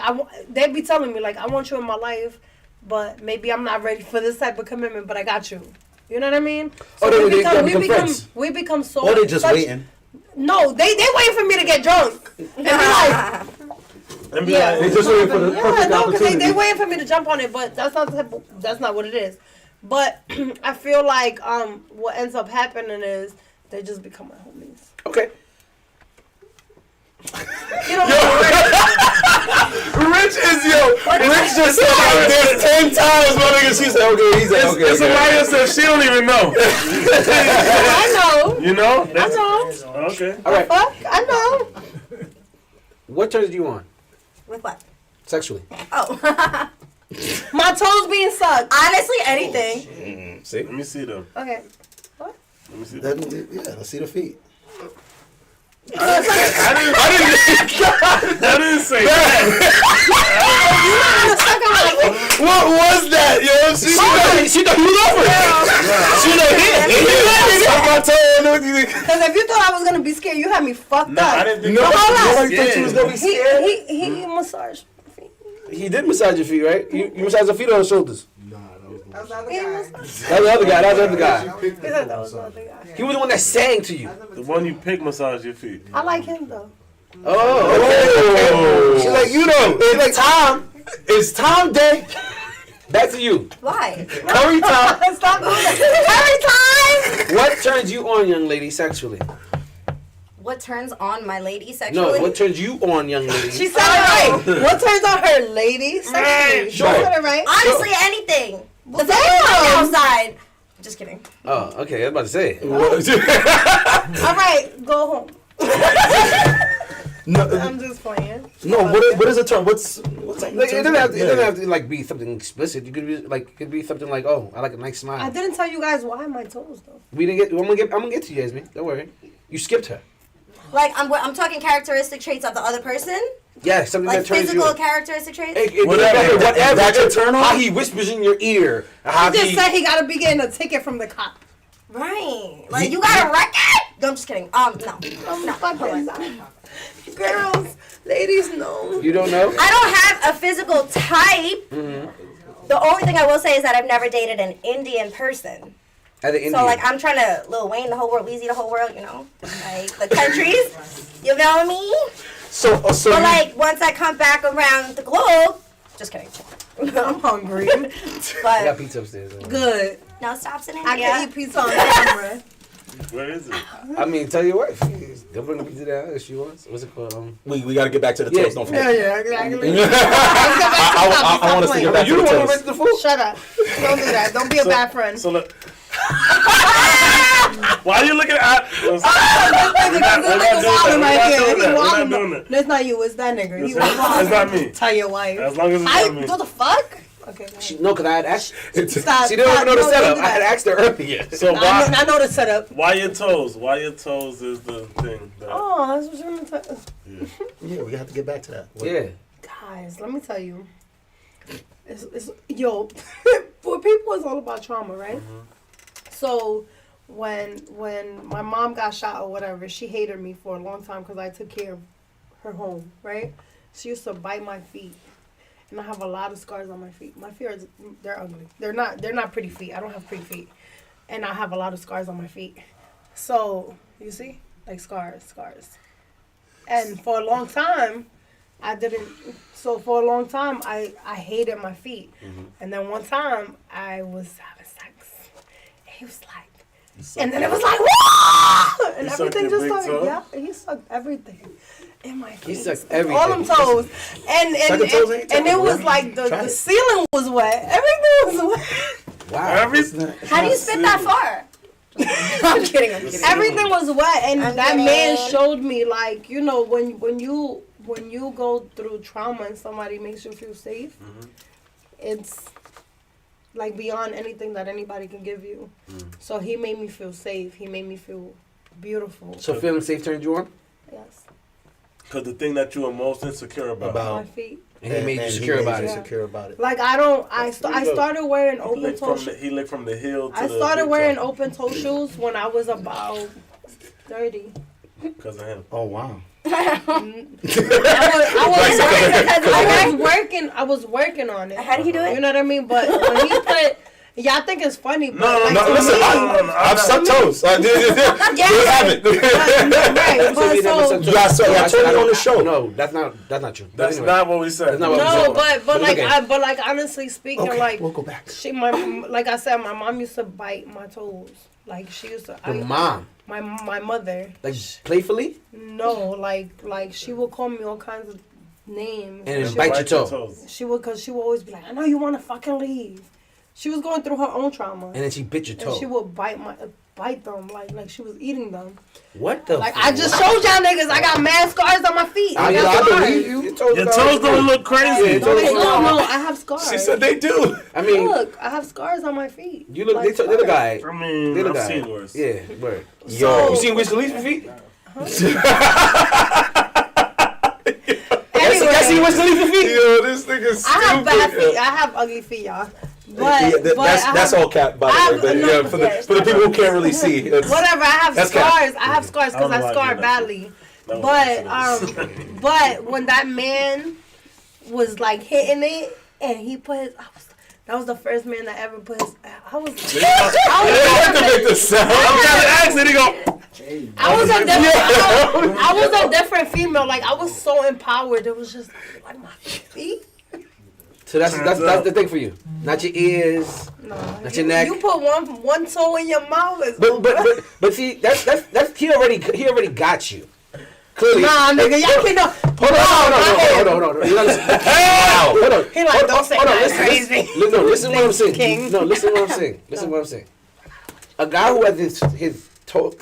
S2: they be telling me like, I want you in my life, but maybe I'm not ready for this type of commitment. But I got you. You know what I mean? So
S5: they become friends.
S2: we become so.
S4: Or they just waiting.
S2: No, they waiting for me to get drunk. And be like,
S1: And be
S2: Yeah.
S1: like,
S5: They just waiting for the perfect
S2: no, because
S5: opportunity.
S2: they waiting for me to jump on it, but that's not what it is. But I feel like what ends up happening is they just become my homies.
S5: Okay.
S2: You know,
S7: Rich just said like this 10 times, my nigga. She said, okay, he said, okay.
S1: it's Amaya said she don't even know.
S2: I know.
S1: You know?
S2: I know.
S1: Okay.
S5: All right.
S2: Fuck, I know.
S5: What turns you on
S3: With what?
S5: sexually?
S3: Oh.
S2: My toes being sucked.
S3: Honestly, anything.
S4: See?
S1: Let me see them.
S2: Okay. What?
S1: Let me see them.
S4: Let's see the feet.
S1: I didn't say that.
S7: What was that, yo? She thought you love her. She know
S2: Because if you thought I was gonna be scared, you had me fucked
S1: Nah, I
S2: up.
S1: didn't think
S7: No,
S1: that
S7: you thought she was gonna be scared.
S2: He massaged my feet.
S5: He did massage your feet, right? You massage the feet or the shoulders?
S2: He massaged.
S5: That was the other guy. That was the other guy.
S2: He said that was the other guy.
S5: He was the one that sang to you.
S1: The one you pick massage your feet.
S2: I like him though.
S5: Oh, she's like, you know, she's like, Tom.
S7: It's Tom Day.
S5: Back to you.
S3: Why?
S7: Curry time.
S2: Stop doing that.
S3: Every time.
S5: What turns you on, young lady, sexually?
S3: What turns on my lady sexually?
S5: No, what turns you on, young lady?
S2: She said it right. What turns on her lady sexually? She
S5: Sure.
S2: said it right.
S3: Honestly, anything. The
S2: Damn.
S3: outside. Just kidding.
S5: Oh, okay. I was about to say.
S2: All right, go home.
S4: No,
S2: I'm just playing.
S4: no. What is a term? What's
S5: Like, it doesn't have to like be something explicit. You could be like, it could be something like, oh, I like a nice smile.
S2: I didn't tell you guys why my toes though.
S5: We didn't get. I'm gonna get to you, Yasmin. Don't worry. You skipped her.
S3: Like, I'm talking characteristic traits of the other person.
S5: Yeah, something
S3: Like
S5: that turns you
S3: physical
S5: on.
S3: characteristic traits.
S5: Whatever.
S4: That's your turn on?
S5: How he whispers in your ear. How
S2: He just
S5: he.
S2: said he gotta be getting a ticket from the cop.
S3: Right. Like, you got a record? No, I'm just kidding. No.
S2: I'm fucking girls, ladies, no.
S5: You don't know?
S3: I don't have a physical type.
S5: Mm-hmm.
S3: The only thing I will say is that I've never dated an Indian person.
S5: At the Indian.
S3: So, like, I'm trying to Lil Wayne the whole world, Weezy the whole world, you know? Like, the countries. You know me?
S4: So
S3: But, like, once I come back around the globe, just kidding.
S2: I'm hungry.
S5: I got
S3: But,
S5: pizza upstairs.
S3: good. No stops in
S2: I
S3: India.
S2: can eat pizza on camera.
S1: Where is it?
S5: I mean, tell your wife. Don't bring the pizza down if she wants. What's it called?
S4: we got to get back to the
S5: Yeah.
S4: toes. Don't forget.
S2: Yeah, exactly.
S4: I want us to get back
S5: You
S4: to
S5: the
S4: the
S5: one who
S4: toes.
S5: rented the food?
S2: Shut up. Don't do that. Don't be a bad friend.
S1: So look. Why are you looking at? We're not doing that.
S2: That's not you. It's that nigga. He was
S1: That's
S2: wilding.
S1: not me.
S2: Tell your wife.
S1: As long as it's
S2: I
S1: not me.
S2: what the fuck? Okay. go ahead.
S5: No, because I had asked.
S2: Stop.
S5: She didn't even know the
S2: Stop.
S5: setup.
S2: Don't do
S5: I had
S2: that.
S5: asked her earlier.
S1: So
S2: I know the setup.
S1: why your toes? Why your toes is the thing. That,
S2: Oh, that's what you're gonna tell.
S4: Yeah, we have to get back to that.
S5: Yeah.
S2: Guys, let me tell you. It's yo, for people, it's all about trauma, right? So, when my mom got shot or whatever, she hated me for a long time because I took care of her home, right? She used to bite my feet, and I have a lot of scars on my feet. My feet they're ugly. They're not pretty feet. I don't have pretty feet, and I have a lot of scars on my feet. So you see, like scars. And for a long time, I didn't. So for a long time, I hated my feet. And then one time, I was having sex. And he was like, and then it was like, whoa! And
S1: He sucked
S2: everything
S1: your
S2: just
S1: big
S2: started.
S1: toe?
S2: Yeah, he sucked everything. in my
S5: He
S2: face.
S5: sucks everything.
S2: All them toes. And
S4: Sucking toes ain't
S2: and it
S4: terrible,
S2: was
S4: right?
S2: like
S4: Try
S2: the
S4: it.
S2: ceiling was wet. Everything was wet.
S5: Wow.
S1: Everything.
S3: How do you spit that far? I'm kidding. I'm kidding.
S2: Everything was wet, and
S3: I'm
S2: that
S3: kidding.
S2: man showed me, like, you know, when you go through trauma and somebody makes you feel safe, it's like beyond anything that anybody can give you. So he made me feel safe. He made me feel beautiful.
S5: So feeling safe turned you on,
S2: Yes,
S1: Because the thing that you are most insecure about.
S2: my feet.
S5: and he made you secure about it.
S4: Secure about it.
S2: Like I started wearing
S1: He
S2: open
S1: licked
S2: toe.
S1: he licked from the heel to
S2: I
S1: the
S2: started
S1: big
S2: wearing
S1: toe
S2: open toe shoes when I was about 30.
S1: because of him.
S4: Oh wow.
S2: I was working on it.
S3: How did he do
S2: You
S3: it?
S2: know what I mean? But when he put, yeah, I think it's funny. But
S1: No,
S2: like,
S1: no,
S2: to
S1: listen,
S2: me-
S7: I've sucked toes. I haven't.
S2: right?
S5: So we never
S2: But
S5: said
S2: so,
S4: Yeah, so I told you on the show.
S5: No, that's not true. But
S1: That's
S5: anyway.
S1: not what we said.
S5: That's not what we said.
S2: no, but
S5: But
S2: like
S5: okay.
S2: but like honestly speaking,
S4: Okay,
S2: like
S4: we'll go back.
S2: like I said, my mom used to bite my toes. Like she used to.
S5: Your mom,
S2: My mother.
S5: like playfully,
S2: No, like she would call me all kinds of names.
S5: and then
S2: she
S5: bite
S2: would,
S5: your toe,
S2: She would, cause she would always be like, I know you want to fucking leave. She was going through her own trauma,
S5: and then she bit your
S2: and she
S5: toe.
S2: would bite them like she was eating them.
S5: What the?
S2: Like I just showed y'all niggas, I got mad scars on my feet.
S5: I
S2: got scars.
S5: believe you.
S1: Your toes don't look crazy.
S2: No, they don't. No, I have scars.
S7: She said they do.
S5: I mean,
S2: Look, I have scars on my feet.
S5: you look.
S2: Like
S5: They look guy.
S1: I mean,
S5: They look
S1: I've
S5: guy.
S1: seen worse.
S5: Yeah, word.
S2: So-
S5: You seen Wiz Khalifa's feet?
S2: Anyway,
S5: Y'all seen Wiz Khalifa's feet?
S7: Yo, this nigga's stupid.
S2: I have bad feet. I have ugly feet, y'all. But,
S4: That's all cap, by
S2: I
S4: the way.
S2: have-
S4: But
S2: no,
S4: yeah,
S2: yes.
S4: for the people who can't really see, it's,
S2: whatever. I have
S4: That's
S2: scars. I have scars
S1: I don't
S2: because
S1: know
S2: I
S1: why I
S2: scarred
S1: did that.
S2: badly.
S1: That was
S2: But
S1: accident.
S2: but when that man was like hitting it, and he put his, that was the first man that ever put his. I was
S7: Make the sound.
S2: I was a different female. Like I was so empowered. It was just like my feet.
S5: So that's the thing for you. Not your ears.
S2: No,
S5: Not your neck.
S2: You put one toe in your mouth. It's
S5: But see that's he already got you. Clearly.
S2: nah, nigga, y'all can't.
S5: Hold on. You understand? Hold on.
S2: He like, don't say that crazy.
S5: Listen to what I'm saying.
S2: King.
S5: No, listen to what I'm saying. Listen to what I'm saying. A guy who has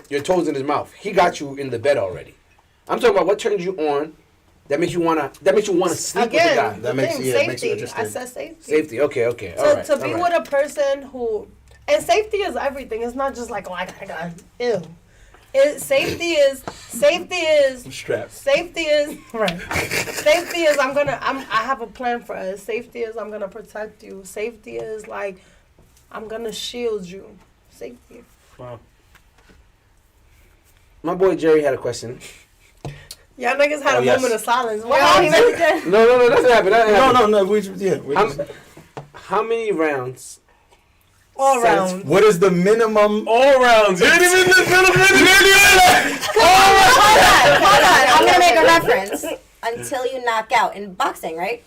S5: your toes in his mouth, he got you in the bed already. I'm talking about what turns you on, that makes you wanna sleep with the
S2: Again,
S5: guy.
S2: the
S4: That makes-
S2: thing,
S4: yeah, it makes
S2: safety.
S4: you interested.
S2: I said safety.
S5: Safety. Okay.
S2: To be with a person who, and safety is everything. It's not just like, oh, I got a gun. Ew. Safety is
S4: strapped.
S2: Safety is right. Safety is I have a plan for us. Safety is I'm gonna protect you. Safety is like I'm gonna shield you. Safety.
S1: Wow.
S5: My boy Jerry had a question.
S2: Y'all niggas had a
S4: yes.
S2: moment of silence. What
S3: Yeah, he
S2: happened?
S3: really did.
S5: No, nothing happened.
S4: No.
S5: How many rounds?
S2: All around.
S4: What is the minimum?
S1: All rounds. You didn't even
S3: Hold on. I'm gonna make a reference. Until you knock out in boxing, right?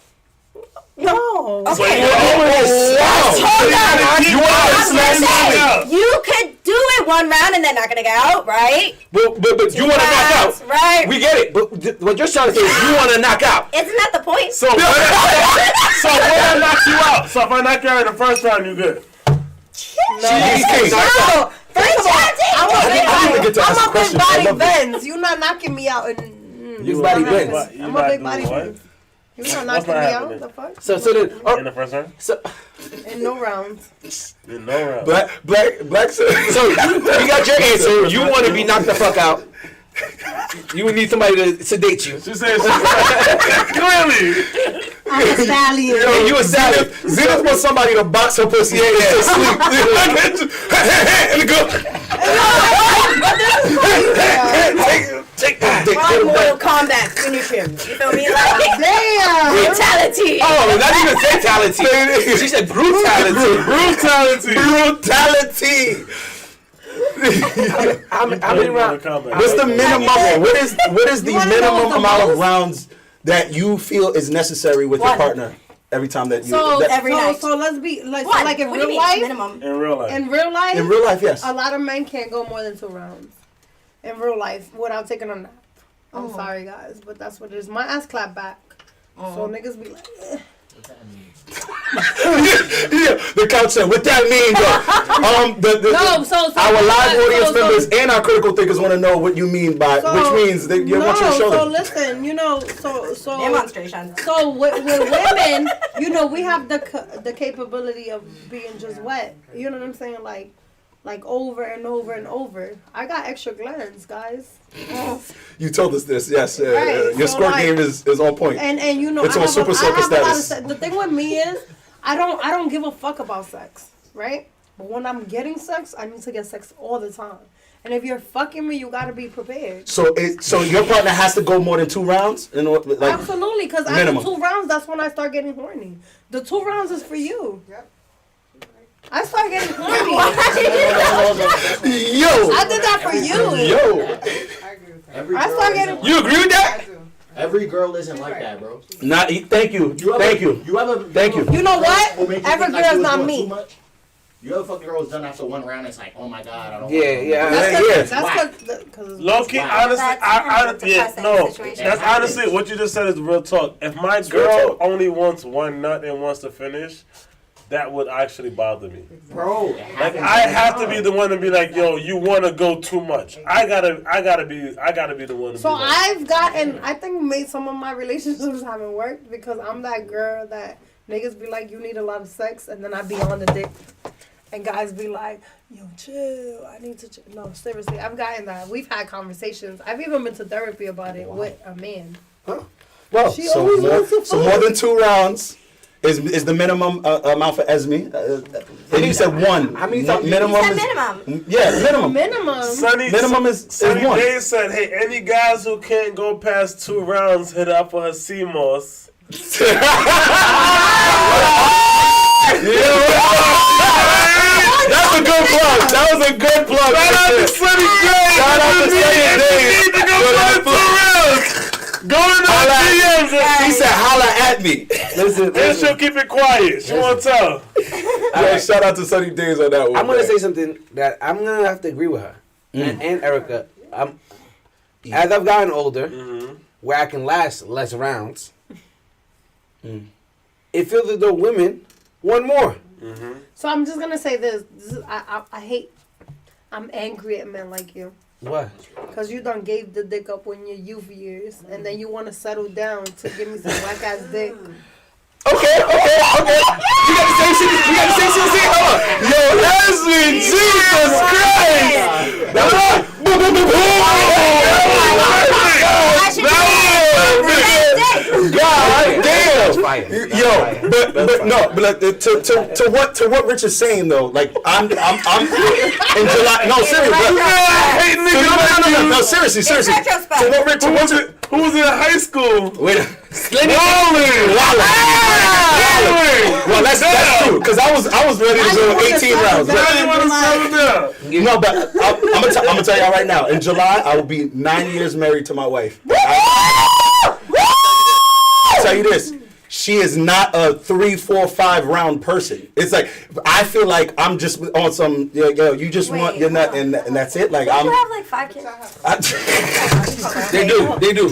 S2: No.
S3: Okay.
S1: You always
S3: Hold on.
S1: You always
S3: I'm
S1: smash
S3: saying,
S1: out.
S3: you could do it one round and then not gonna get out, right?
S5: But you want to knock
S3: Rounds,
S5: out.
S3: right?
S5: We get it. But what you're trying to say is you want to knock out.
S3: Isn't that the point?
S1: So when I knock you out, so if I knock you out in the first round, you good.
S2: No. First of all,
S4: I didn't get to ask
S2: I'm
S4: a
S2: a big
S4: question. I
S2: body
S4: love it.
S2: Benz. You not knocking me out.
S5: You body bends.
S2: I'm a big body Benz. You not knocking me out.
S1: happening?
S2: The fuck?
S5: So then,
S1: In the first round?
S5: so
S2: In no rounds.
S1: In no round.
S7: Black.
S5: so you got your answer. You want to be knocked the fuck out. You would need somebody to sedate you.
S1: She said clearly.
S2: I'm a stallion.
S5: And you a salad.
S7: Zenith wants somebody to box her pussy and to sleep. And go. Take this dick.
S3: Wrong Mortal Kombat finisher. You feel me? Like
S2: Damn.
S3: brutality.
S5: Oh, not even fatality. She said brutality.
S7: Brutality.
S5: How many rounds?
S4: What's the minimum? What is the
S2: You wanna know
S4: minimum
S2: the
S4: amount of
S2: most?
S4: rounds that you feel is necessary with your
S3: One.
S4: partner every time that you?
S2: So
S4: that-
S3: every night.
S2: So let's be like, so
S3: What?
S2: like in
S3: What do you
S2: real
S3: mean,
S2: life.
S3: minimum?
S1: In real life.
S2: In real life.
S4: in real life, yes.
S2: A lot of men can't go more than 2 rounds. In real life, without taking a nap. I'm sorry, guys, but that's what it is. My ass clap back. So niggas be like, eh.
S7: Yeah, the couch said, what that mean, though? Our live audience members and our critical thinkers want to know what you mean by, which means that you want you to show them.
S2: So listen, so
S3: Demonstration.
S2: So with women, we have the capability of being just wet. You know what I'm saying? Like over and over and over. I got extra glands, guys.
S7: You told us this, yes.
S2: Right,
S7: your squirt game is on point.
S2: And
S7: it's on Super Soaker status.
S2: The thing with me is, I don't give a fuck about sex, right? But when I'm getting sex, I need to get sex all the time. And if you're fucking me, you gotta be prepared.
S7: So your partner has to go more than 2 rounds?
S2: Absolutely, because after
S7: minimum.
S2: 2 rounds, that's when I start getting horny. The 2 rounds is for you. Yep. I start getting horny.
S7: Yo!
S2: I did that for you.
S7: Yo!
S2: I start getting.
S7: You agree with that?
S8: Every girl isn't like that, bro.
S7: Thank you. Thank you. Thank you.
S2: You know what? Every girl's not me.
S8: You ever fuck a girl's done after 1 round? It's like, oh my god, I don't.
S2: That's because
S1: low key, honestly, that's honestly what you just said is real talk. If my girl only wants 1 nut and wants to finish, that would actually bother me,
S8: bro.
S1: Like I have to be the one to be like, yo, you want to go too much. I gotta be the one.
S2: So I've gotten, I think some of my relationships haven't worked because I'm that girl that niggas be like, you need a lot of sex, and then I be on the dick, and guys be like, yo, chill. I need to chill. No, seriously, I've gotten that. We've had conversations. I've even been to therapy about it with a man.
S7: Huh? Well, so more than 2 rounds. Is the minimum amount for Esme? And you said 1.
S3: How many
S7: minimum?
S3: You said minimum.
S7: Yeah, minimum.
S2: Minimum
S7: is
S1: Sunny
S7: 1.
S1: Day said, hey, any guys who can't go past 2 rounds, hit up for her CMOS.
S7: That's a good plug. That was a good plug.
S1: Shout out to Sunny Day.
S7: Shout out to Sunny Day.
S1: Need to go past 2 rounds. Go in the DMs.
S7: He said, holla at me.
S1: Listen. She'll keep it quiet. She won't tell.
S7: Yeah, shout out to Sunny Days on that one.
S5: I'm going to say something that I'm going to have to agree with her. And Erica. As I've gotten older, where I can last less rounds, it feels as though women want more.
S2: So I'm just going to say this. I'm angry at men like you.
S5: What?
S2: Because you done gave the dick up when your youth years, and then you want to settle down to give me some whack ass dick.
S7: Okay. You got the same shit. Hold on. Yo, Leslie, Jesus Christ. God damn. Yo, but to what Rich is saying though, like I'm in July. No, seriously. No, seriously. To what Rich?
S1: Who was in high school?
S7: Wait. Well, that's true. Because I was ready to go 18 rounds. No, but I'm gonna tell y'all right now. In July, I will be 9 years married to my wife. I'll tell you this. She is not a 3, 4, 5 round person. It's like I feel like I'm just on some. Yo, you just want your nut, and that's it. Like
S3: you have like 5 kids.
S7: They do.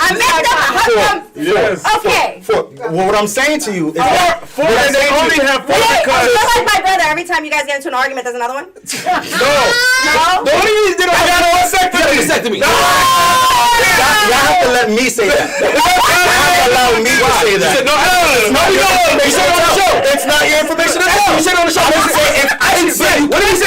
S3: I met them.
S1: Yes.
S3: Okay.
S7: Well, what I'm saying to you is that
S1: they only have 4
S3: You're
S1: because.
S3: like my brother. Every time you guys get into an argument, there's another one.
S7: No. The only reason they don't have a vasectomy. No. Y'all have to let me say that. You have to allow me to say that. No, you said on the show. It's not your information to tell. You said on the show. I didn't say. What did we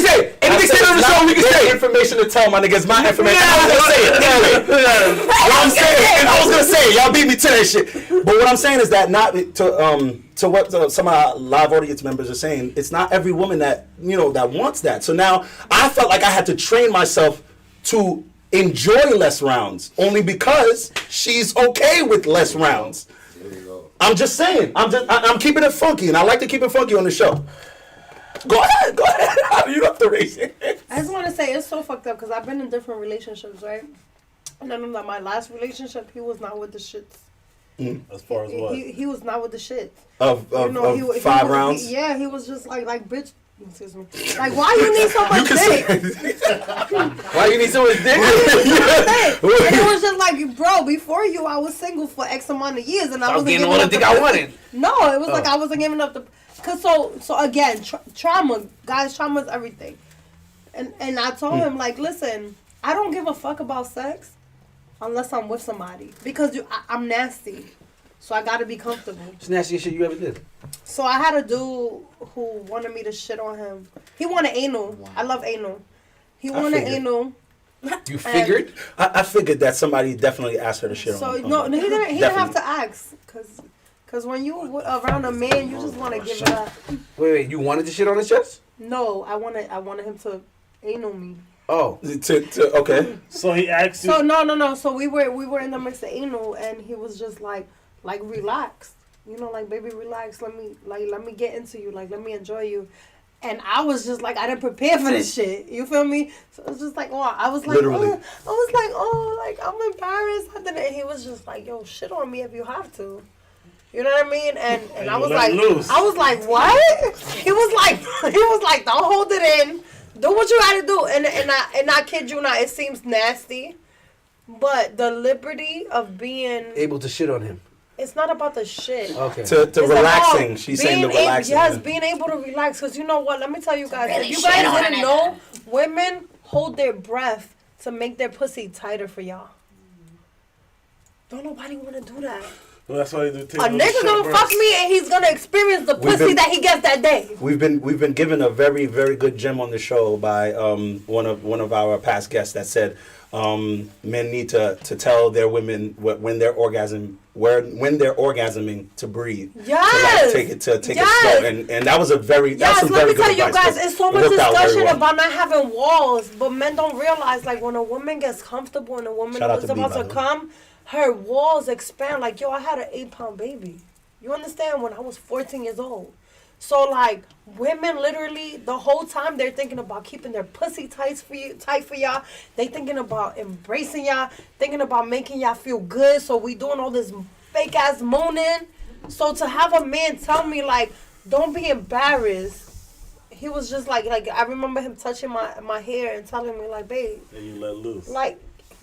S7: say? Anything said on the show, we can say. Information to tell, my nigga. It's my information. I was gonna say it. What I'm saying, I was gonna say it. Y'all beat me to that shit. But what I'm saying is that not to what some of our live audience members are saying. It's not every woman that that wants that. So now I felt like I had to train myself to enjoy less rounds only because she's okay with less rounds. There you go. I'm just saying. I'm keeping it funky, and I like to keep it funky on the show. Go ahead. You don't have to raise it.
S2: I just want to say it's so fucked up because I've been in different relationships, right? And I know that my last relationship, he was not with the shits.
S1: As far as what?
S2: He was not with the shits.
S7: Of 5 rounds?
S2: He was just like, bitch, Excuse me. Like, why you need so much dick?
S5: Why you need so much dick?
S2: And it was just like, bro, before you, I was single for X amount of years, and I wasn't
S5: getting
S2: giving
S5: all the
S2: up
S5: dick
S2: the
S5: I
S2: pussy.
S5: wanted.
S2: No, it was like I wasn't giving up the. Cause so again, trauma, guys, trauma is everything. And I told him, like, listen, I don't give a fuck about sex unless I'm with somebody, because I'm nasty, so I gotta be comfortable.
S5: It's the nastiest shit you ever did.
S2: So I had a dude who wanted me to shit on him. He wanted anal. I love anal. He wanted
S4: figured.
S2: anal.
S5: You figured?
S4: I figured that somebody definitely asked her to shit
S2: So
S4: on.
S2: no, he didn't. He didn't have
S4: Definitely.
S2: to ask, cause when you around a man, you just want to give it up.
S5: Wait, you wanted to shit on his chest?
S2: No, I wanted him to anal me.
S5: Oh.
S4: Okay.
S1: So he asked you.
S2: So no. So we were in the mix of anal, and he was just like relax, you know, like, baby, relax. Let me get into you, like, let me enjoy you. And I was just like, I didn't prepare for this shit. You feel me? So it was just like, oh, I was like,
S4: Literally.
S2: I'm embarrassed. And he was just like, yo, shit on me if you have to. You know what I mean? And I was like,
S1: loose.
S2: I was like, what? He was like, don't hold it in. Do what you gotta do. And I kid you not, it seems nasty, but the liberty of being
S5: Able to shit on him.
S2: It's not about the shit.
S5: Okay.
S4: To
S2: It's
S4: relaxing.
S2: about
S4: She's saying the
S2: being
S4: relaxing.
S2: Yes, being able to relax. Because you know what? Let me tell you guys.
S3: Really
S2: If you
S3: shit
S2: guys
S3: on
S2: didn't
S3: it.
S2: know, women hold their breath to make their pussy tighter for y'all. Don't nobody want to do that.
S1: Well, that's why they do.
S2: A nigga gonna fuck me and he's gonna experience the pussy that he gets that day.
S4: We've been given a very, very good gem on the show by one of our past guests that said men need to tell their women when they're orgasming to breathe.
S2: Yes.
S4: To take it slow.
S2: Yes.
S4: And that was a very
S2: Yes,
S4: some
S2: let
S4: very
S2: me tell
S4: good
S2: you
S4: advice,
S2: guys,
S4: but
S2: it's so
S4: it
S2: much
S4: worked out very
S2: discussion
S4: well.
S2: about not having walls, but men don't realize, like, when a woman gets comfortable and a woman
S4: Shout out
S2: is
S4: to B,
S2: about
S4: by
S2: to
S4: the way.
S2: come, her walls expand. Like, yo, I had an 8-pound baby. You understand? When I was 14 years old. So, like, women literally, the whole time, they're thinking about keeping their pussy tight for y'all. They thinking about embracing y'all, thinking about making y'all feel good. So we doing all this fake-ass moaning. So to have a man tell me, like, don't be embarrassed. He was just like I remember him touching my hair and telling me, like, babe.
S1: And you let loose.
S2: Like,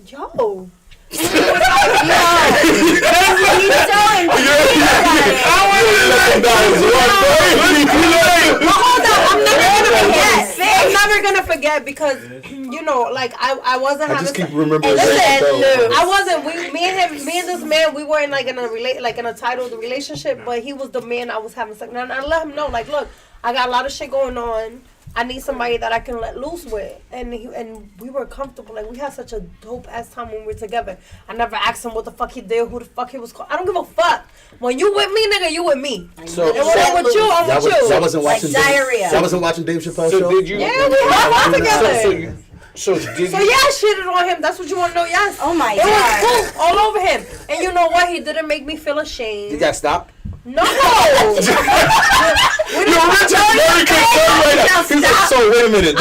S2: yo.
S3: He's so
S2: I'm never gonna forget because, you know, like, I wasn't
S4: I
S2: having.
S4: just keep remembering
S2: Listen,
S4: that.
S2: I wasn't. Me and this man, we were in in a titled relationship, but he was the man I was having sex. And I let him know, like, look, I got a lot of shit going on. I need somebody that I can let loose with, and we were comfortable. Like, we had such a dope ass time when we were together. I never asked him what the fuck he did, who the fuck he was called. I don't give a fuck. When you with me, nigga, you with me.
S4: So
S2: And when I'm with you, I'm with you.
S4: Y'all wasn't watching
S3: diarrhea.
S4: Y'all wasn't watching Dave Chappelle's
S5: So
S4: show?
S5: did you?
S2: Yeah, we had fun together.
S5: So did
S2: So
S5: you?
S2: yeah, I shitted on him. That's what you want to know? Yes.
S3: Oh my
S2: It was
S3: God.
S2: poop all over him. And you know what? He didn't make me feel ashamed.
S5: Did that stop?
S2: No.
S4: Yo, Rich is very concerned right now. He's like, so wait a minute.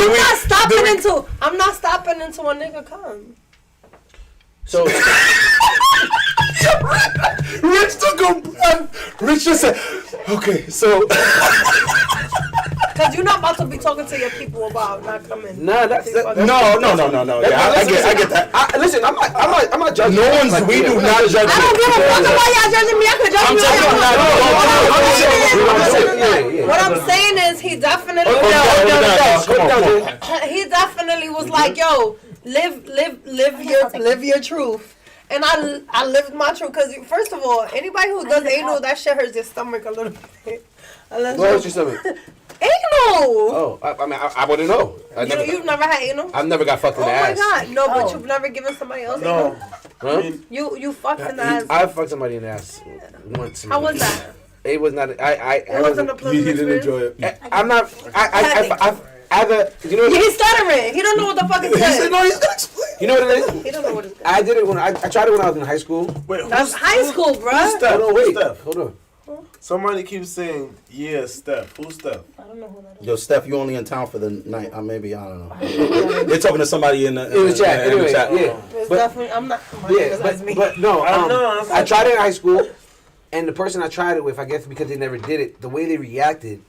S2: I'm not stopping until a nigga come.
S5: So
S4: Rich took a breath. Rich just said, okay, so.
S2: Cause you're not about to be talking to your people about not coming.
S5: nah, that's
S4: No. Yeah, I get that.
S5: Listen, I'm not judging.
S4: No one's, we do not judge
S2: I don't give a fuck about y'all judging me. I could judge me. What I'm saying is, he definitely. He definitely was like, yo, live your truth. And I lived my truth. Cause first of all, anybody who does anal, that shit hurts your stomach a little bit. Unless
S5: What hurts your stomach?
S2: Anal.
S5: Oh, I mean, I wouldn't know.
S2: You've never had anal?
S5: I've never got fucked in
S2: Oh
S5: the
S2: my
S5: ass.
S2: god, no, but
S3: Oh.
S2: you've never given somebody else
S1: No.
S2: anal?
S5: Huh?
S2: You fucked in the ass.
S5: I fucked somebody in the ass once.
S2: How was that?
S5: It was not.
S2: It wasn't a
S4: He
S2: pleasant
S4: didn't
S2: experience?
S4: enjoy it.
S5: I'm not. You know.
S2: He's stuttering. He don't know what the fuck it
S4: He said,
S2: said.
S4: no, he's gonna explain.
S5: You know what it is?
S2: He don't know what it's
S5: I did it when I tried it when I was in high school.
S1: Wait,
S2: That's high school, bruh.
S1: Steph?
S5: Hold on, wait.
S1: Steph?
S5: Hold on.
S1: Somebody keeps saying, yeah, Steph. Who's Steph?
S2: I don't know who that is.
S4: Yo, Steph, you only in town for the night. Maybe, I don't know. They're talking to somebody in the
S5: chat.
S4: in the
S5: Anyway,
S4: chat.
S5: yeah.
S2: It's
S5: But-
S2: definitely, I'm not.
S5: Yeah,
S2: that's me.
S5: but no.
S1: I don't know.
S5: I tried it in high school, and the person I tried it with, I guess because they never did it, the way they reacted,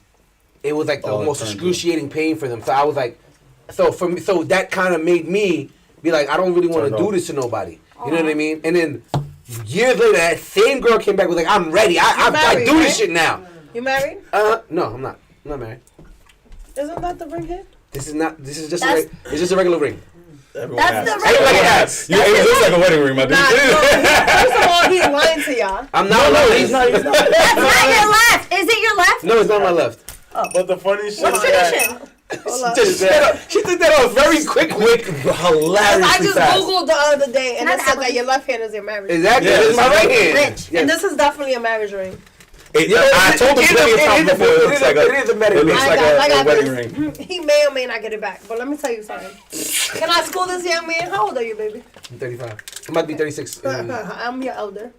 S5: it was like the
S4: Oh, it
S5: most
S4: turned
S5: excruciating pain for them. So I was like, so for me, so that kind of made me be like, I don't really want to
S4: Turned
S5: do
S4: off.
S5: this to nobody. You know what I mean? And then years later, that same girl came back with like, I'm ready. I
S2: married,
S5: do this
S2: right?
S5: shit now.
S2: You married?
S5: No, I'm not. I'm not married.
S2: Isn't that the ring hit?
S5: This is not. This is just
S3: That's-
S5: it's just a regular ring.
S7: Everyone
S3: That's
S7: has.
S3: the
S7: Everyone
S3: right
S7: has. It looks like a wedding ring, my dude.
S2: Nah, no, first of all, he's lying to y'all.
S5: I'm not. No,
S4: he's not.
S3: That's not your left. Is it your left?
S5: No, it's not my left.
S1: But the funny shit
S3: What's
S1: is that
S3: tradition?
S2: Hold up.
S5: She took that off very quick.
S4: Hilariously
S2: I just
S4: fast.
S2: Googled the other day and
S3: Can
S2: it
S3: I
S2: said
S3: have
S2: that
S3: one?
S2: your left hand is your marriage.
S5: Exactly.
S7: Yeah,
S5: This is my right hand.
S3: Rich.
S5: Yes.
S2: And this is definitely a marriage ring.
S7: I told him plenty of times before. It looks like
S5: it is a wedding
S7: it
S5: ring.
S7: looks
S2: I
S7: like
S2: got
S7: a wedding
S2: this.
S7: ring.
S2: He may or may not get it back, but let me tell you something. Can I school this young man? How old are you, baby?
S5: I'm 35. I might be 36.
S2: I'm your elder.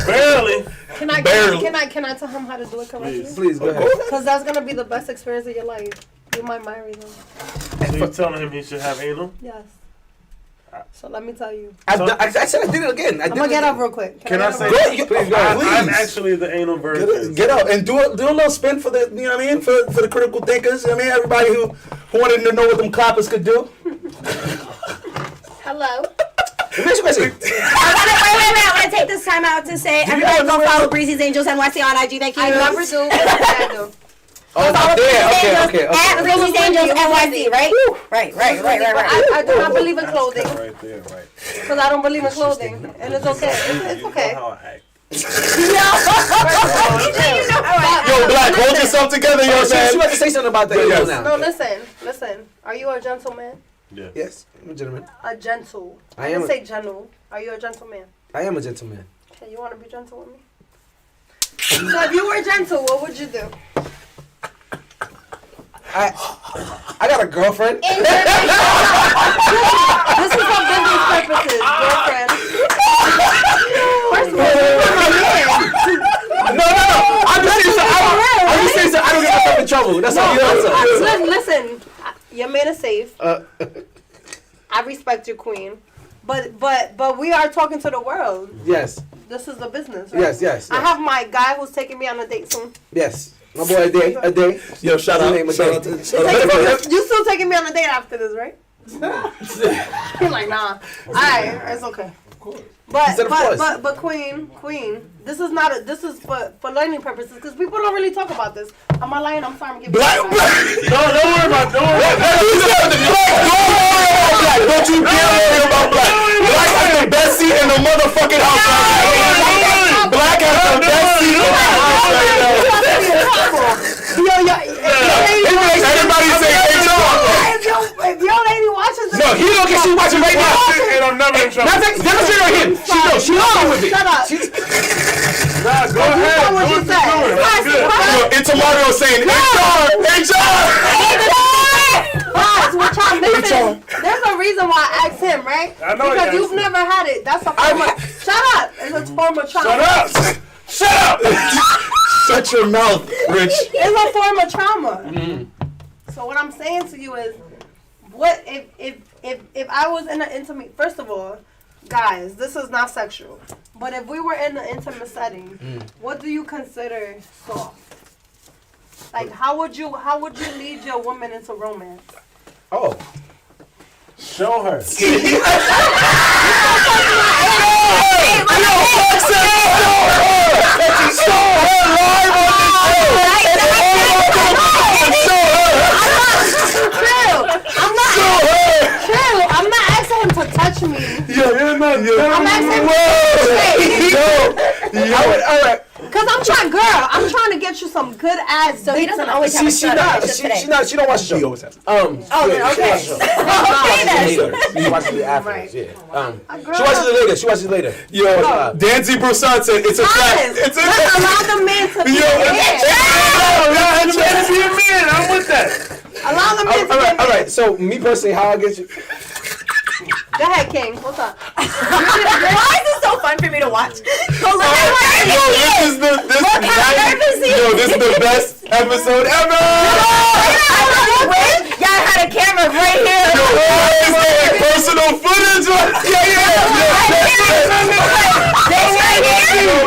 S1: barely.
S2: Can I
S7: Barely.
S2: can I tell him how to do it correctly?
S5: Please go ahead.
S2: Because that's gonna be the best experience of your life. You might marry them.
S1: So you telling him he should have anal?
S2: Yes. So let me tell you.
S5: I said I did it again.
S2: I'm gonna get up real quick.
S1: Can I say?
S5: Please go ahead.
S1: I'm actually the anal virgin.
S4: Get out and do a little spin for the, you know what I mean, for the critical thinkers. I mean, everybody who wanted to know what them clappers could do.
S2: Hello.
S5: Wait.
S3: I want to take this time out to say everybody go follow Breezy's Angels NYC on IG. Thank you.
S2: I never do. I do.
S5: Oh,
S3: Follow
S5: up there. Okay.
S3: At Breezy's Angels NYC, right? Right.
S2: I do not believe in clothing
S1: Right there, right.
S2: because I don't believe in clothing, and it's okay. It's okay.
S1: How I act.
S7: Yo, Black, hold yourself together, yo,
S5: She
S7: man.
S5: about to say something about that.
S7: Yes.
S5: Now.
S2: No, listen. Are you a gentleman?
S1: Yeah.
S5: Yes, I'm a gentleman.
S2: A gentle.
S5: I
S2: I
S5: am
S2: didn't
S5: a-
S2: say gentle. Are you a gentleman?
S5: I am a gentleman.
S2: Okay, you want to be gentle with me? So if you were gentle, what would you do?
S5: I got a girlfriend.
S2: This is for business purposes, girlfriend. First of all, you're my man.
S5: No. I'm just saying so I don't get myself in trouble. That's all you answer.
S2: Listen, your man is safe. I respect your queen, but we are talking to the world.
S5: Yes.
S2: This is a business, right?
S5: Yes.
S2: I have my guy who's taking me on a date soon.
S5: Yes. My boy, a day.
S7: Yo, shout out. Shout out to.
S2: You still taking me on a date after this, right? He's like, nah. Alright, it's okay. Of course. But Queen, this is for learning purposes because people don't really talk about this. Am I lying? I'm sorry. I'm giving
S7: Black.
S1: No, don't worry about it. Don't worry about
S7: Black, don't you dare worry about Black. Black has the best seat in the motherfucking house right now. Black has the best seat in the house right now. Everybody say
S2: If your lady watches this,
S5: No, he don't get. She's watching right now.
S1: And I'm never in trouble.
S5: Demonstrate on him. She knows with it.
S2: shut up.
S1: Nah, go ahead.
S2: know what
S1: Do
S2: you
S1: what
S2: said.
S1: you're doing. That's good.
S7: It's Mario saying HR.
S2: Guys, what y'all missing? There's a reason why I asked him, right?
S1: I know
S2: because
S1: he
S2: you've
S1: asked
S2: never had it. That's a form of. Shut up. It's a form of trauma.
S1: Shut up.
S4: Shut your mouth, Rich.
S2: It's a form of trauma. So what I'm saying to you is, what if I was in an intimate? First of all, guys, this is not sexual. But if we were in an intimate setting, what do you consider soft? Like how would you lead your woman into romance?
S5: Oh.
S1: Show her.
S2: I'm not asking him to touch me. I'm asking him
S5: All right.
S2: because I'm trying to get you some good ass.
S3: So he doesn't always have a shirt on. It's just today.
S5: She don't watch the show.
S7: He always has.
S3: Oh, then okay.
S5: She watches it afterwards.
S2: Right.
S5: Yeah. She watches it later.
S7: Yo, Dancy Broussard said it's a fact. It's a fact.
S2: Allow the man to be
S7: Yo,
S2: a man.
S1: I'm trying to be a man. I'm with that.
S2: Allow the man to be a man.
S5: All right. So me personally, how I get you?
S2: Go ahead, King. What's up?
S3: Why is this so fun for me to watch? Go look at
S7: Yo, this is the best episode ever.
S3: Y'all had a camera right here.
S7: Yo, always getting personal footage.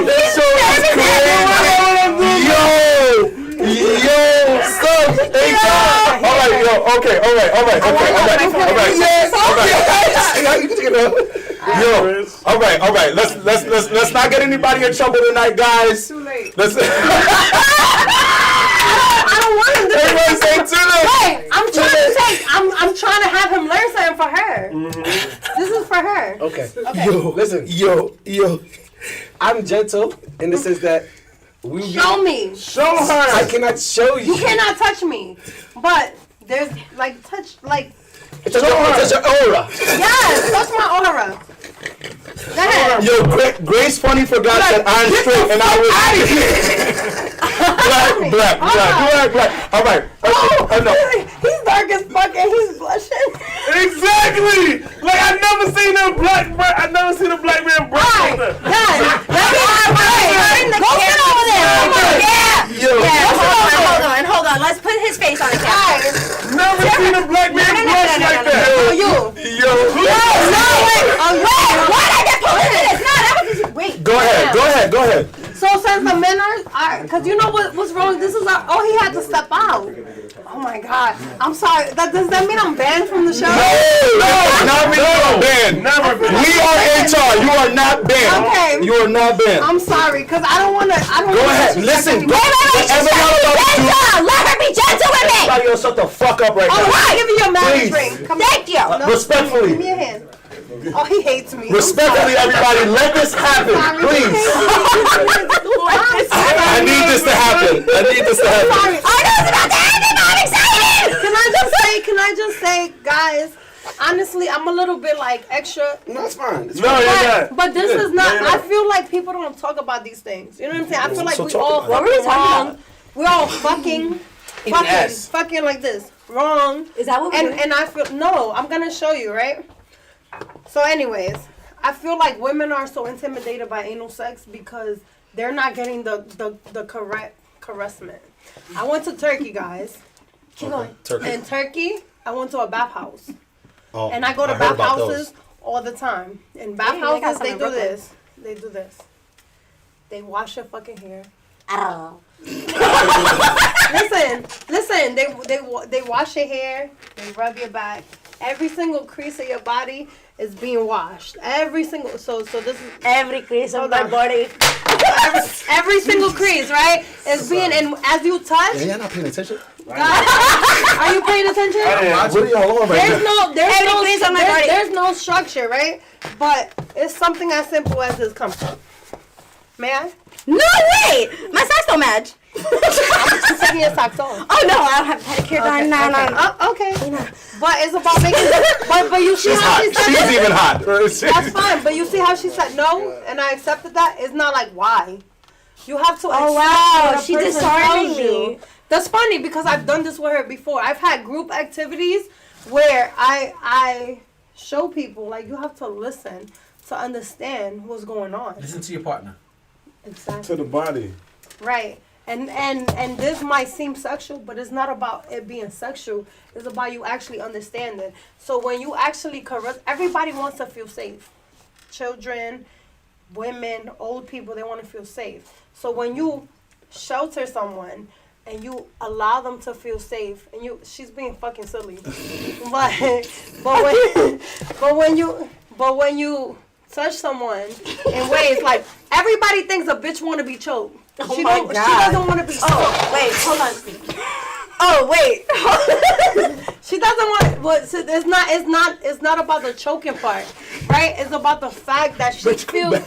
S7: This show is crazy. Yo, Okay. All right. Yes. Okay. You can take it up. Yo. All right. Let's not get anybody in trouble tonight, guys.
S2: Too late.
S7: Let's.
S2: I don't want him to.
S7: Everybody say too late.
S2: Wait, I'm trying to have him learn something for her. Mm-hmm. This is for her.
S5: Okay.
S2: Okay.
S5: Listen. Yo. I'm gentle in the sense that
S2: Show me.
S5: Show her. I cannot show you.
S2: You cannot touch me. But there's like touch like.
S7: Touch your aura.
S2: Yes, touch my aura. Go ahead.
S7: Yo, Grace Funny forgot that I'm straight and I was black. All right. No.
S2: He's dark as fuck and he's blushing.
S1: Exactly. Like I never seen a black man brush.
S2: Right. Yes. Go sit over there.
S3: Yeah. Hold on. Let's put his face on the camera.
S1: Never seen a black man brush like that.
S2: Oh, you.
S7: Yo.
S2: Wait. Why did I get police? No, that was wait.
S7: Go ahead.
S2: So since the men are, because you know what's wrong? This is he had to step out. Oh my God. I'm sorry. Does that mean I'm banned from the show?
S7: No, not me. No, banned. Never been. We are HR. You are not banned.
S2: Okay.
S7: You are not banned.
S2: I'm sorry, because I don't want to.
S7: Go ahead. Listen.
S3: Let her be gentle with me.
S7: Everybody else shut the fuck up right now.
S2: Oh, I'll give you your marriage
S7: Please.
S2: ring. Come
S3: Thank you.
S2: No,
S7: Respectfully.
S2: Give me your hand. Oh, he hates me.
S7: Respectfully, everybody, let this happen, please. I need this to happen.
S2: Sorry.
S3: I know it's about to end and I'm excited.
S2: Can I just say, guys, honestly, I'm a little bit like extra.
S5: No, it's fine. It's
S1: No,
S5: fine.
S1: you're not.
S2: But this is not,
S1: Yeah.
S2: I feel like people don't talk about these things. You know what I'm saying? I feel like
S7: So
S2: we
S7: talk
S2: all
S7: about
S3: it. What were we talking
S2: wrong. We're all fucking like this. Wrong.
S3: Is that what we're doing?
S2: And I feel, no, I'm going to show you, right? So anyways, I feel like women are so intimidated by anal sex because they're not getting the correct caressment. I went to Turkey, guys.
S3: Keep going.
S2: In Turkey, I went to a bathhouse.
S4: Oh,
S2: And I go to
S4: heard about
S2: bathhouses all the time. In bathhouses,
S3: some
S2: they
S3: in
S2: do
S3: Brooklyn.
S2: this. They do this. They wash your fucking hair.
S3: Oh.
S2: Listen. They wash your hair. They rub your back. Every single crease of your body is being washed. Every single. So this is
S3: Every crease of
S2: Hold
S3: my
S2: on.
S3: body.
S2: every single crease, right? Is being, and as you touch.
S4: Yeah, you're not paying attention.
S2: Are you paying attention?
S4: What are y'all on right now?
S2: There's no structure, right? But it's something as simple as this comes. May I?
S3: No, wait. My socks don't match.
S2: I'm just taking your socks off.
S3: Oh, no. I don't have pedicure done. No.
S2: Okay. But it's about making. But you see how she said
S7: She's even hot.
S2: That's fine. But you see how she said no, and I accepted that. It's not like why. You have to.
S3: Oh,
S2: accept
S3: wow.
S2: what a
S3: She
S2: person
S3: disarming
S2: tells
S3: me.
S2: you. That's funny because I've done this with her before. I've had group activities where I show people like you have to listen to understand what's going on.
S5: Listen to your partner.
S2: Exactly.
S1: To the body.
S2: Right. And this might seem sexual, but it's not about it being sexual. It's about you actually understanding. So when you actually caress, everybody wants to feel safe. Children, women, old people, they want to feel safe. So when you shelter someone and you allow them to feel safe, and she's being fucking silly. but when you touch someone in ways like everybody thinks a bitch want to be choked.
S3: Oh
S2: She
S3: my
S2: don't.
S3: God.
S2: She doesn't want to be choked.
S3: Oh, wait. Hold on. Oh, wait.
S2: She doesn't want. Well, so it's not about the choking part, right? It's about the fact that she feels.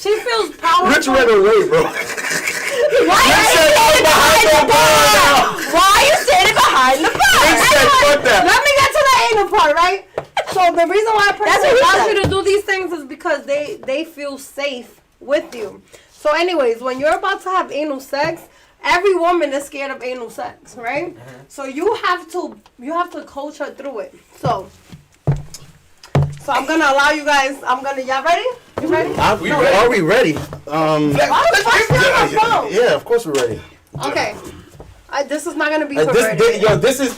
S2: She feels powerful.
S7: Rich ran away, bro.
S3: Why are you standing behind the bar? Why are you standing behind the bar?
S7: Rich said, fuck that.
S2: Let me get to the anal part, right? So the reason why a
S3: That's
S2: person
S3: what he
S2: allows
S3: said.
S2: you to do these things is because they feel safe with you. So anyways, when you're about to have anal sex, every woman is scared of anal sex, right? So you have to coach her through it. So I'm gonna allow you guys. Y'all ready? You ready?
S4: Are we ready?
S2: Why the fuck you on my phone?
S4: Yeah, of course we're ready.
S2: Okay. This is not gonna be perverted.
S4: This is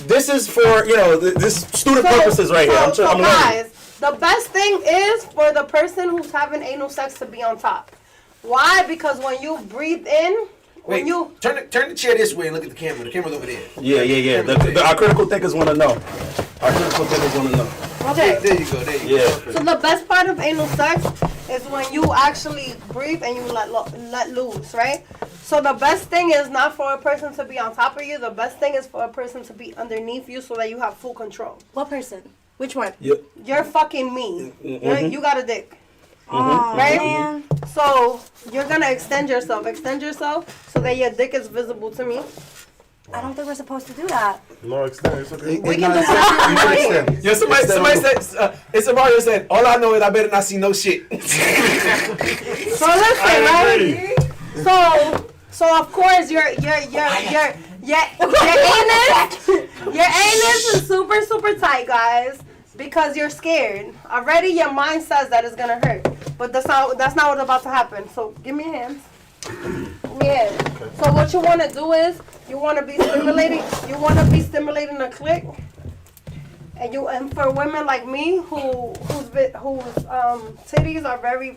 S4: for this student purposes right here.
S2: So
S4: I'm learning.
S2: guys, the best thing is for the person who's having anal sex to be on top. Why? Because when you breathe in,
S5: Wait, turn the chair this way and look at the camera. The camera's over there.
S4: Yeah. Our critical thinkers want to know.
S2: Okay.
S5: There you go.
S4: Yeah.
S2: So the best part of anal sex is when you actually breathe and you let loose, right? So the best thing is not for a person to be on top of you. The best thing is for a person to be underneath you so that you have full control.
S3: What person? Which one?
S2: You're fucking me. You got a dick.
S3: Oh,
S2: right?
S3: man.
S2: So you're gonna extend yourself so that your dick is visible to me.
S3: I don't think we're supposed to do that.
S1: No, extend. It's okay.
S2: We can do that.
S5: Yo, somebody said, it's a Mario said, all I know is I better not see no shit.
S2: So listen, right? So of course your anus is super tight, guys, because you're scared. Already your mind says that it's gonna hurt, but that's not what's about to happen. So give me your hands. Yeah. So what you want to do is you want to be stimulating the clit, and for women like me whose titties are very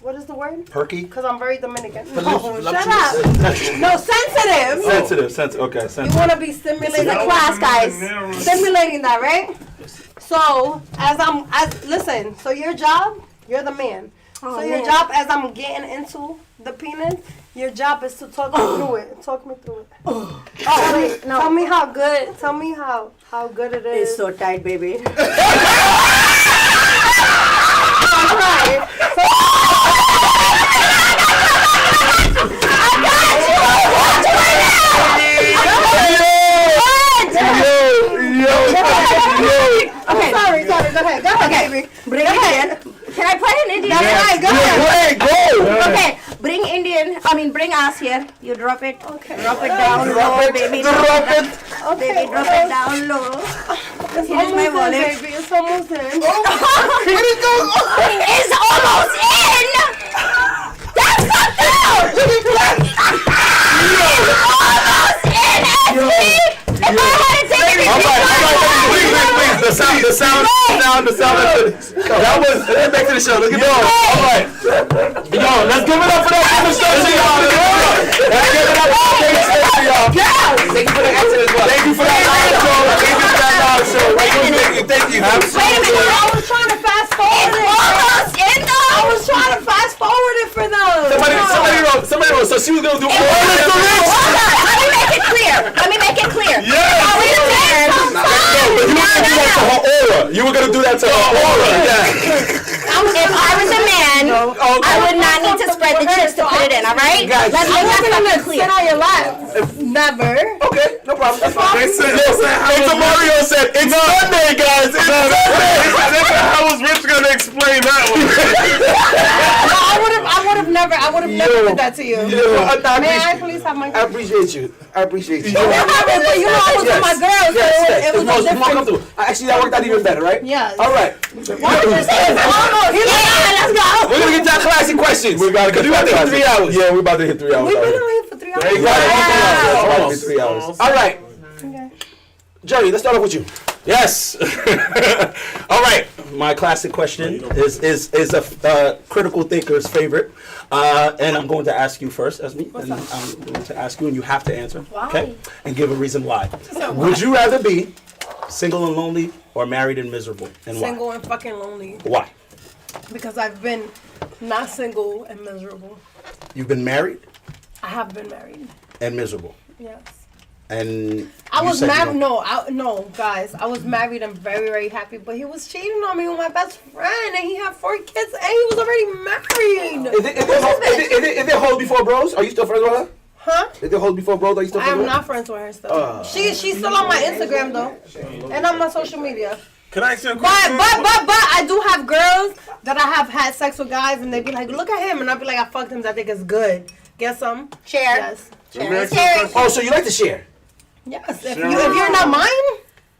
S2: what is the word?
S4: Perky?
S2: Because I'm very Dominican. No, shut up. No, sensitive.
S4: Sensitive. Okay, sensitive.
S2: You want to be stimulating the class, guys. Stimulating that, right? So listen. So your job, you're the man. So your job, as I'm getting into the penis, your job is to talk me through it. Talk me through it. Oh wait, no. Tell me how good. Tell me how good it is.
S3: It's so tight, baby.
S2: Right. Okay. Sorry. Go ahead, baby.
S3: Bring Indian. Can I play an Indian?
S2: Yes. Go ahead.
S3: Go. Okay. Bring us here. You drop it.
S2: Okay.
S3: Drop it down low, baby. Drop it.
S2: Okay.
S3: Baby, drop it down low. Here's my wallet.
S2: Baby. It's almost in.
S3: Where'd it go? It's almost in. That's not true. It's almost in, Esme. If I want to take it,
S7: Please. The sound. That was. Let's back to the show. Look at all right. Yo, let's give it up for that demonstration, y'all. Let's give it up for that demonstration, y'all. Thank you for the answer as well. Thank you for that live show. Thank you for that live show. Thank you.
S2: Wait a minute. I was trying to fast forward it.
S3: almost in though.
S2: I was trying to fast forward it for them.
S7: Somebody wrote. So she was gonna do all
S3: Hold
S7: this.
S3: on. Let me make it clear.
S7: Yeah.
S3: Are we there?
S7: You were gonna do that to her aura. Yeah.
S3: If I was a man, I would not need to spread the chips to put it in, alright?
S5: Guys,
S3: Let's make that fucking clear.
S2: Sit on your lap. Never.
S5: Okay, no problem. That's fine.
S7: Mario said, it's Sunday, guys. It's Sunday.
S1: How was Rich gonna explain that one?
S2: No, I would have never did that to you. May I please have my
S5: I appreciate you.
S2: But you know I was with my girls, so it was
S5: more
S2: different.
S5: comfortable. Actually, that worked out even better, right?
S2: Yes.
S5: All right.
S3: Why did you say it's almost? Yeah, let's go.
S5: We're gonna get to our classic questions.
S7: We about to
S5: hit 3 hours.
S7: Yeah, we're about to hit 3 hours.
S2: We've been on here for 3 hours.
S7: There you go.
S5: Wow.
S7: 3 hours.
S5: All right,
S2: Okay.
S5: Jerry, let's start off with you.
S4: Yes. All right. My classic question is a critical thinker's favorite, and I'm going to ask you first, Esme, and I'm going to ask you, and you have to answer.
S3: Why?
S4: Okay. And give a reason why. Would you rather be single and lonely or married and miserable, and why?
S2: Single and fucking lonely.
S4: Why?
S2: Because I've been not single and miserable.
S4: You've been married
S2: I have been married.
S4: and miserable,
S2: Yes.
S4: and
S2: I
S4: you
S2: was
S4: said you
S2: married.
S4: don't-
S2: No, guys. I was married and very, very happy. But he was cheating on me with my best friend, and he had 4 kids, and he was already married.
S5: Is it hold before bros? Are you still friends with her?
S2: Huh?
S5: Is it hold before bros? Are you still
S2: I
S5: friends
S2: am
S5: with her?
S2: not friends with her still. She's still on my Instagram though, and on my social media.
S1: Can I ask you a
S2: But
S1: question?
S2: I do have girls that I have had sex with guys, and they be like, "Look at him," and I be like, "I fucked him. I think it's good. Get some."
S3: Share.
S2: Yes.
S1: Let me ask you a
S3: Share.
S1: question.
S5: Oh, so you like to share?
S2: Yes. If
S1: Sure.
S2: you're not mine,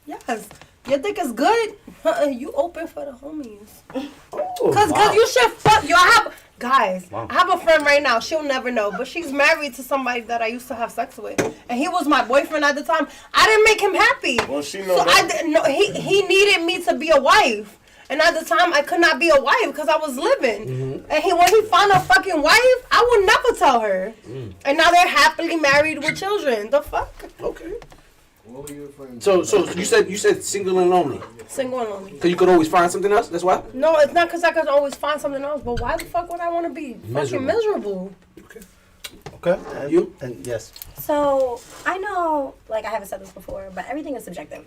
S2: yes. You think it's good? You open for the homies. Cause you should fuck. I have a friend right now. She'll never know, but she's married to somebody that I used to have sex with, and he was my boyfriend at the time. I didn't make him happy.
S1: Well, she knows
S2: So
S1: that.
S2: I didn't know he needed me to be a wife, And at the time, I could not be a wife because I was living. And when he found a fucking wife, I would never tell her. And now they're happily married with children. The fuck?
S5: Okay.
S6: What were you referring
S5: So
S6: to?
S5: you said single and lonely.
S2: Single and lonely.
S5: Cause you could always find something else. That's why.
S2: No, it's not because I could always find something else. But why the fuck would I want to be fucking miserable?
S4: Okay. And,
S5: You?
S4: And yes.
S3: So I know, like I haven't said this before, but everything is subjective.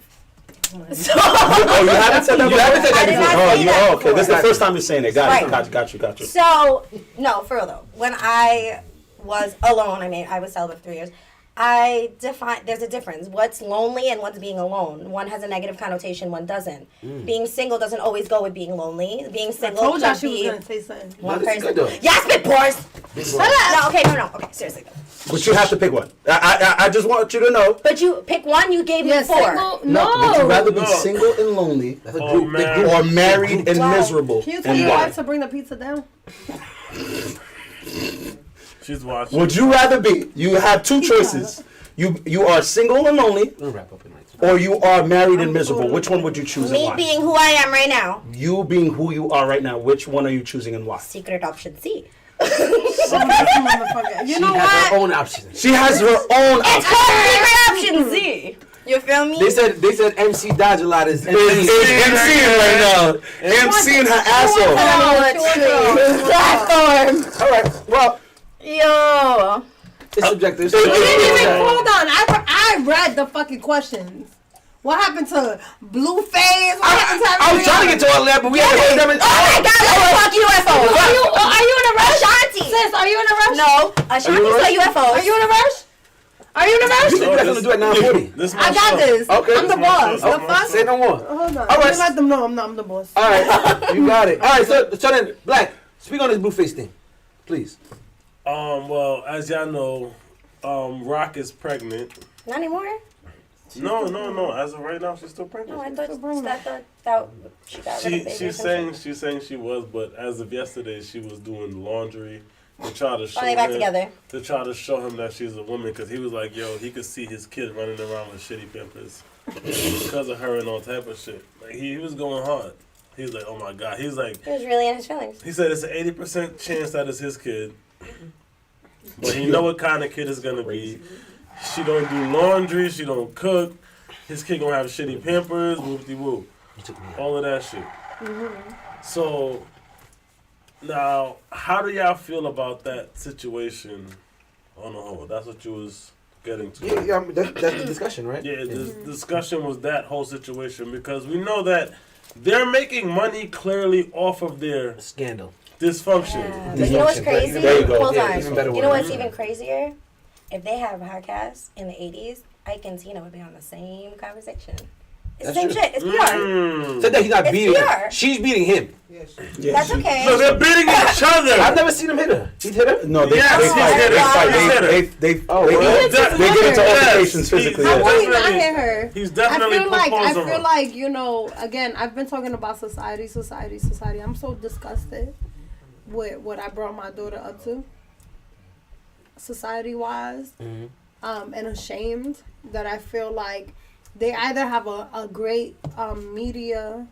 S3: So
S4: Oh, you haven't said that
S5: You haven't said that
S3: I did
S5: before.
S3: not
S4: Oh,
S3: say that
S4: okay. This is the
S3: before.
S4: first time you're saying it. Got you.
S3: Right.
S4: Got you.
S3: So no, for real though. When I was alone, I was celibate for 3 years. There's a difference. What's lonely and what's being alone. One has a negative connotation, one doesn't. Being single doesn't always go with being lonely. Being
S2: I
S3: single
S2: told y'all
S3: could
S2: she was
S3: be
S2: going to say something.
S3: one
S5: No, this is
S3: person.
S5: good, though.
S3: Yeah, spit bars. No, okay, no. Okay, seriously though.
S4: But you have to pick one. I just want you to know.
S3: But you pick one. You gave me
S2: Yeah,
S3: 4.
S2: single? No.
S4: Would you rather be
S1: No.
S4: single and lonely,
S5: That's a
S1: Oh,
S5: group. Big
S1: man.
S5: group.
S4: or married and
S3: Wow.
S4: miserable?
S2: Can you tell
S4: And
S2: your
S4: why?
S2: wife to bring the pizza down?
S1: She's watching.
S4: Would you rather be? You have two choices. You are single and lonely,
S5: We'll wrap up in like
S4: or you are married and miserable. Which one would you choose and
S3: Me
S4: why?
S3: being who I am right now.
S4: You being who you are right now. Which one are you choosing and why?
S3: Secret option C.
S2: Oh, this motherfucker. You
S5: she
S2: know
S5: has her
S2: what?
S5: own options.
S4: She has her own
S3: It's
S4: option.
S3: her secret option Z. You feel me?
S5: They said MC Dodge a lot is
S4: It's MCing right now. MCing her ass off.
S5: All right. Well,
S3: Yo.
S5: it's subjective.
S2: Hold on. I read the fucking questions. What happened to Blueface? What happened to
S5: I was trying to get to all that, but we had to hold them in.
S3: Oh my God, let's talk UFOs.
S2: Are you in a rush?
S3: Ashanti.
S2: Sis, are you in a rush?
S3: No, Ashanti saw UFOs.
S2: Are you in a rush? Are you in a rush?
S5: You said you guys gonna do it at 9:40.
S1: This my
S2: I got
S1: show.
S2: this.
S5: Okay.
S2: I'm the
S1: This my
S2: boss.
S1: show.
S2: The fuck?
S5: Say no more.
S2: Hold on.
S5: All right.
S2: Just let them know I'm the boss.
S5: All right, you got it. All right, so then, Black, speak on this Blueface thing, please.
S1: Well, as y'all know, Rock is pregnant.
S3: Not anymore.
S1: No. As of right now, she's still pregnant.
S3: No, I thought that she got rid of baby.
S1: She's saying she was, but as of yesterday, she was doing laundry to try to show
S3: Are they back
S1: him,
S3: together?
S1: to try to show him that she's a woman, because he was like, yo, he could see his kid running around with shitty pampers because of her and all type of shit. Like he was going hard. He was like, oh my God. He's like,
S3: He was really in his feelings.
S1: he said it's an 80% chance that it's his kid, but he know what kind of kid it's gonna be. She don't do laundry. She don't cook. His kid gonna have shitty pampers. Whoop-de-whoop. All of that shit. So now, how do y'all feel about that situation on the whole? That's what you was getting to.
S5: Yeah, I mean, that's the discussion, right?
S1: Yeah, the discussion was that whole situation, because we know that they're making money clearly off of their
S5: Scandal.
S1: dysfunction.
S3: Yeah. But you know what's crazy?
S4: There you go.
S3: Hold
S5: Yeah,
S3: on.
S5: even better
S3: You know
S5: word.
S3: what's even crazier? If they had a podcast in the 80s, Ike and Tina would be on the same conversation. It's the
S5: That's
S3: same
S5: true.
S3: shit. It's PR.
S5: Said that he's not
S3: It's
S5: beating her.
S3: PR.
S5: She's beating him.
S6: Yes.
S3: That's okay.
S1: So they're beating each other.
S5: I've never seen him hit her. He's hit her?
S4: No, they
S1: Yes,
S4: fight.
S1: he
S4: They
S1: said it.
S4: fight.
S1: He said it.
S4: They
S5: Oh,
S4: they
S5: well.
S4: get into
S1: Yes,
S4: altercations physically.
S1: he's-
S2: I
S4: Yeah.
S2: really not
S1: Definitely.
S2: hit her.
S1: He's definitely
S2: I
S1: proposing
S2: feel
S1: her.
S2: like, you know, again, I've been talking about society. I'm so disgusted with what I brought my daughter up to, society-wise, and ashamed that I feel like they either have a great media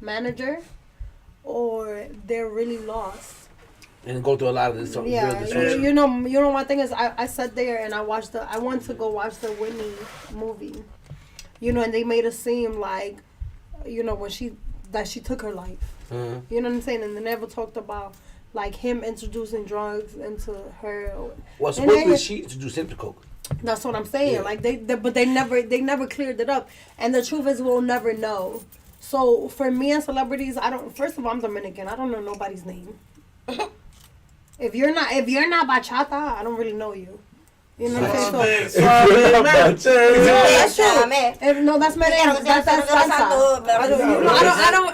S2: manager or they're really lost.
S5: And go through a lot of this.
S2: Yeah,
S5: real dysfunction.
S2: you know. My thing is, I sat there and I went to go watch the Whitney movie, you know, and they made it seem like, you know, when she took her life, you know what I'm saying, and they never talked about like him introducing drugs into her.
S5: Well,
S2: And
S5: supposedly
S2: they-
S5: she introduced him to coke.
S2: That's what I'm saying.
S5: Yeah.
S2: Like they never cleared it up, and the truth is we'll never know. So for me and celebrities, first of all, I'm Dominican. I don't know nobody's name. If you're not bachata, I don't really know you. You know what I'm saying? So,
S3: That's true.
S2: that's Merengue. That's salsa.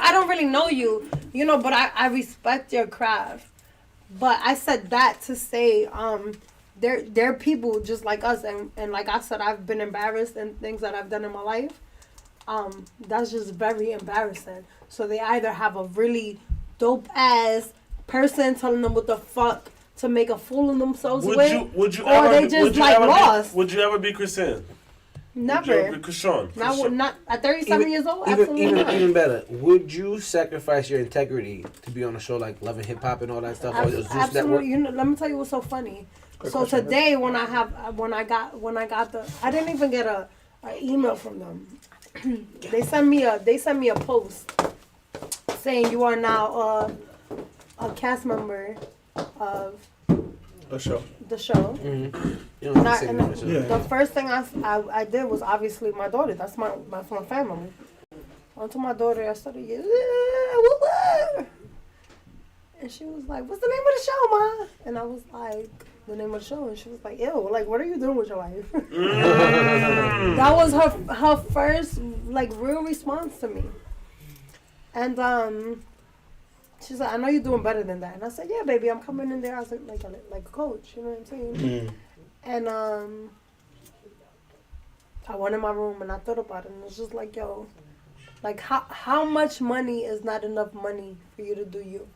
S2: I don't really know you. You know, but I respect your craft. But I said that to say, they're people just like us, and like I said, I've been embarrassed in things that I've done in my life. That's just very embarrassing. So they either have a really dope ass person telling them what the fuck to make a fool of themselves
S1: Would
S2: with,
S1: you
S2: or they just like lost.
S1: Would you ever be Chrisean?
S2: Never.
S1: Chrisean.
S2: Not at 37 years old. Absolutely
S5: Even
S2: not.
S5: even better. Would you sacrifice your integrity to be on a show like Love and Hip Hop and all that stuff? Or Zeus Network?
S2: Absolutely. You know, let me tell you what's so funny. So today, when I got the, I didn't even get a email from them. They sent me a post saying you are now a cast member of
S4: The show.
S2: the show.
S5: Mm-hmm. You know,
S2: And the first thing I did was obviously my daughter. That's my family. I went to my daughter. I started yelling, and she was like, "What's the name of the show, Ma?" And I was like, "The name of the show." And she was like, "Ew, like, what are you doing with your life?" That was her first like real response to me. And she's like, "I know you're doing better than that." And I said, "Yeah, baby, I'm coming in there as like a coach." You know what I'm saying? And I went in my room and I thought about it, and it's just like, yo, like how much money is not enough money for you to do you,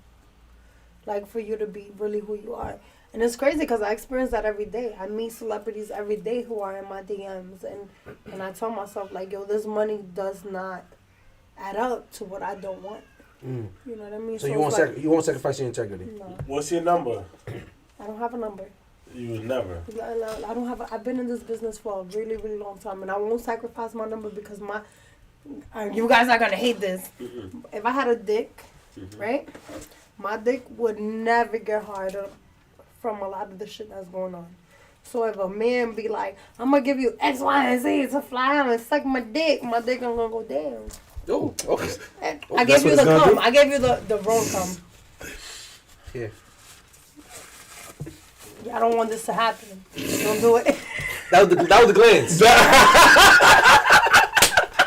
S2: like for you to be really who you are. And it's crazy because I experience that every day. I meet celebrities every day who are in my DMs, and I tell myself like, yo, this money does not add up to what I don't want. You know what I mean?
S5: So you won't sacrifice your integrity?
S2: No,
S1: What's your number?
S2: I don't have a number.
S1: You would never.
S2: I don't have. I've been in this business for a really, really long time, and I won't sacrifice my number because you guys are gonna hate this. If I had a dick, right, my dick would never get harder from a lot of the shit that's going on. So if a man be like, I'm gonna give you X, Y, and Z to fly out and suck my dick gonna go down.
S5: Oh, okay.
S2: I gave you the cum. I gave you the wrong cum.
S5: Yeah.
S2: I don't want this to happen. Don't do it.
S5: That was the glance.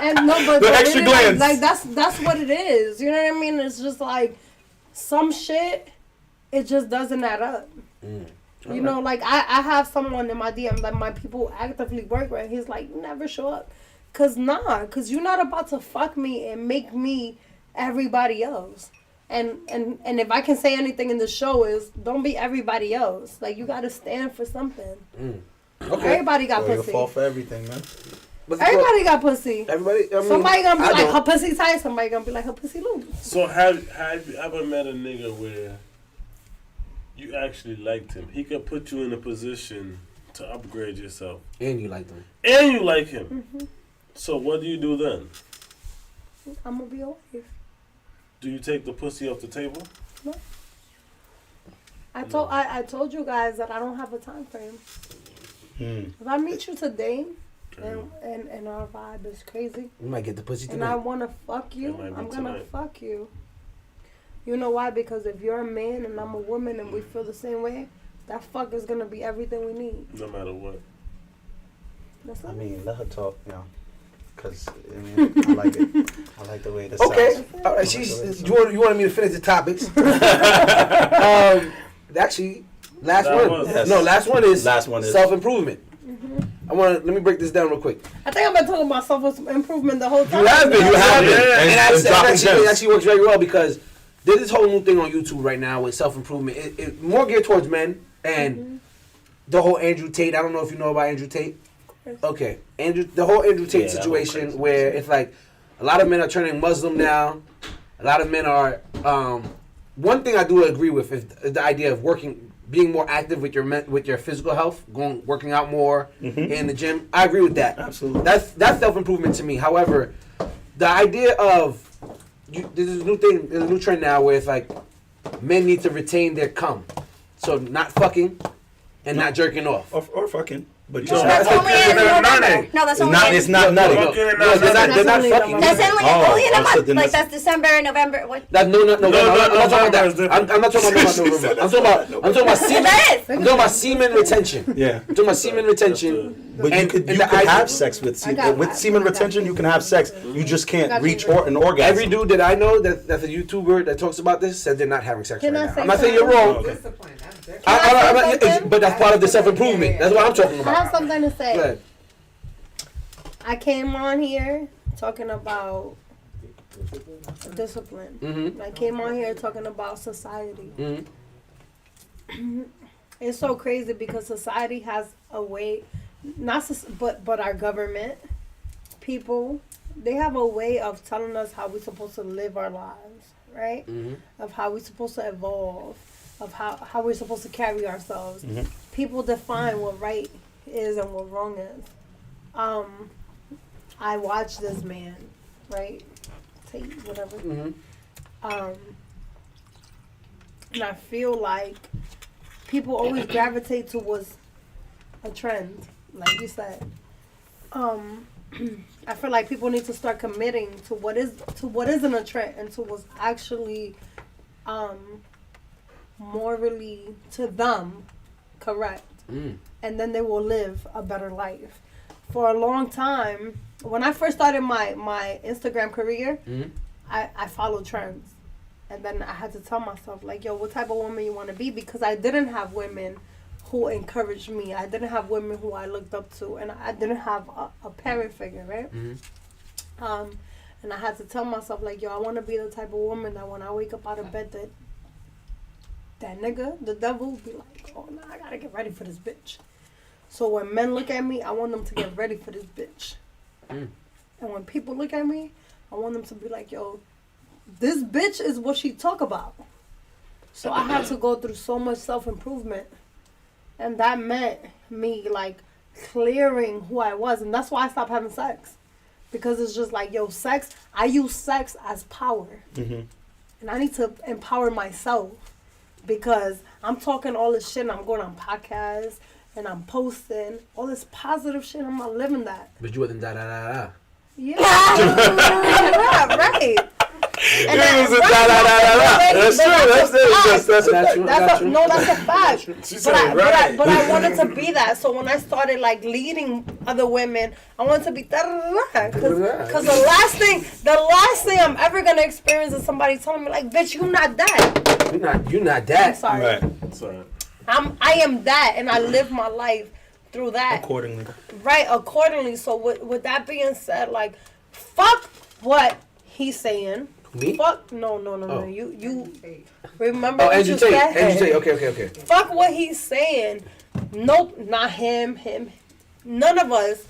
S2: And no, but
S7: The
S2: but
S7: extra
S2: it is,
S7: glance.
S2: like that's what it is. You know what I mean? It's just like some shit. It just doesn't add up. You know, like I have someone in my DM that my people actively work with. He's like, never show up, cause you're not about to fuck me and make me everybody else. And if I can say anything in the show is, don't be everybody else. Like, you gotta stand for something.
S5: Okay.
S2: Everybody got
S4: You'll
S2: pussy.
S4: fall for everything, man.
S2: Everybody got pussy.
S5: Everybody. I mean,
S2: Somebody gonna be
S5: I
S2: like,
S5: don't.
S2: her pussy tight. Somebody gonna be like, her pussy loose.
S1: So have you ever met a nigga where you actually liked him? He could put you in a position to upgrade yourself,
S5: And you like them.
S1: and you like him. So what do you do then?
S2: I'm gonna be a wife.
S1: Do you take the pussy off the table?
S2: I told you guys that I don't have a time frame. If I meet you today and our vibe is crazy,
S5: You might get the pussy
S2: and I
S5: tonight.
S2: wanna fuck you,
S1: It might be
S2: I'm gonna
S1: tonight.
S2: fuck you. You know why? Because if you're a man and I'm a woman and we feel the same way, that fuck is gonna be everything we need.
S1: No matter what.
S2: That's
S4: I
S2: it.
S4: mean, let her talk, you know, because I like it. I like the way this
S5: Okay.
S4: sounds.
S5: All right. You wanted me to finish the topics. Actually, last
S1: That
S5: one.
S1: was-
S4: Yes.
S5: No, last one is self-improvement. Let me break this down real quick.
S2: I think I've been talking about self-improvement the whole time.
S5: You have been.
S7: You have been.
S5: And
S7: And dropping
S5: it
S7: gems.
S5: actually works very well because there's this whole new thing on YouTube right now with self-improvement. It more geared towards men and the whole Andrew Tate. I don't know if you know about Andrew Tate. Okay, the whole Andrew Tate
S4: Yeah, that whole
S5: situation
S4: crazy
S5: where it's like a lot of men are turning Muslim now. A lot of men are. One thing I do agree with is the idea of being more active with your physical health, working out more in the gym. I agree with that.
S4: Absolutely.
S5: That's self-improvement to me. However, the idea of there's a new trend now where it's like men need to retain their cum, so not fucking and not jerking off.
S4: Or fucking. But
S3: No,
S4: just
S3: that's only in November. No, that's only
S4: it's not nutty.
S5: No, they're not fucking.
S3: That's only
S4: Oh,
S3: only in a
S4: so
S3: month.
S4: then
S3: Like
S4: that's-
S3: that's December, November. What?
S5: No, I'm not talking about
S1: November is
S5: that.
S1: different.
S5: I'm not talking about November. I'm talking about semen.
S3: That is.
S5: I'm talking about semen retention.
S4: Yeah.
S5: I'm talking about semen retention.
S4: But you
S5: And-
S4: could
S5: and the idea-
S4: have sex with semen retention. You can have sex. You just can't reach an orgasm.
S5: Every dude that I know that's a YouTuber that talks about this said they're not having sex
S2: Can
S5: right
S2: I
S5: now.
S2: say
S5: I'm not saying you're
S2: something?
S5: wrong.
S9: Discipline. That's different.
S2: Can I say something?
S5: But that's part of the self-improvement. That's what I'm talking
S2: I have
S5: about.
S2: something to say.
S5: Go ahead.
S2: I came on here talking about discipline.
S5: Mm-hmm.
S2: I came on here talking about society.
S5: Mm-hmm.
S2: It's so crazy because society has a way but our government, people, they have a way of telling us how we're supposed to live our lives, right? Of how we're supposed to evolve, of how we're supposed to carry ourselves. People define what right is and what wrong is. I watched this man, right? Tate, whatever. And I feel like people always gravitate towards a trend, like you said. I feel like people need to start committing to what isn't a trend and to what's actually morally to them correct. And then they will live a better life. For a long time, when I first started my Instagram career, I followed trends. And then I had to tell myself, like, yo, what type of woman you want to be? Because I didn't have women who encouraged me. I didn't have women who I looked up to. And I didn't have a parent figure, right? And I had to tell myself, like, yo, I want to be the type of woman that when I wake up out of bed, that nigga, the devil, will be like, oh, nah, I got to get ready for this bitch. So when men look at me, I want them to get ready for this bitch. And when people look at me, I want them to be like, yo, this bitch is what she talk about. So I had to go through so much self-improvement. And that meant me, like, clearing who I was. And that's why I stopped having sex. Because it's just like, yo, sex, I use sex as power. And I need to empower myself. Because I'm talking all this shit and I'm going on podcasts and I'm posting all this positive shit. I'm not living that.
S5: But you wasn't da-da-da-da.
S2: Yeah. Right. And
S7: That's true.
S2: That's a fact.
S1: She
S2: But
S1: said
S2: I
S1: right.
S2: wanted to be that. So when I started like leading other women, I wanted to be that. Because the last thing I'm ever gonna experience is somebody telling me like, "Bitch, you not that."
S5: You're not that.
S2: I'm sorry.
S7: Right.
S1: Sorry.
S2: I am that, and I live my life through that.
S7: Accordingly.
S2: Right, accordingly. So with that being said, like, fuck what he's saying.
S5: Me?
S2: Fuck no.
S5: Oh.
S2: You remember
S5: Oh,
S2: what
S5: Andrew
S2: you
S5: Tate.
S2: said.
S5: Andrew Tate. Okay.
S2: Fuck what he's saying. Nope, not him. None of us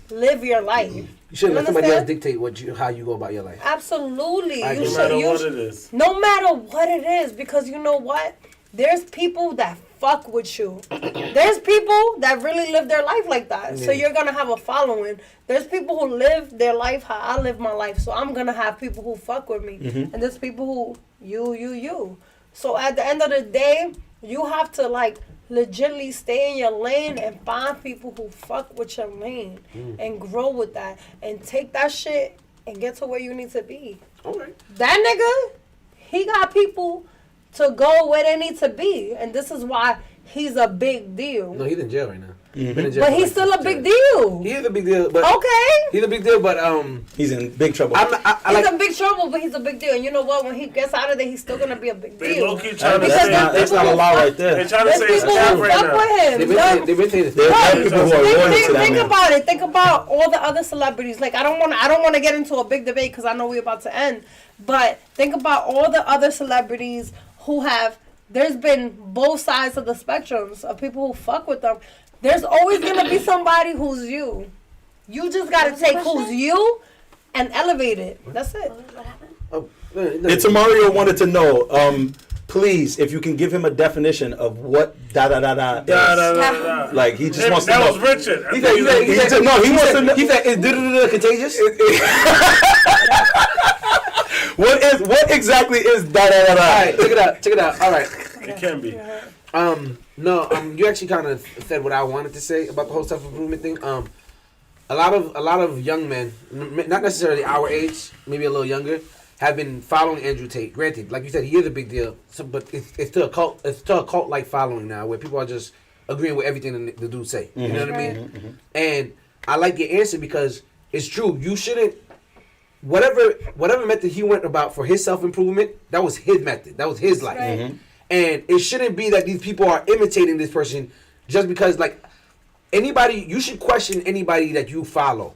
S2: live your life.
S5: You shouldn't let somebody else
S2: understand?
S5: dictate how you go about your life.
S2: Absolutely.
S5: I
S2: You
S5: agree.
S2: should.
S1: No matter
S2: You
S1: what
S2: should.
S1: it is.
S2: No matter what it is, because you know what? There's people that fuck with you. There's people that really live their life like that. So you're going to have a following. There's people who live their life how I live my life. So I'm going to have people who fuck with me. And there's people who, you. So at the end of the day, you have to, like, legitimately stay in your lane and find people who fuck with your lane and grow with that and take that shit and get to where you need to be.
S5: Okay.
S2: That nigga, he got people to go where they need to be, and this is why he's a big deal.
S5: No, he's in jail right now. Been in jail
S2: But
S5: for
S2: he's
S5: like
S2: still a
S5: 6
S2: big
S5: years.
S2: deal.
S5: He is a big deal, but
S2: Okay.
S5: he's a big deal, but
S7: He's in big trouble.
S2: He's in big trouble, but he's a big deal. And you know what? When he gets out of there, he's still gonna be a big
S1: They
S2: deal.
S1: low key trying to
S2: Because
S1: say
S2: there's
S7: That's not a law right
S1: They're
S7: there.
S1: trying to
S2: There's
S1: say it's
S2: people
S1: cap
S2: who
S1: right
S2: fuck
S1: now.
S2: with him.
S5: they've been saying this.
S7: There are people who are loyal to that
S2: Think
S7: man.
S2: about it. Think about all the other celebrities. Like I don't want to get into a big debate because I know we're about to end. But think about all the other celebrities who have. There's been both sides of the spectrums of people who fuck with them. There's always gonna be somebody who's you. You just gotta take who's you and elevate it. That's it.
S3: What happened?
S5: Oh,
S7: It's Mario wanted to know, please, if you can give him a definition of what da-da-da-da is.
S1: Da.
S7: Like, he just
S1: Hey,
S7: wants to
S1: that
S7: know.
S1: was Richard.
S5: He said,
S7: No, he wants to know.
S5: He said, is da-da-da contagious?
S7: What exactly is da-da-da-da?
S5: All right, check it out. All right.
S1: It can be.
S5: You actually kind of said what I wanted to say about the whole self-improvement thing. A lot of young men, not necessarily our age, maybe a little younger, have been following Andrew Tate. Granted, like you said, he is a big deal, but it's to a cult. It's to a cult-like following now, where people are just agreeing with everything the dude say. You know what I mean? And I like your answer because it's true. You shouldn't. Whatever method he went about for his self-improvement, that was his method. That was his life.
S2: Right.
S5: And it shouldn't be that these people are imitating this person just because, like, anybody, you should question anybody that you follow.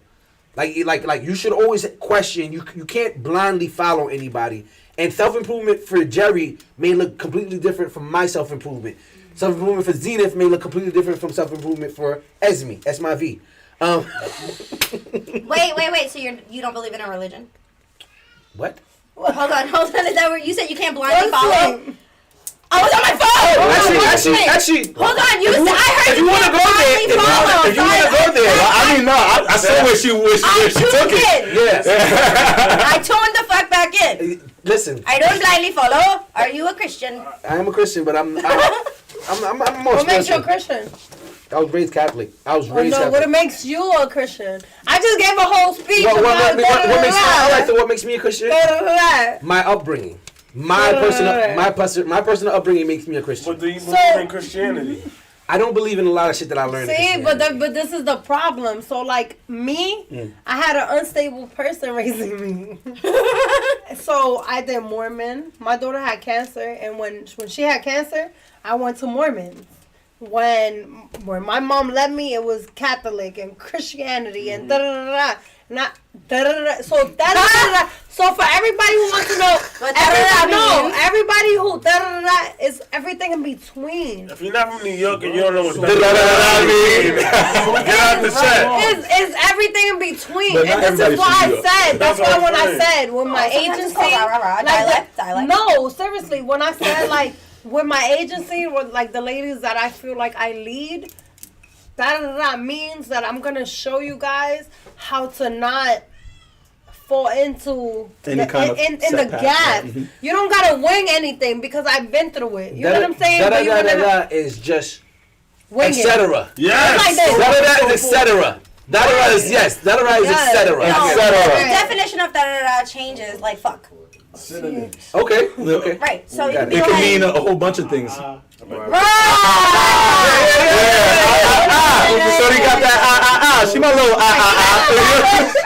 S5: Like you should always question. You can't blindly follow anybody. And self-improvement for Jerry may look completely different from my self-improvement. Self-improvement for Zenith may look completely different from self-improvement for Esme. S-my-V.
S3: Wait. So you don't believe in a religion?
S5: What?
S3: Hold on. Is that where you said you can't blindly follow? I was on my phone.
S5: Actually.
S3: Hold on. I heard
S5: if you want to go there, if you want to go there,
S7: I saw where she took it.
S5: Yes.
S3: I tuned the fuck back in.
S5: Listen.
S3: I don't blindly follow. Are you a Christian?
S5: I am a Christian, but I'm more
S2: What makes you a Christian?
S5: I was raised Catholic. I was raised Catholic.
S2: What makes you a Christian? I just gave a whole speech
S5: What makes me a Christian? My upbringing. My personal upbringing makes me a Christian.
S1: But do you believe in Christianity?
S5: I don't believe in a lot of shit that I learned.
S2: See, but this is the problem. So like me, I had an unstable person raising me. So I did Mormon. My daughter had cancer, and when she had cancer, I went to Mormons. When my mom left me, it was Catholic and Christianity and da da da da. Not da da da. So da da da. So for everybody who wants to know, everybody who da da da is everything in between.
S1: If you're not from New York and you don't know what da da da means, get out the chat.
S2: It's everything in between, and this is why I said. That's why when I said with my agency,
S3: dialect.
S2: No, seriously, when I said like with my agency, with like the ladies that I feel like I lead. That means that I'm gonna show you guys how to not fall into in the gap. Mm-hmm. You don't gotta wing anything because I've been through it. You know what I'm saying?
S5: That is just etc.
S1: Yes.
S5: That is etc. That is yes. That is etc.
S3: The definition of da changes like fuck.
S1: Synonyms.
S5: Okay.
S3: Right. So
S7: it can mean a whole bunch of things. So he got that She my little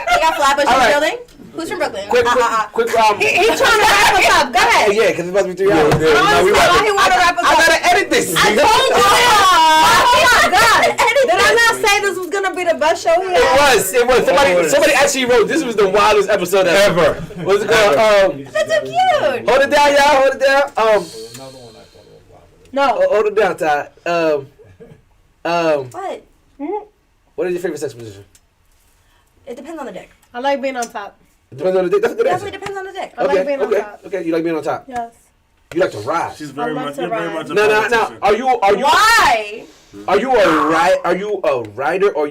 S3: They got Flatbush in the building. Who's from Brooklyn?
S5: Quick.
S2: He's trying to wrap us up. Go ahead.
S5: Yeah, because it's about to be 3 hours.
S2: I
S5: gotta edit this.
S2: I told you. Oh my God. Did I not say this was gonna be the best show here?
S5: It was. Somebody actually wrote this was the wildest episode ever. What's it called?
S3: That's so cute.
S5: Hold it down, y'all. Hold it down.
S2: No.
S5: Hold it down, Ty.
S3: What?
S5: What is your favorite sex position?
S3: It depends on the dick.
S2: I like being on top.
S5: It depends on the dick. That's a good answer.
S3: Definitely depends on the dick.
S2: I like being on top.
S5: Okay, you like being on top.
S2: Yes.
S5: You like to ride.
S1: She's very much. You're very much a
S5: No.
S1: politician.
S5: Are you?
S3: Why?
S5: Are you a rider or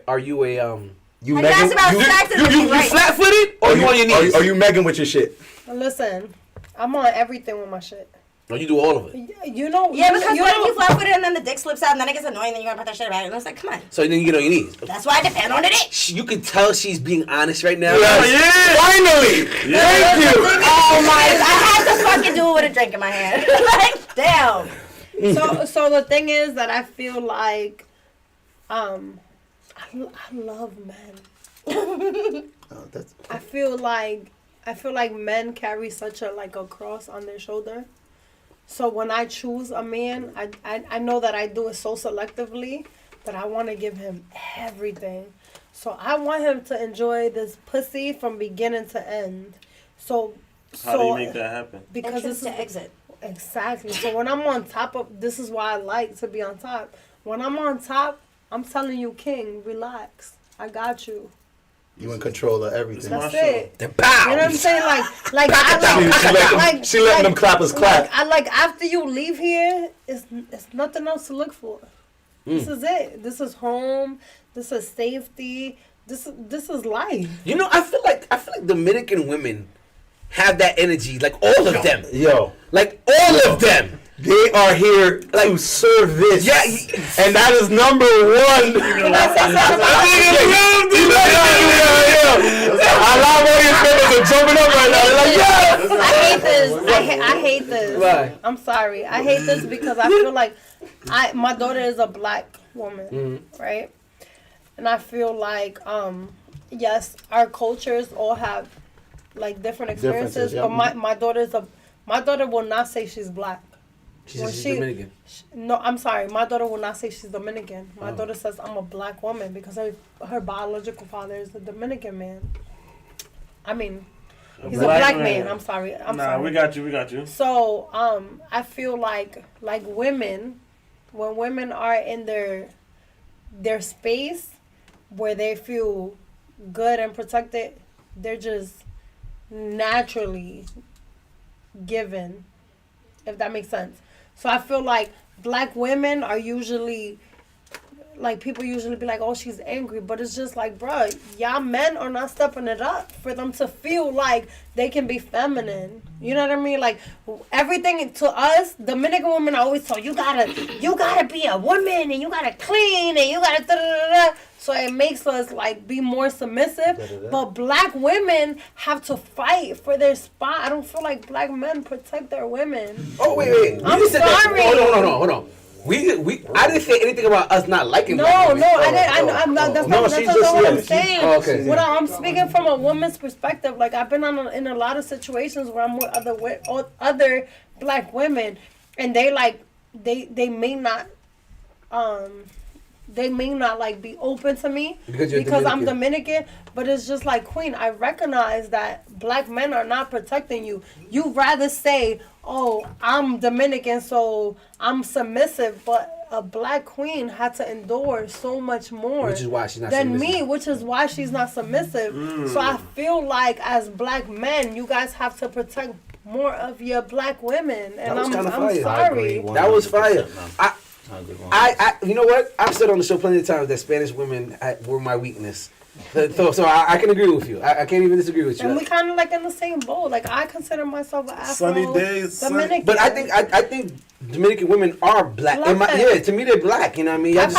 S5: are you a
S7: You
S3: I asked about sex and
S5: You flat-footed or you on your knees?
S7: Are you Megan with your shit?
S2: Listen, I'm on everything with my shit.
S5: No, you do all of it.
S2: You know.
S3: Yeah, because what if you flat-footed and then the dick slips out and then it gets annoying and then you gotta put that shit back and it's like, come on.
S5: So then you get on your knees.
S3: That's why I depend on the dick.
S5: You can tell she's being honest right now.
S7: Yes. Finally! Thank you!
S3: Oh my, I had to fucking do it with a drink in my hand. Like, damn.
S2: So the thing is that I feel like, I love men. I feel like men carry such a cross on their shoulder. So when I choose a man, I know that I do it so selectively that I want to give him everything. So I want him to enjoy this pussy from beginning to end. So
S1: how do you make that happen?
S3: Because it's to exit.
S2: Exactly. So when I'm on top of, this is why I like to be on top. When I'm on top, I'm telling you, King, relax. I got you.
S4: You in control of everything.
S2: That's it.
S5: The pow.
S2: You know what I'm saying?
S7: She letting them clappers clap.
S2: After you leave here, it's nothing else to look for. This is it. This is home. This is safety. This is life.
S5: You know, I feel like Dominican women have that energy, like all of them.
S7: Yo.
S5: Like all of them.
S7: They are here to serve this.
S5: Yeah.
S7: And that is number one. A lot of audience members are jumping up right now. They're like, yes!
S2: I hate this.
S5: Why?
S2: I'm sorry. I hate this because I feel like my daughter is a black woman, right? And I feel like, yes, our cultures all have like different experiences, but my daughter will not say she's black.
S5: She's Dominican.
S2: No, I'm sorry. My daughter will not say she's Dominican. My daughter says I'm a black woman because her biological father is a Dominican man. I mean, he's a black man. I'm sorry. I'm sorry.
S1: We got you.
S2: So, I feel like women, when women are in their space where they feel good and protected, they're just naturally given, if that makes sense. So I feel like black women are usually, like, people usually be like, oh, she's angry. But it's just like, bruh, y'all men are not stepping it up for them to feel like they can be feminine. You know what I mean? Like, everything to us, Dominican women are always told, you gotta be a woman, and you gotta clean, and you gotta da-da-da-da. So it makes us, like, be more submissive. But black women have to fight for their spot. I don't feel like black men protect their women.
S5: Oh, wait.
S2: I'm sorry.
S5: Hold on. I didn't say anything about us not liking black women.
S2: I'm not. That's not what I'm saying.
S5: Oh, okay.
S2: I'm speaking from a woman's perspective. Like, I've been in a lot of situations where I'm with other black women, and they may not like be open to me because I'm Dominican. But it's just like, Queen, I recognize that black men are not protecting you. You rather say, oh, I'm Dominican, so I'm submissive, but a black queen had to endure so much more
S5: which is why she's not
S2: than
S5: submissive.
S2: me, which is why she's not submissive. So I feel like as black men, you guys have to protect more of your black women. And I'm sorry.
S5: That was fire. I you know what? I've said on the show plenty of times that Spanish women were my weakness. So I can agree with you. I can't even disagree with you.
S2: And we kind of like in the same boat. Like, I consider myself an Afro
S1: Sunny days,
S2: Dominican.
S5: But I think Dominican women are black. To me they're black. You know what I mean?
S2: You're not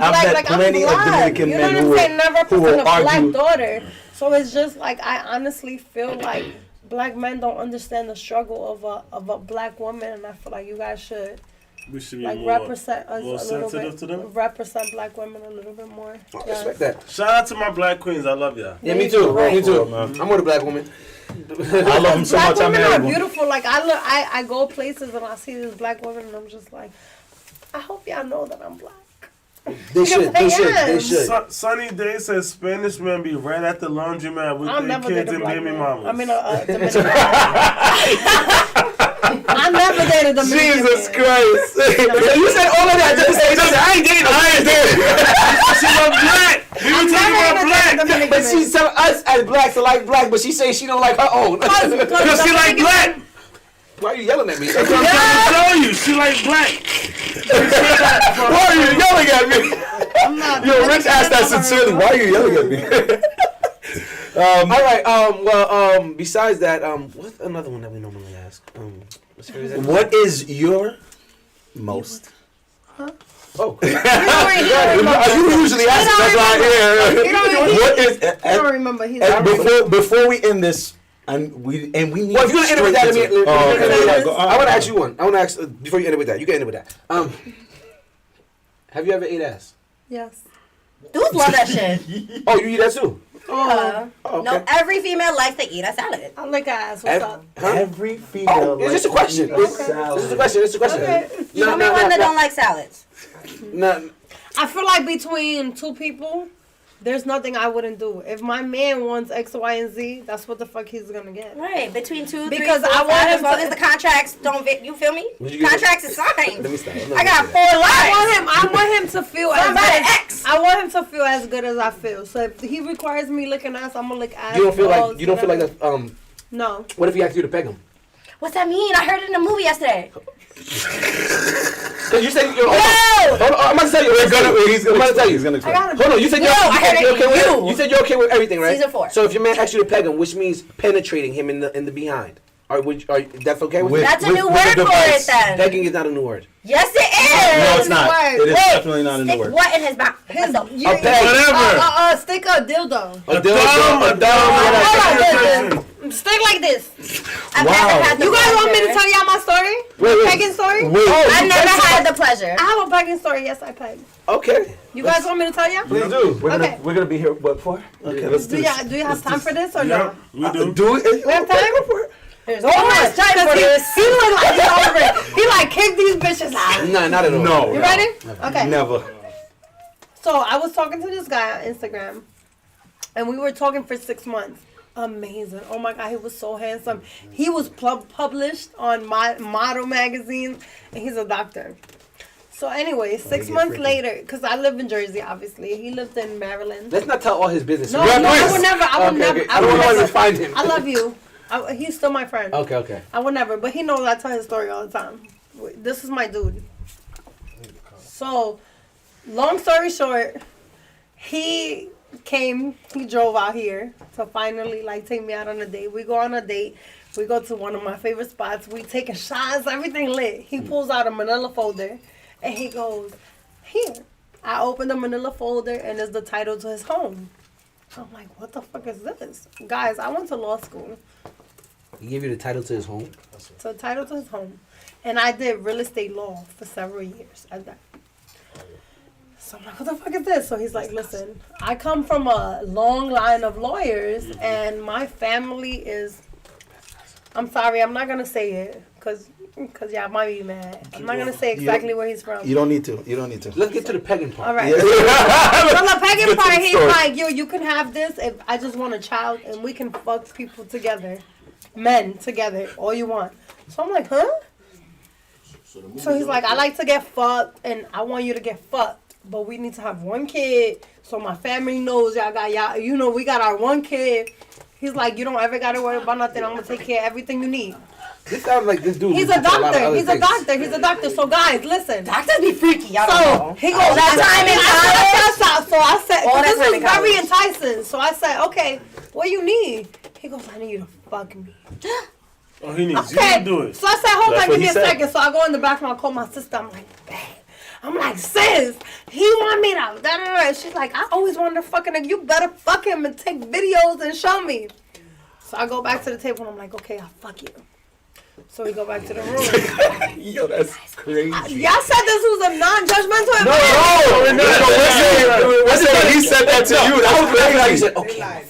S2: black. Like, I'm black.
S4: Dominican
S2: you know
S4: men
S2: what I'm saying? Never represent a black
S4: argue.
S2: daughter. So it's just like, I honestly feel like black men don't understand the struggle of a black woman, and I feel like you guys should.
S1: We should be
S2: Like,
S1: more
S2: represent us
S1: more
S2: a little
S1: sensitive
S2: bit.
S1: to them.
S2: Represent black women a little bit more.
S5: I respect that.
S1: Shout out to my black queens. I love y'all.
S5: Yeah, me too.
S2: Right.
S5: Me too.
S4: Man.
S5: I'm with a black woman.
S4: I love them so
S2: Black
S4: much. I
S2: women
S4: married
S2: are
S4: one.
S2: beautiful. Like, I go places and I see these black women, and I'm just like, I hope y'all know that I'm black.
S5: They should.
S1: Sunny Day says Spanish men be right at the laundromat with
S2: I'll
S1: their
S2: never
S1: kids
S2: date a
S1: and
S2: black
S1: baby
S2: man.
S1: mamas.
S2: I mean, Dominican. I never dated a Dominican.
S5: Jesus
S2: man.
S5: Christ. You said all of that just to say I ain't dating.
S1: She love black. We were talking about black.
S5: But she tell us as blacks to like black, but she say she don't like her own.
S1: Because she like black.
S5: Why are you yelling at me?
S1: That's what I'm trying to tell you. She like black.
S7: Why are you yelling at me?
S2: I'm not.
S7: Yo, Rich asked that sincerely. Why are you yelling at me?
S5: All right. Besides that, what's another one that we normally ask?
S4: What is your most?
S5: Oh.
S7: You usually ask me. That's why I'm here. What is?
S2: I don't remember.
S4: Before we end this, and we need.
S5: Well, if you're gonna end it with that, I want to ask you one. I want to ask before you end it with that. You can end it with that. Have you ever ate ass?
S2: Yes.
S3: Dudes love that shit.
S5: Oh, you eat that too?
S2: Oh.
S5: Oh, okay.
S3: No, every female likes to eat a salad.
S2: I like ass. What's up?
S4: Every female.
S5: It's just a question. This is a question. It's a question.
S2: Okay.
S3: Show me one that don't like salads.
S5: No.
S2: I feel like between two people, there's nothing I wouldn't do. If my man wants X, Y, and Z, that's what the fuck he's gonna get.
S3: Right, between 2, 3,
S2: Because
S3: 4,
S2: I
S3: 5,
S2: want him
S3: as long
S2: to-
S3: as the contracts don't fit. You feel me?
S5: Would you give
S3: Contracts is signed.
S5: Let me stop.
S3: I got 4 lives.
S2: I want him to feel
S3: Somebody
S2: as
S3: X.
S2: I want him to feel as good as I feel. So if he requires me licking ass, I'm gonna lick ass.
S5: You don't feel
S2: balls,
S5: like you don't feel like
S2: whatever.
S5: that.
S2: No.
S5: What if he asked you to peg him?
S3: What's that mean? I heard it in a movie yesterday.
S5: Cause you said
S3: No!
S5: Hold on, I'm about to tell you. I'm about to tell you.
S7: He's gonna
S2: I gotta.
S5: Hold on, you said
S3: No, I heard
S5: you're
S3: it
S5: okay
S3: in
S5: with
S3: you.
S5: You said you're okay with everything, right?
S3: Season 4.
S5: So if your man asks you to peg him, which means penetrating him in the behind, that's okay with you?
S3: That's a
S4: with-
S3: new
S4: with
S3: word
S4: the
S3: for it
S4: device.
S3: then.
S5: Pegging is not a new word.
S3: Yes, it
S4: No,
S3: is.
S4: it's not.
S2: word.
S4: It is
S3: Wait,
S4: definitely not a new
S3: Stick
S4: word.
S3: what in his mouth?
S2: You-
S5: peg.
S1: Whatever.
S2: Stick a dildo.
S5: A
S1: Dumb.
S2: Stick like this.
S3: I've
S4: Wow.
S3: never had the
S2: You guys want me to
S3: pleasure.
S2: tell y'all my story?
S5: Wait.
S2: Pegging story?
S4: Wait,
S3: I've never had the pleasure.
S2: I have a pegging story. Yes, I peg.
S5: Okay.
S2: You guys want me to tell y'all?
S5: Please do.
S2: Okay.
S4: we're gonna be here. What for? Okay, let's
S2: Do you have time for this or
S1: Yeah,
S2: no?
S1: we do.
S4: do it.
S2: We have time?
S3: There's always time for
S2: He
S3: this.
S2: look like he's over it. He like kick these bitches out.
S5: No, not at all.
S4: No.
S2: You ready? Okay.
S4: Never.
S2: So I was talking to this guy on Instagram, and we were talking for 6 months. Amazing. Oh my God, he was so handsome. He was published on my Model magazine, and he's a doctor. So anyway, 6 months later, because I live in Jersey, obviously. He lived in Maryland.
S5: Let's not tell all his business.
S2: No, I would never. I would never.
S5: Okay. I don't want to find him.
S2: I love you. He's still my friend.
S5: Okay.
S2: I would never, but he knows I tell his story all the time. This is my dude. So, long story short, he drove out here to finally like take me out on a date. We go on a date. We go to one of my favorite spots. We taking shots, everything lit. He pulls out a manila folder and he goes, here. I open the manila folder and it's the title to his home. I'm like, what the fuck is this? Guys, I went to law school.
S5: He gave you the title to his home?
S2: So the title to his home. And I did real estate law for several years at that. So I'm like, what the fuck is this? So he's like, listen, I come from a long line of lawyers and my family is, I'm sorry, I'm not going to say it because y'all might be mad. I'm not going to say exactly where he's from.
S4: You don't need to.
S5: Let's get to the pegging part.
S2: All right. From the pegging part, he's like, yo, you can have this if I just want a child and we can fuck people together. Men together, all you want. So I'm like, huh? So he's like, I like to get fucked and I want you to get fucked. But we need to have one kid, so my family knows we got our one kid. He's like, you don't ever gotta worry about nothing. I'm gonna take care of everything you need.
S5: This sounds like this dude.
S2: He's a doctor. He's a doctor. So guys, listen.
S3: Doctors be freaky. I don't
S2: So
S3: know.
S2: he goes, so I said,
S3: All
S2: this
S3: that
S2: was
S3: time in
S2: very enticing. So I said, okay, what do you need? He goes, I need you to fuck me.
S1: Oh, he needs you
S2: Okay.
S1: to do it.
S2: So I said, hold
S1: That's
S2: on,
S1: what
S2: give me
S1: he
S2: a
S1: said.
S2: second. So I go in the bathroom, I call my sister. I'm like, babe. I'm like, sis, he want me to, da-da-da. She's like, I always wanted to fuck him. You better fuck him and take videos and show me. So I go back to the table and I'm like, okay, I'll fuck you. So we go back to the room.
S7: Yo, that's crazy.
S2: Y'all said this was a non-judgmental
S7: He said that to you. That's crazy.
S5: He said, okay.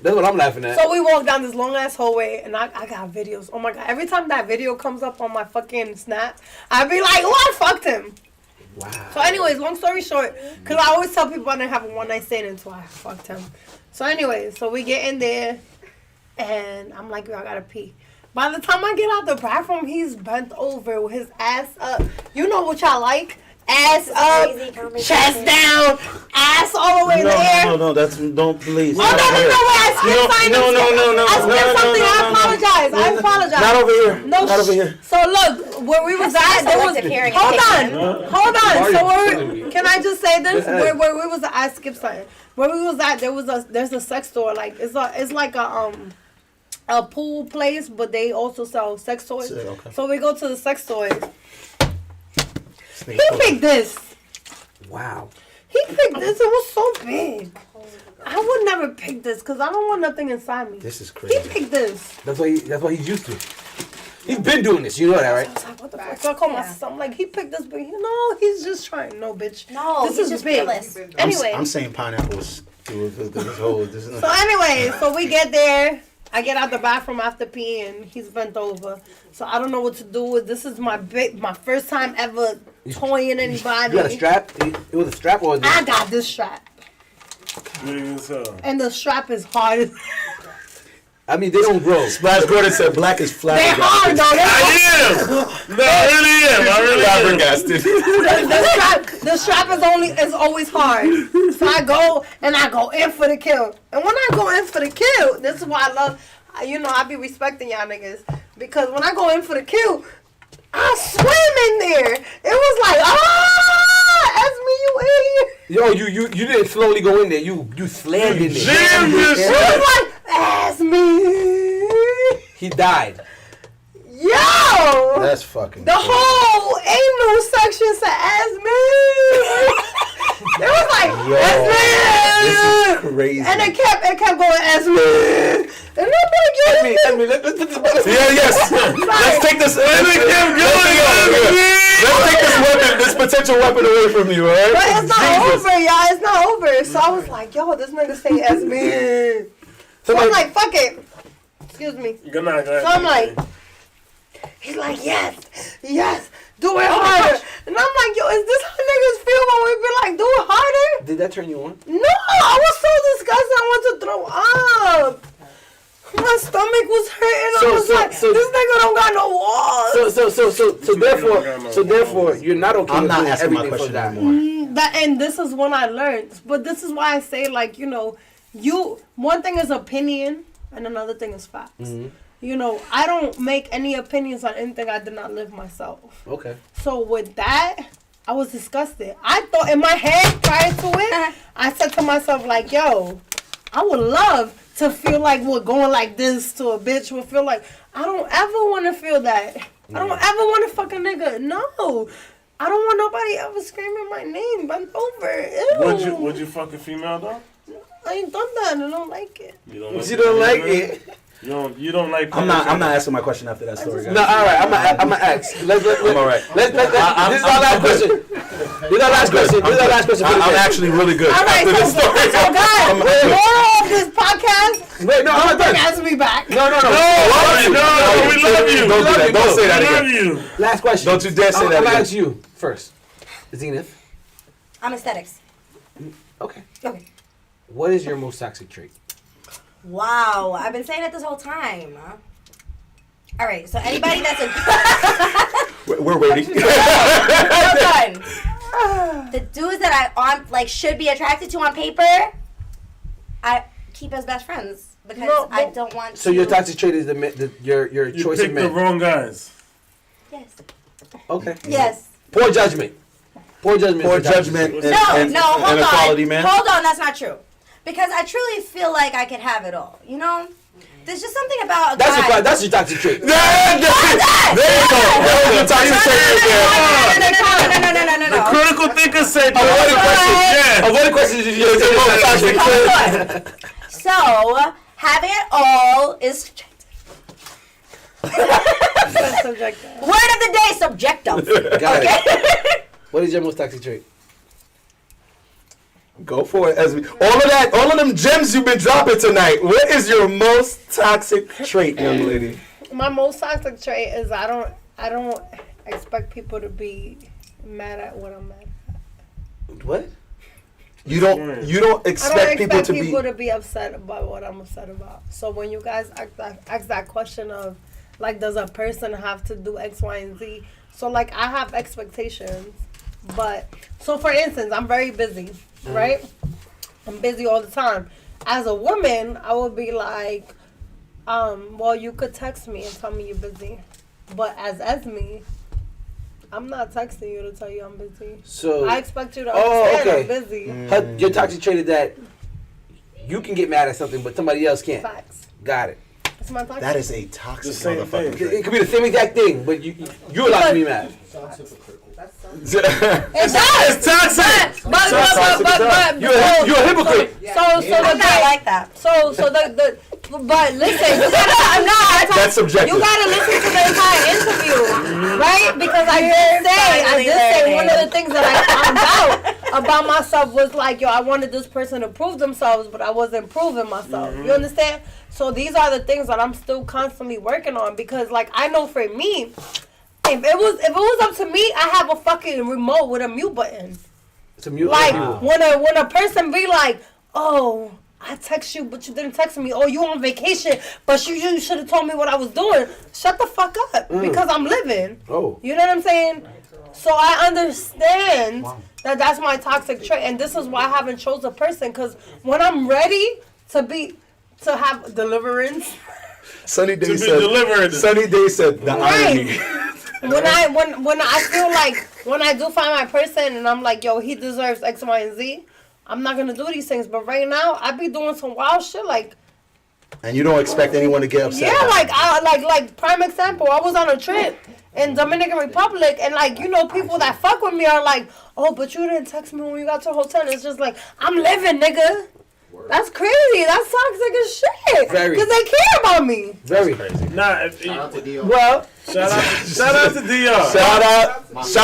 S5: That's what I'm laughing at.
S2: So we walk down this long ass hallway and I got videos. Oh my God. Every time that video comes up on my fucking Snap, I'd be like, oh, I fucked him.
S5: Wow.
S2: So anyways, long story short, because I always tell people I didn't have a one night stand until I fucked him. So anyways, so we get in there and I'm like, yo, I gotta pee. By the time I get out the bathroom, he's bent over with his ass up. You know what y'all like? Ass up, chest down, ass all the way in the air.
S4: No, don't please.
S2: Oh, no, I skipped something. I apologize.
S7: Not over here.
S2: No,
S7: Not over here.
S2: So look, where we was at, there was. Hold on. So can I just say this? Where we was at, I skipped something. Where we was at, there's a sex store. Like it's like a pool place, but they also sell sex toys.
S4: Okay.
S2: So we go to the sex toys. He picked this.
S5: Wow.
S2: He picked this. It was so big. I would never pick this because I don't want nothing inside me.
S4: This is
S2: He
S4: crazy.
S2: picked this.
S5: That's what he's used to. He's been doing this. You know that,
S2: I
S5: right?
S2: was like, what the fuck? So I called my sister. I'm like, he picked this big. No, he's just trying. No, bitch.
S3: No,
S2: this
S3: he's
S2: is
S3: just
S2: big.
S3: fearless.
S2: Anyway.
S4: I'm saying pineapples. This whole.
S2: So anyway, so we get there. I get out the bathroom after peeing. He's bent over. So I don't know what to do. This is my first time ever toying anybody.
S5: You got a strap? It was a strap or was it?
S2: I got this strap.
S1: So.
S2: And the strap is hard.
S5: I mean, they don't grow.
S4: Splash Gordon said black is flat.
S2: They're hard though.
S1: I really am.
S7: Flabbergasted.
S2: The strap is always hard. So I go in for the kill. And when I go in for the kill, this is why I love, I be respecting y'all niggas. Because when I go in for the kill, I swim in there. It was like, Esme, you in here.
S5: Yo, you didn't slowly go in there. You slammed in there.
S2: It was like, Esme.
S5: He died.
S2: Yo.
S4: That's fucking.
S2: The whole anal section said Esme. It was like, Esme.
S4: This is crazy.
S2: And it kept going, Esme. And I'm like, yo,
S5: Let's put this.
S7: Yes. Let's take this. Let's take this potential weapon away from you, all right?
S2: but it's not over, y'all. It's not over. So I was like, yo, this nigga say Esme. So I'm like, fuck it. Excuse me.
S1: Good night, guys.
S2: So I'm like, he's like, yes, do it harder. And I'm like, yo, is this how niggas feel when we be like, do it harder?
S5: Did that turn you on?
S2: No, I was so disgusted. I want to throw up. My stomach was hurting. I was like, this nigga don't got no walls.
S5: So therefore, you're not okay
S4: I'm
S5: with
S4: not
S5: doing
S4: asking my
S5: everything for
S4: question
S5: that.
S4: anymore.
S2: And this is when I learned. But this is why I say, like, one thing is opinion and another thing is facts.
S5: Mm-hmm.
S2: I don't make any opinions on anything I did not live myself.
S5: Okay.
S2: So with that, I was disgusted. I thought in my head prior to it, I said to myself, like, yo, I would love to feel like we're going like this to a bitch would feel like, I don't ever want to feel that. I don't ever want to fuck a nigga. No. I don't want nobody ever screaming my name. Bend over. Ew.
S1: Would you fuck a female though?
S2: I ain't done that and I don't like it.
S1: You don't like
S5: You don't like it.
S1: You don't like.
S4: I'm not asking my question after that story, guys.
S5: No, all right. I'm gonna ask.
S4: I'm all right.
S5: This is our last question. This is our last question.
S4: I'm actually really good.
S2: All right, so guys, moral of this podcast.
S5: Wait, no, I'm not done.
S2: Ask me back.
S5: No.
S1: No, we love you.
S4: Don't do that. Don't say that
S1: We love
S4: again.
S1: you.
S5: Last question.
S4: Don't you dare say that
S5: I'm gonna
S4: again.
S5: ask you first. Zenith.
S3: I'm aesthetics.
S5: Okay.
S3: Okay.
S5: What is your most toxic trait?
S3: Wow, I've been saying it this whole time. All right, so anybody that's a
S4: We're waiting.
S3: well done. The dudes that I should be attracted to on paper, I keep as best friends because I don't want.
S5: So your toxic trait is your
S1: You
S5: choice of
S1: picked the
S5: men.
S1: wrong guys.
S3: Yes.
S5: Okay.
S3: Yes.
S5: Poor judgment. Poor judgment.
S4: Poor
S5: is your toxic
S4: judgment.
S5: trait.
S4: And,
S3: No, hold
S4: and
S3: on.
S4: a quality man.
S3: Hold on, that's not true. Because I truly feel like I could have it all. There's just something about a guy.
S5: That's your toxic trait.
S3: There you go. No.
S1: Critical thinker said.
S5: Avoid questions. You're toxic trait.
S3: So having it all is
S2: Subjective.
S3: word of the day, subjective.
S5: Got it. What is your most toxic trait?
S4: Go for it. All of them gems you've been dropping tonight. What is your most toxic trait, young lady?
S2: My most toxic trait is I don't expect people to be mad at what I'm mad at.
S5: What?
S4: You don't expect people to be
S2: upset about what I'm upset about. So when you guys ask that question of like, does a person have to do X, Y, and Z? So like I have expectations, but so for instance, I'm very busy, right? I'm busy all the time. As a woman, I would be like, well, you could text me and tell me you're busy, but as me, I'm not texting you to tell you I'm busy.
S5: So
S2: I expect you to understand I'm busy.
S5: Your toxic trait is that you can get mad at something, but somebody else can't.
S2: Facts.
S5: Got it.
S2: That's my toxic.
S4: That is a toxic
S1: The same
S4: motherfucking
S1: thing.
S5: It could be the same exact thing, but you're allowed to be mad.
S2: It does.
S1: It's toxic.
S2: But
S5: You're a hypocrite.
S3: I'm not like that.
S2: But listen, you gotta
S4: That's subjective.
S2: You gotta listen to the entire interview, right? Because I did say one of the things that I found out about myself was like, yo, I wanted this person to prove themselves, but I wasn't proving myself. You understand? So these are the things that I'm still constantly working on because, like, I know for me, if it was up to me, I have a fucking remote with a mute button.
S5: It's a mute.
S2: Like when a person be like, oh, I text you, but you didn't text me. Oh, you on vacation, but you should have told me what I was doing. Shut the fuck up, because I'm living.
S5: Oh.
S2: You know what I'm saying? So I understand that that's my toxic trait, and this is why I haven't chose a person. Because when I'm ready to have deliverance,
S4: Sunny Day
S1: To be
S4: said.
S1: delivered.
S4: Sunny Day said the irony.
S2: when I feel like when I do find my person and I'm like, yo, he deserves X, Y, and Z, I'm not gonna do these things. But right now, I be doing some wild shit like.
S4: And you don't expect anyone to get upset.
S2: Yeah, like prime example. I was on a trip in Dominican Republic, and like people that fuck with me are like, oh, but you didn't text me when you got to the hotel. And it's just like I'm living, nigga. That's crazy. That's toxic as shit.
S5: Very.
S2: Because they care about me.
S5: Very.
S1: Nah,
S8: Shout out to Dio.
S5: Well,
S1: shout out to DR.
S4: Shout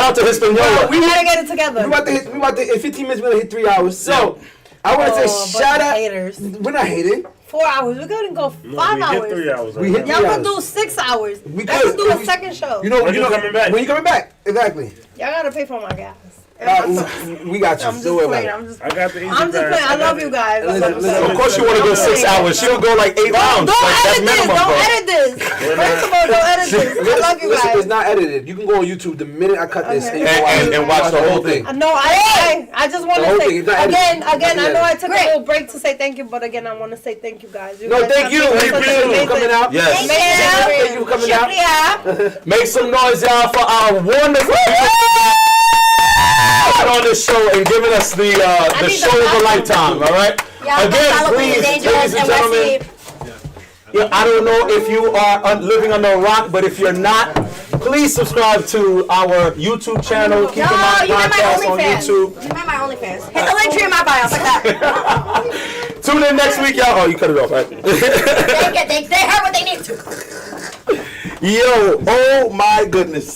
S4: out to Hispaniola.
S2: We gotta get it together.
S5: we about to in 15 minutes we're gonna hit 3 hours. So I want to say shout out.
S2: Haters.
S5: We're not hating.
S2: 4 hours. We couldn't go 5 hours.
S1: We hit 3 hours.
S5: We hit
S2: Y'all
S5: 3
S2: could
S5: hours.
S2: do 6 hours.
S5: We
S2: Y'all could do
S5: could.
S2: a second show.
S5: You know
S1: When you coming back?
S5: When you coming back? Exactly.
S2: Y'all gotta pay for my gas.
S5: We got you.
S2: I'm just
S5: Don't worry
S2: playing.
S5: about it.
S2: I'm just
S1: I got the easy
S2: I'm just playing. I love you guys. I love you guys.
S7: Of course, you want to go 6 hours. She'll go like 8 rounds.
S2: Don't
S7: Like, that's
S2: edit this.
S7: minimum,
S2: Don't
S7: bro.
S2: edit this. First of all, don't edit this. I love you
S5: Listen, it's
S2: guys.
S5: not edited. You can go on YouTube the minute I cut this
S2: Okay.
S7: And watch the whole thing.
S2: No, I just want
S5: The whole
S2: to
S5: thing
S2: say
S5: is not
S2: again.
S5: edited.
S2: I know I took
S3: Great.
S2: a little break to say thank you, but again, I want to say thank you guys.
S5: No,
S2: guys
S5: thank
S2: have
S5: you.
S2: been
S5: We
S2: such
S5: appreciate you
S2: amazing-
S5: coming out.
S7: Yes.
S5: Thank you for coming out.
S3: Shukriya.
S7: Make some noise, y'all, for our wonderful on this show and giving us the
S2: need
S7: show
S2: the
S7: of a lifetime. All right.
S3: Y'all
S7: Again,
S3: follow
S7: please,
S3: Queen
S7: ladies
S3: Dangerous
S7: and
S3: and
S7: gentlemen.
S3: Westie.
S7: Yeah, I don't know if you are living under a rock, but if you're not, please subscribe to our YouTube channel. Keep in
S3: No,
S7: mind
S3: you met my
S7: podcast on
S3: OnlyFans.
S7: YouTube.
S3: You met my OnlyFans. Hit the link tree in my bio. Like that.
S7: Tune in next week, y'all. Oh, you cut it off, right?
S3: They heard what they need to.
S7: Yo, oh my goodness.